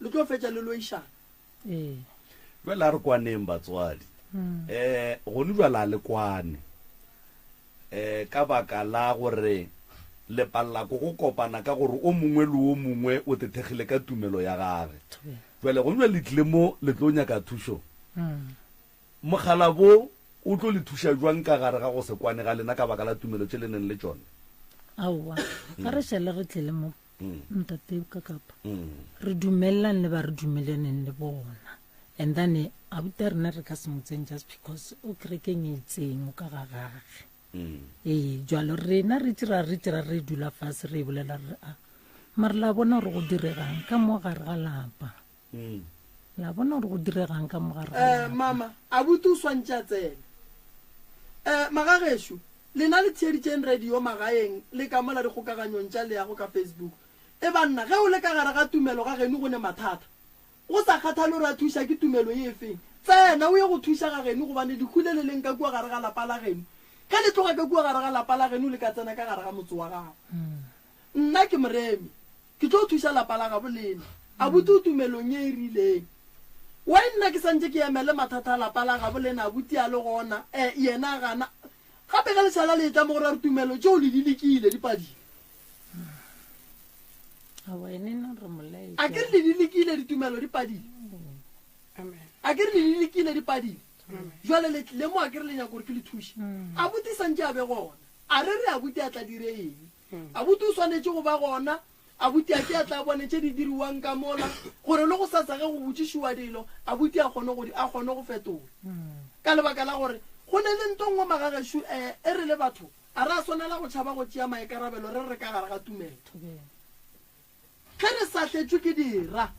le tlo fetša le loišana jwale a re kwaneng batswadi go ne jwala le kwane ka baka la gore le palla go kopana ka gore o mongwe le o mongwe o tethegile ka tumelo ya gage jwale go nwe le tle mo le tlo nyaka thušo mogala bo o tlo le thuša jwang ka gare ga go se kwane ga lena ka baka la tumelo tše le neng le tšone aowa ga re šale re tlele mo ntate ka kapa re dumelelane le ba re dumelaneng le bona and then abuta rena re ka se motseng just because o kerekeng e itseng o ka ga gage jalo rena re tira re dula fase re bolela re a mare la bona gore go diregang ka mo gare ga lapa la bona gore go diregang ka mo gare ga mama abuti o swantše a tsena magagešo lena le theeditšeng radio magaeng le ka mola dikgokaganyong tša le yago ka Facebook e banna ge o le ka gare ga tumelo ga geno go ne mathata go sa kgathale gore a thuša ke tumelo ye feng tsena o ye go thuša ga geno gobane dikhule le leng ka kua gare ga lapa la geno ka le tloga ka kua gare ga lapa la geno le ka tsena ka gare ga motse wa gago nna ke moremi ke tlo thuša lapa la gabo lena a bute o tumelong ye e rileng wa nna ke santse ke emele mathata a lapa la gabo lena a buti a le gona yena a gana gape ka lesala le tla mo gore a re tumelo tšeo le di lekile dipadile a ke re le di lekile ditumelo dipadile a ke re le di lekile dipadile jwale le mo a ke re le nyako gore ke le thuše a buti santse a be gona a re a buti a tla dire eng a buti o swanetse go ba gona a buti a ke a tla bone tše di diriwang ka mola gore le go sa tsage go botšišiwa dilo a buti a kgone go fetola ka lebaka la gore go ne le ntongwe magagešo e re le batho a re a swanela go tšhaba go tšea maikarabelo re ka gare ga tumelo ge re sa tletšwe ke dira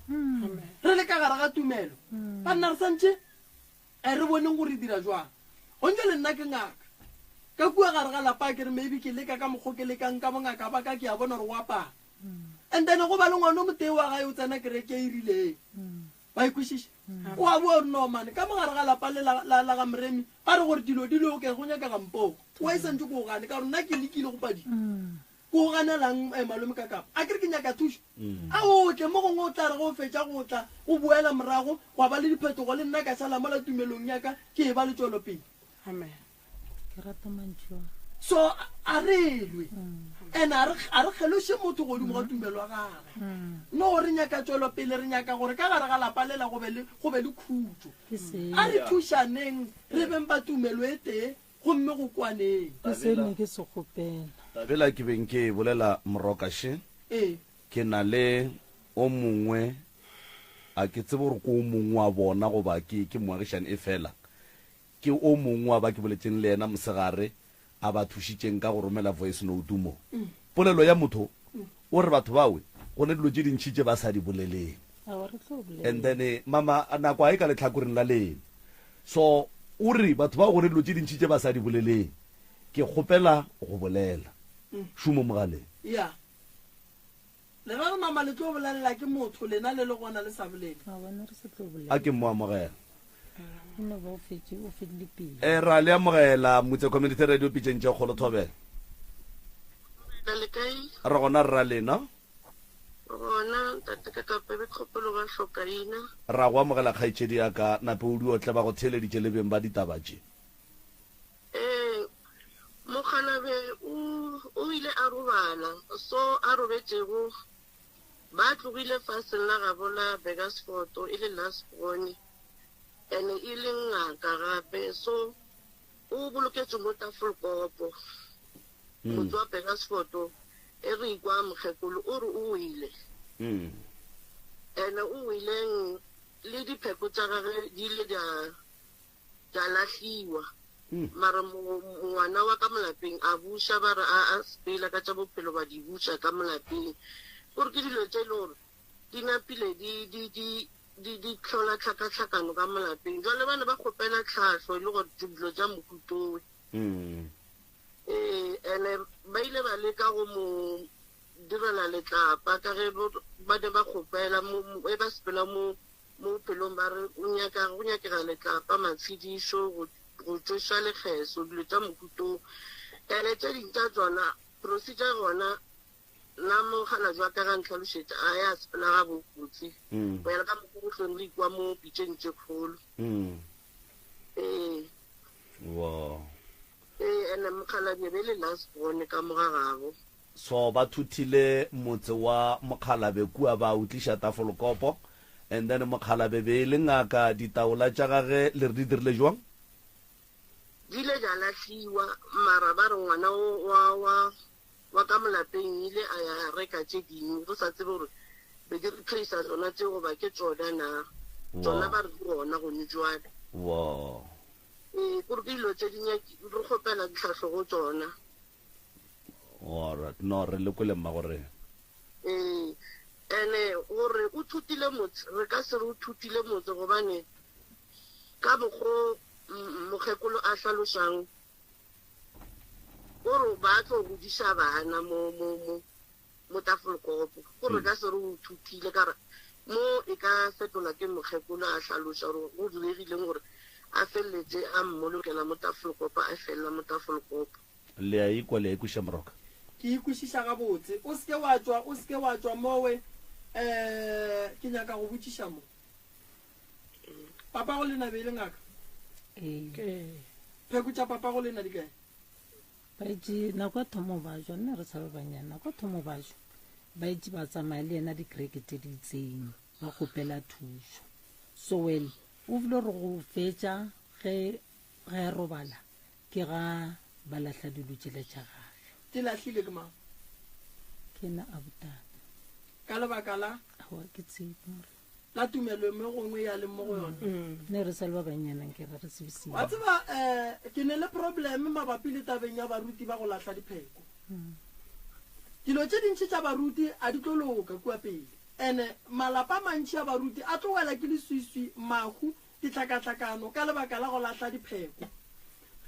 re le ka gare ga tumelo banna re santše re boneng gore dira jwang gonke le nna ke ngaka ka kua gare ga lapa ke re maybe ke leka ka mokgo ke lekang ka bongaka ba ka ke a bona gore go apana and then go ba le ngwane o motee wa gae o tsena kereke e rileng ba ikwešiša o a bua no mane ka mogare ga lapa le la ga moremi ba re gore dilo ke go nyaka gampoko wa isantse ko gane ka gore nna ke lekile go padi ko ganelang malome ka kapa a kere ke nyaka thuso a otle mo gongwe o tla re go fetša go tla o boela morago wa ba le diphetogo le nna ka sala mo la tumelong yaka ke e ba le tswelopele so a relwe and a re kgeloshe motho godimo ga tumelo wa gage no re nyaka tswelopele re nyaka gore ka gare ga lapa lela go be le khutso a re thušaneng re beng ba tumelo e tee gomme go kwaneng ke se kgopela tabela ke beng ke bolela morokashe ke na le o mongwe a ke tsebe gore ko o mongwe wa bona goba ke moagišane e fela ke o mongwe wa ba ke boletseng le ena mosegare a ba thušitšeng ka go romela voice note mo polelo ya motho o re batho bawe go ne dilo tše dintšhi tše ba sa di boleleng and then mama nako a e ka letlhakoreng la lena so o re batho ba go ne dilo tše dintšhi tše ba sa di boleleng ke kgopela go bolela šumo mogaleng ya le ga mama le tlo bolelela ke motho lena le le gona le sa bolele a ke mo amogela ra le amogela motse community radio pitšeng tše kgolo thobela re gona rra lena ra go amogela kgaetšedi yaka nape o di otle ba go theeleditše le beng ba ditaba tše Mokgalabe o ile a robala so a robetšego ba tlogile faseng la gabo la Begasfort e le Lasbron ene e le ngaka gape so o boloketše mo Tafelkopo motho wa Begasfort e re ikwa mokgekolo o re o ile ene o ileng le dipheko tša gage di ile tša lahliwa mara ngwana wa ka molapeng a buša ba re a sepela ka tša bophelo ba di buša ka molapeng gore ke dilo tše e le gore di napile di tlhola tlhakatlhakano ka molapeng jwale bane ba kgopela tlhahlwa e le gore dilo tša mokutowe ene ba ile ba leka go mo direla letlapa ka ge ba ne ba kgopela e ba sepela mo bophelong ba re go nyakega letlapa matshedišo go tsoša lekgeso dilo tša mokutong ene tše ding tša tsona procedure gona la mogala jwa ka ga ntlhalošetša a ya sepela ga bobotse go yana ka mokogotlong re ikwa mo pitšeng tše kgolo ene mokgalabi be le Lasbron ka mogagago so ba thuthile motse wa mokgalabe kua ba utliša Tafelkopo and then mokgalabe be le ngaka ditaola tša gage le re di dirile jwang di ile ja lahliwa mara ba re ngwana wa ka molapeng ile a ya reka tše dingwe go sa tsebe gore be di replace tsona tse goba ke tsona na tsona ba re di gona gone jwale gore ke dilo tše dingwe re kgopela ditlhahlo go tsona alright no re lekole mma gore ene gore o thutile motse re ka se re o thutile motse gobane ka mokgo mokgekolo a hlalošang gore ba tlo godiša bana mo Tafelkopo gore ka se re o thutile kare mo e ka fetola ke mokgekolo a hlaloša gore go diregileng gore a feleletse a mmolokela mo Tafelkopo a felela mo Tafelkopo le a ikwa le a ikweša moroka ke ikwešiša gabotse o seke wa tswa mowe ke nyaka go botšiša mo papa go lena be le ngaka pheko tša papa go lena di kae baetši nako a thomo bajwa nne re sabe banyana nako a thomo bajwa baetši ba tsamaya le ena dikrekete di itseng ba kgopela thušo so well o bile re go fetša ge a robala ke ga ba lahla dilo tšele tša gage di lahlile ke mang ke na abutana ka lebaka la awa ke tsebe la tumelo me gongwe ya le mo go yona ne re sa le ba banyanang ke re sebesile wa tseba ke ne le problem mabapi le tabeng ya baruti ba go lahla dipheko dilo tše dintšhi tša baruti a di tlo loka kua pele ene malapa mantši a baruti a tlogela ke leswiswi mahu ditlhakatlhakano ka lebaka la go lahla dipheko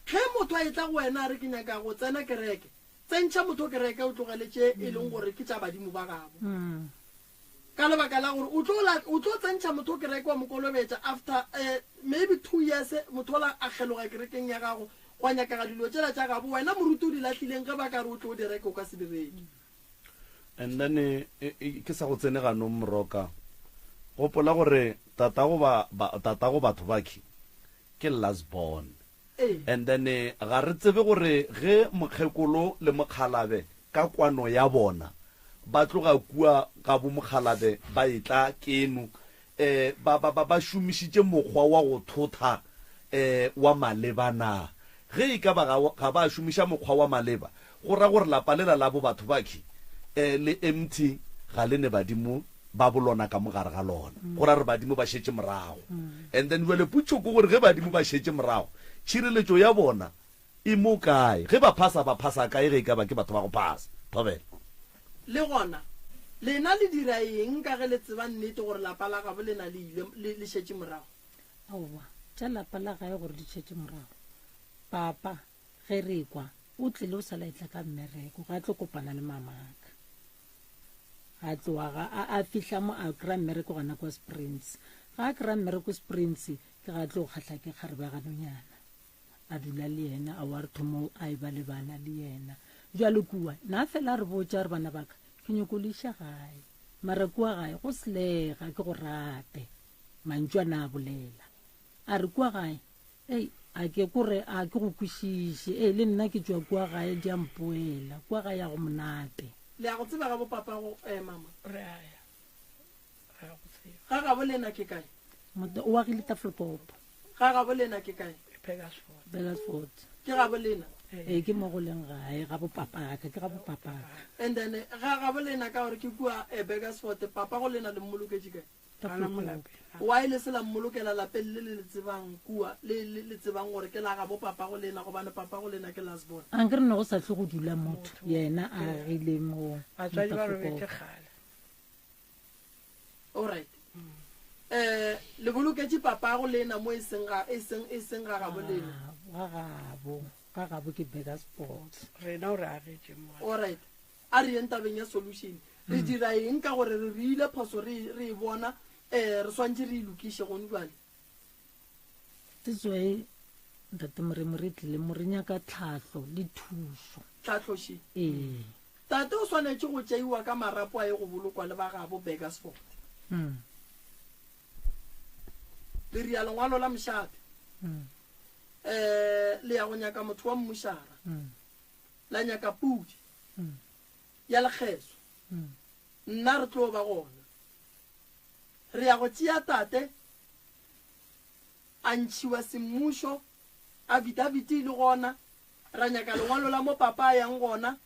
ge motho a etla go wena a re ke nyaka go tsena kereke tsentšha motho kereke o tlogeletše e leng gore ke tša badimo ba gabo ka lebaka la gore o tlo tsentšha motho o kereke wa mokolobetša after maybe 2 years motho ola a kgeloga kerekeng ya gago go nyakaga dilo tsela tša gabo wena moruti o di latlhileng ge ba ka re o tlo o direke o ka se direke. And then ke sa go tsene ganong Moroka gopola gore tatago batho baki ke last born. And then ga re tsebe gore ge mokgekolo le mokgalabe ka kwano ya bona ba tloga kua ka bo mokgalabe ba etla keno ba šomišitše mokgwa wa go thotha wa malebana ge e ka ba ga ba šomiša mokgwa wa maleba go ra gore lapa lela la bo batho baki le empty ga le ne badimo ba bolona ka mogare ga lona go ra re badimo ba šetše morago. And then jwale putšo ko gore ge badimo ba šetše morago tšhireletšo ya bona e mo kae ge ba phasa kae ge e ka ba ke batho ba go phasa Thobela. Le gona lena le dira eng ka ge le tseba nnete gore lapa la gabo lena le šetše morago? aowa tša lapa la gae gore di šetše morago papa ge re kwa o tlile o sa laetla ka mmereko ga tlo kopana le mamaka a tloga a fihla mo a kry-a mmereko gana kwa Springs ga a kry-a mmereko Springs ke ga tlo kgatlha ke kgarebaganonyana a dula le yena a wa re thomo a e ba le bana le yena jalo kua na fela re botša re bana baka ke nyako le iša gae mara kua gae go selega ke go rate mantšwana a bolela a re kua gae a ke kore a ke go kwešiše le nna ke tšwa kua gae di a mpoela kua gae ya go monate le ya go tseba ga bo papa go mama re aya ga go tseba ga gabo lena ke kae o agile Tafelkop ga gabo lena ke kae Beresford ke gabo lena ke mo go leng gae ga bo papa ka ke ga bo papa and then ga gabo lena ka gore ke kua Beresford papa go lena le mmoloketse kae wa ile se la mmolokela lapeng le tsebang kua le tsebang gore ke la ga bo papa go lena go bana papa go lena ke last born a nkere no go sa tle go dula motho yena a rile mo batswadi ba robetse kgale. All right le boloketse papa go lena mo e seng ga gabo lena ga gabo ke Beresford rena o re agetse mo. all right a re eng tabeng ya solution re dira eng ka gore re rile phoso re e bona re swantse re ilokiše gone jwale tswe ntate moremo re tlile mo re nyaka tlhatlho le thuso tlhatlhoši tate o swanetse go tšeiwa ka marapo a e go bolokwa le ba gabo Beresford le ria lengwalo la mošate le ya go nyaka motho wa mmušara la nyaka pudi ya lekgeso nna re tlo ba gona re ya go tšea tate a ntšhiwa semmušo a vidaviti le gona ra nyaka lengwalo la mo papa a yang gona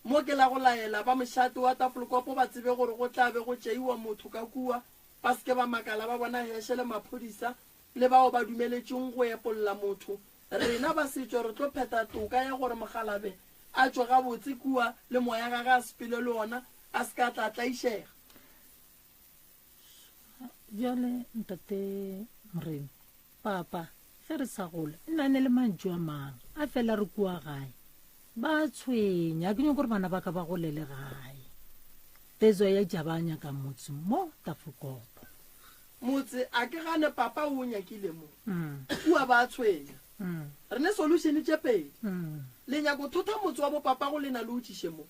mo ke la go laela ba mošate wa Tafelkop ba tsebe gore go tlabe go tšeiwa motho ka kua ba seke ba makala ba bona heshe le maphodisa le bao ba dumeletšeng go epolola motho rena ba setšo re tlo pheta toka ya gore mogalabe a tšwa gabotse kua le moya ga ga sepele le ona a se ka tlatlaišega bjale ntate morena papa ge re sa gola nna ne le mantšu a mang a fela re kua gae ba tshwenya ke nyako gore bana ba ka ba golele gae tezo ya jabanya ka motse mo Tafelkop motse a ke gane papa o nyakile mo kua ba tshwenya re ne solution tše pedi le nyako thotha motse wa bo papa go lena le utšiše mo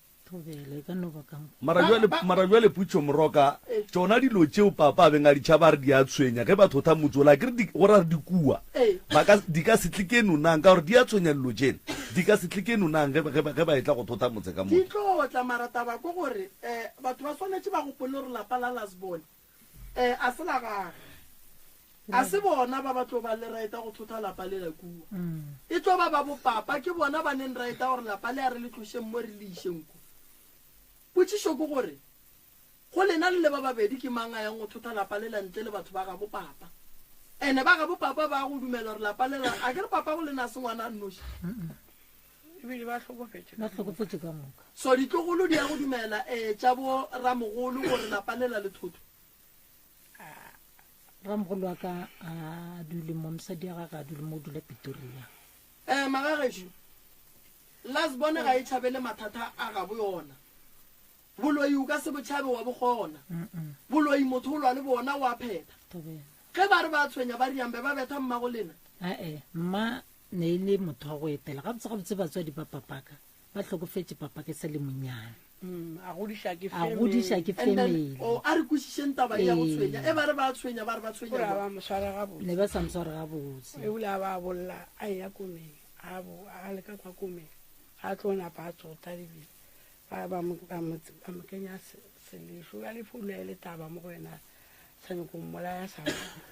mara jwale putšo Moroka tšona dilo tšeo papa a beng a ditšhaba re di a tshwenya ge ba thotha motse ola ke go ra re di kua di ka se tlike nonang ka gore di a tshwenya dilo tšena di ka se tlike nonang ge ba etla go thotha motse ka di tlotla marataba ko gore batho ba swanetse ba gopole gore lapa la lasbon a se la gage a se bona ba batlo ba le raeta go thotha lapa le la kua e tlo ba bo papa ke bona ba neng raeta gore lapa le a re le tloseng mo re le išeng ko potšišo ko gore go lena le ba babedi ke mang a yang go thotha lapa le la ntle le batho ba ga bo papa ene ba ga bo papa ba go dumela gore lapa le la a ke re papa go lena se ngwana a nnoši ebile ba tlhokofetse ka moka so ditlogolo di ya go dumela tša bo ramogolo gore lapa le la le thotho ramogolo wa ka a dule mo mosadi ya gaga a dule mo dula Pretoria magagešo lasbone ga e tšhabele mathata a gabo yona boloi o ka se botšhabe wa bogona boloi motho o lwa le bona wa pheta tobela ge ba re ba tshwenya ba riambe ba betha mmago lena mma ne e le motho wa go etela gabotse batswadi ba papaka ba tlhokofetse papaka e sa le monyane a godiša ke a godiša ke family a re kwešišeng taba ya go tshwenya e ba re ba tshwenya ba re ba tshwenya ba moswara gabotse ne ba sa mosware gabotse ebile a ba bolla a ya komeng a leka kwa komeng a tlo napa a tsota lebile ba mo kenya selešo ya lefono ya le taba mo go wena sa nyako mmolaya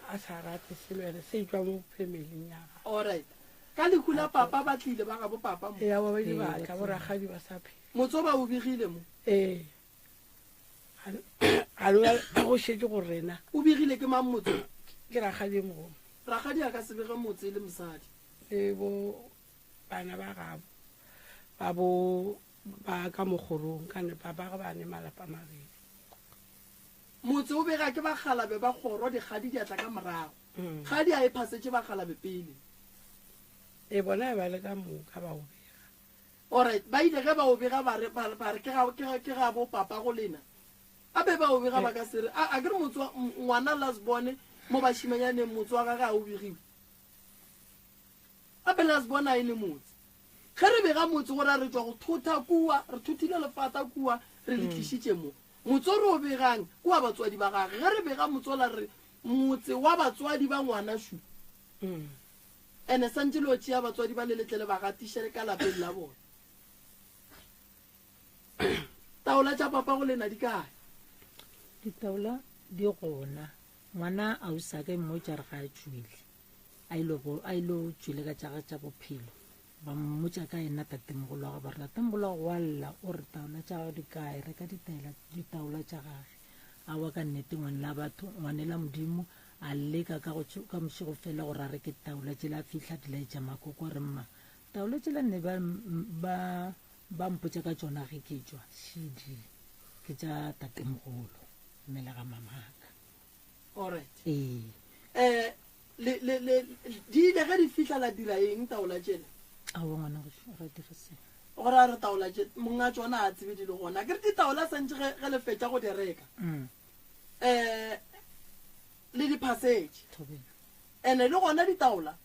a sa rate selo ene se tswa mo familing ya ga alright ka lekula papa ba tlile ba ga bo papa mo ya ba di batla boragadi ba sa phela motso ba o bigile mo a go šetse gore rena o bigile ke mang motso ke ragadi mogolo ragadi a ka se bege motse le mosadi le bo bana ba gabo ba bo ba ka mogorong ka ne ba ba ne malapa mabedi motse o bega ke ba galabe ba goro dikgadi di atla ka morago gadi a e phasetse ba galabe pele bona ba le ka moka ba o bega alright ba ile ge ba o bega ba re ke ga bo papa go lena a be ba o bega ba ka sere a ke re ngwana lasbone mo bašimanyaneng motse wa gaga a o begiwe a be lasbone a e le motse ge re bega motse gore a re tswa go thotha kua re thothile lefata kua re le tlišitše mo motse o re o begang kua batswadi ba gage ge re bega motse ola re motse wa batswadi ba ngwana shu ene santse le o tšea batswadi ba leletlele ba gatišele ka lapeng la bona taola tša papa go lena di kae ditaola di gona ngwana a o sa ka mo tša re ga a tswile a ilo tswile ka tšaga tša bophelo ba mmotša ka ena tatemogolo wa go ba re tatemogolo wa go walla o re taola tša gago di kae re ka ditaola tša gage a wa ka nnete ngwanela batho ngwanela modimo a leka ka mošego fela gore a re ke taola tšela a fitlha di laetša makoko re mma taola tšela nne ba mpotša ka tšona ge ke tswa šedi ke tša tatemogolo mmele ga mamaka alright di ile ge di fitlha la dira eng taola tšela ao ngwana ra dirise gore a re taola monga tsona a tsebe di le gona ke re ditaola santse ge le fetša go di reka le di-passage ene le gona ditaola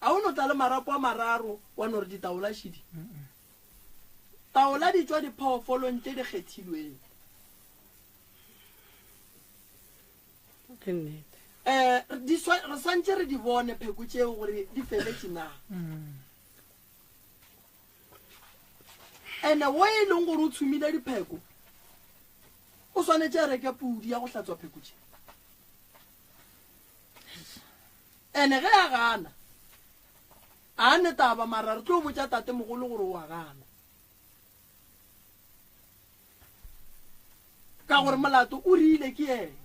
a o no tla le marapo a mararo wa no re ditaola šidi taola di tswa diphoofolong tše di kgethilweng re swantse re di bone pheko tšeo gore di feletše na ene wo e leng gore o tshumile dipheko o swanetse reke pudi ya go hlatswa pheko tše ene ge a gana a ne taba mara re tlo botša tate mogolo gore o a gana ka gore molato o rile ke ene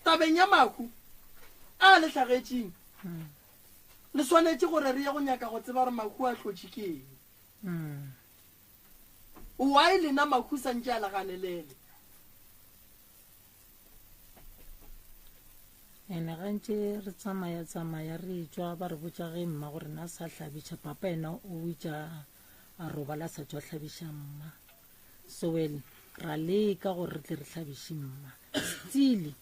tabeng ya maku a le hlagetšeng le swanetse gore re ye go nyaka go tseba gore maku a tlhotše ke eng wa e lena maku santse a leganelele ene gantse re tsamaya re tswa ba re botsa ge mma gore na sa hlabiša papa ena o itša a robala sa tswa hlabiša mma so well ra leka gore re tle re hlabiše mma still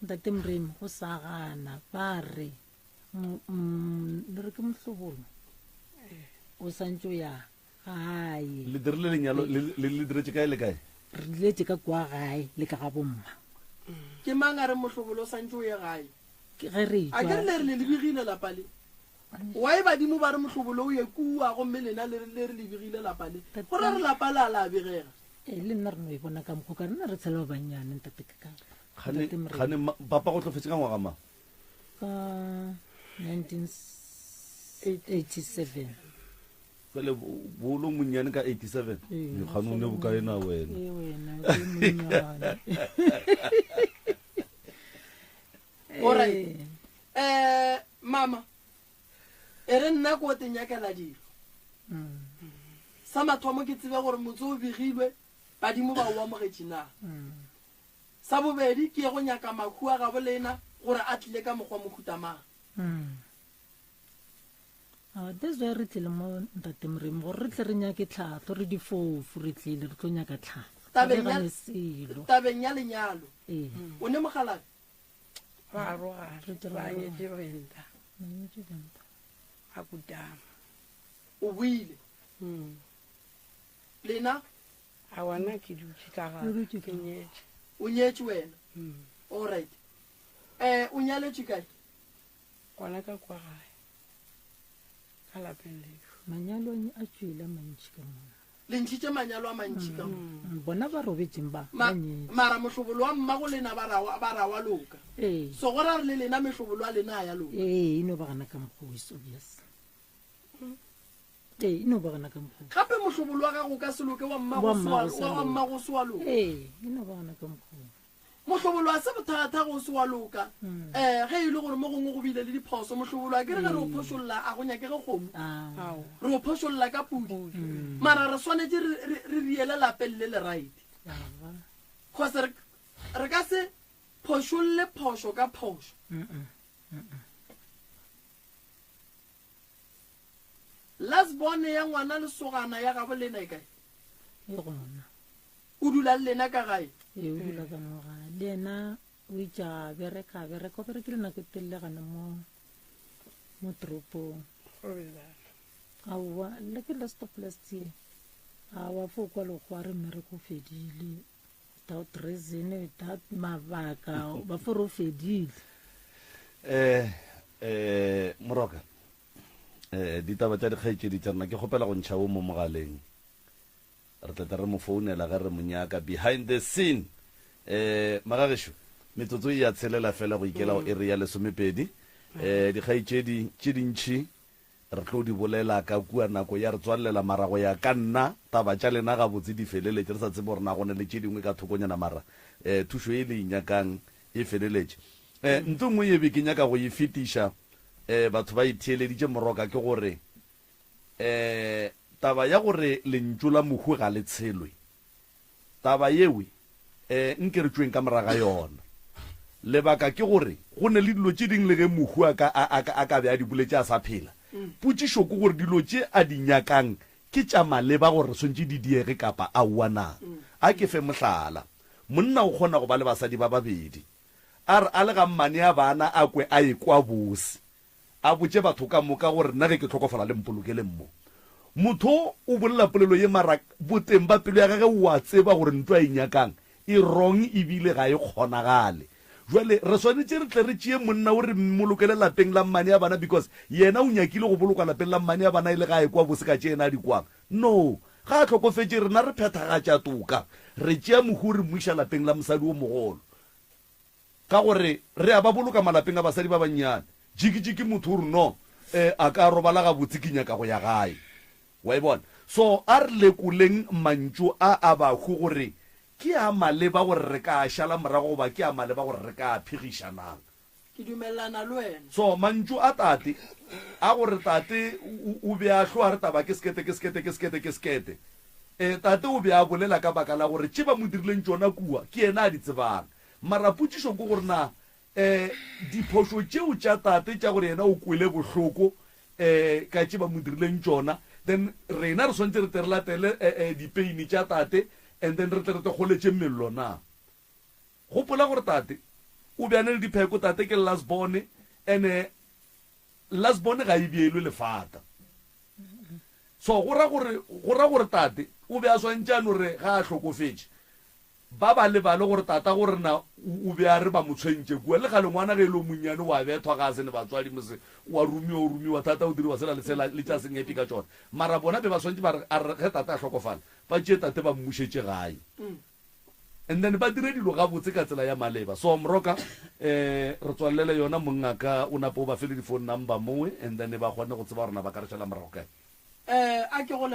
ntate moremi go sa gana ba re le re ke mohlobolo o santse o ya gae le dirile lenyalo le diretse kae le kae re diletse ka kwa gae le ka ga bomma ke mang a re mohlobolo o santse o ye gae ge re a ke re le re le lebigile lapa le wa e badimo ba re mohlobolo o ye kua gomme lena le re lebigile lapa le gore re lapa le a la begega le nna re no e bona ka mokgo ka rena re tshela ba banyane ntate ke gane papa go tlofetse ka ngwaga mang ka 1987 fele bolo monnyane ka 87 gane o ne bokae na wena alright mama e re nna ko te nyakela dilo sa mathomo ke tsebe gore motse o begilwe badimo ba o amogetše na sa bobedi ke go nyaka makhu a gabo lena gore a tlile ka mokgwa mokhutamang that's why re tlile mo ntate Moremi gore re tle re nyake tlhato re difofu re tlile re tlo nyaka tlhato selo tabeng ya lenyalo ee o ne mogala ba arogane ba nyetse benta a kutama o buile lena a wana ke dutse ka ga ke nyetse o nyetse wena all right o nyaletse kae gona ka kwa gae ka lapeng leo manyalo a tswile mantši ka mona le ntšhitše manyalo a mantši ka mona bona ba robetseng ba mara mohlobolo wa mmago lena ba rawa loka so go ra re le lena mehlobolo a lena a ya loka ino ba gana ka mokgoso yes ino ba gana ka mokgoso gape mohlobolo wa gago ka seloke wa mmago se wa loka ino ba gana ka mokgoso mohlobolo a se bothata go se wa loka ge e le gore mo gongwe go bile le diphoso mohlobolo a ke re ge re o phošolola a go nyakege kgomo re o phošolola ka pudi mara re swanetse re riele lapeng le le right cause re ka se phošolole phošo ka phošo lasbone ya ngwana lesogana ya gabo lena e kae o dula le lena ka gae o dula ka moga le ena o itša bereka o berekile nako e telelegana mo toropong aowa le ke last of last year awa fo kwa le go a re mmereko fedile without reason without mabaka ba fore o fedile Moroka ditaba tša dikgaetšedi tša rena ke kgopela go ntšha o mo mogaleng re tla re mo founela ga re monyaka behind the scene magagešo metsotso e ya tshelela fela go ikela go area lesomepedi dikgaetšedi tše dintšhi re tlo di bolela ka kua nako ya re tswalela marago ya ka nna taba tša lena gabotse di feleletše re sa tsebe gore na gone le tše dingwe ka thokonyana mara thušo e le inyakang e feleletše ntho nngwe ebe ke nyaka go e fetiša batho ba itheeleditše Moroka ke gore taba ya gore lentšu la mohu ga le tshelwe taba yewe nke re tšweng ka moraga yona lebaka ke gore go ne le dilo tše ding le ge mohu a ka be a di boletše a sa phela potšišo ke gore dilo tše a di nyakang ke tša maleba gore swantše di diege kapa a uanang a ke fe mohlala monna o kgona go ba le basadi ba babedi a re a le ga mmane a bana a kwe a ekwa bose a botše batho ka moka gore nna ge ke tlhokofala le mpolokele mmo motho o bolela polelo ye mara boteng ba pelo ya gage wa tseba gore ntho a inyakang e wrong ebile ga e kgonagale jwale re swanetse re tle re tšee monna o re molokele lapeng la mmane ya bana because yena o nyakile go boloka lapeng la mmane ya bana e le ga e kwa bose ka tše ena a di kwang no ga a tlhokofetse rena re phethagatša toka re tšea mohu re moiša lapeng la mosadi o mogolo ka gore re a ba boloka malapeng a basadi ba bannyane jiki motho gore no a ka robala gabotse ke nyaka go ya gae wa e bona so a re lekoleng mantšu a bago gore ke a maleba gore re ka šala morago goba ke a maleba gore re ka phegišanang ke dumelana le wena so mantšu a tate a gore tate o be a hloa re taba ke sekete tate o be a bolela ka baka la gore tše ba mo dirileng tšona kua ke ena a di tsebang mara potšišo ke gore na diphošo tšeo tša tate tša gore yena o kwele bohloko ka tše ba mo dirileng tšona then rena re swantse re tle re latele dipeini tša tate and then re tle re te kgoletše mmello na gopola gore tate o beane le dipheko tate ke lasbone and lasbone ga e beelwe lefata so go ra gore tate o be a swantšane gore ga a hlokofetše ba ba lebale gore tata gore na o be a re ba mo tshwentše kua le gale ngwana ge e le o monnyane wa bethwa ga a sene batswadi mose wa rumiwa tata o diriwa sela le tša sengepi ka tsona mara bona be ba swantše ba re ge tata a hlokofala ba tšee tate ba mmušetše gae and then ba dire dilo gabotse ka tsela ya maleba so Moroka re tswalele yona mongaka o nape o ba fele di-phone number mowe and then ba kgone go tseba gorena ba ka re šala morago kae a ke go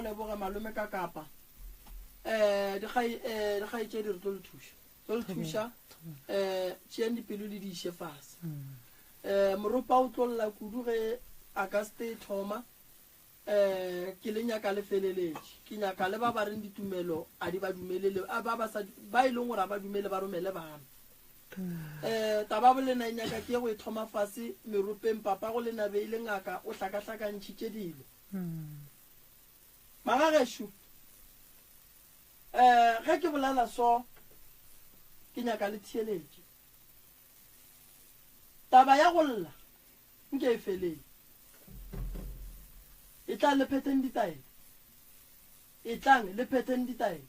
leboge malome ka kapa dikgaetšedi re tlo le thuša tšeeng dipelo le di iše fase moropa o tlolola kudu ge a ka ste thoma ke le nyaka le feleletše ke nyaka le ba ba reng ditumelo a di ba dumelele ba e leng gore a ba dumele ba romele bana taba bolena nyaka ke go ithoma fase meropeng papa go lena beile ngaka o hlakahlakantšhitše dilo magagesho ge ke bolela so ke nyaka le theeletše taba ya go lla nke e feleng e tlang le phetheng ditaele e tlang le phetheng ditaele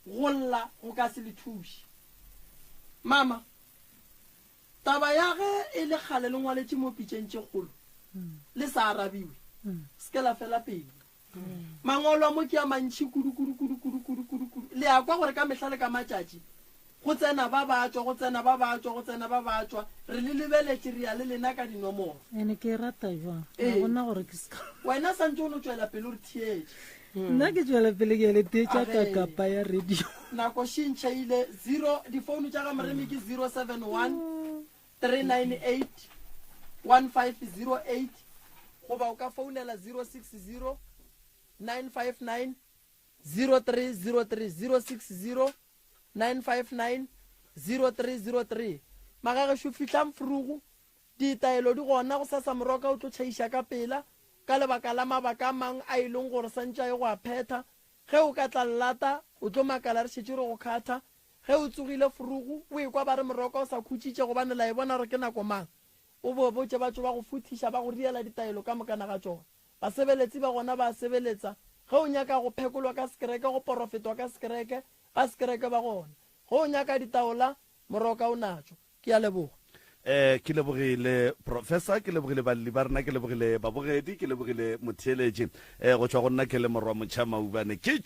go lla go ka se le thuše mama taba ya ge e le kgale le ngwaletše mo pitšeng tše kgolo le sa arabiwe se ke la fela pele mangolo a mo ke a mantšhi kudu le ya kwa gore ka mehla le ka matšatši go tsena ba batswa go tsena ba batswa go tsena ba batswa re le lebeletše re ya le lena ka dinomoro ene ke rata jwang ga gona gore ke ska wena santse o no tswela pele o re theetše nna ke tswela pele ke le teetša ka kapa ya radio nako šintšhaile 0 difounu tša ga moremi ke 071 398 1508 goba o ka founela 060 959 0303 060 959 0303 magagesho fihlang furugu ditaelo di gona go sasa moroka o tlo tšhaiša ka pela ka lebaka la mabaka a mang a e leng gore santša e go a phetha ge o ka tla llata o tlo makala re šetše re go kgatha ge o tsogile furugu o ekwa ba re moroka o sa khutšitše gobane la e bona gore ke nako mang o bo botse batho ba go futhiša ba go riela ditaelo ka mokana ga tsona basebeletsi ba gona ba sebeletsa ge o nyaka go phekolwa ka sekereke go porofetwa ka sekereke ba sekereke ba gona ge o nyaka ditaola moroka o natso ke a leboga ke lebogile professor ke lebogile balli ba rena ke lebogile babogedi ke lebogile motheeletši go tšwa go nna ke le morwa motšha maubane ke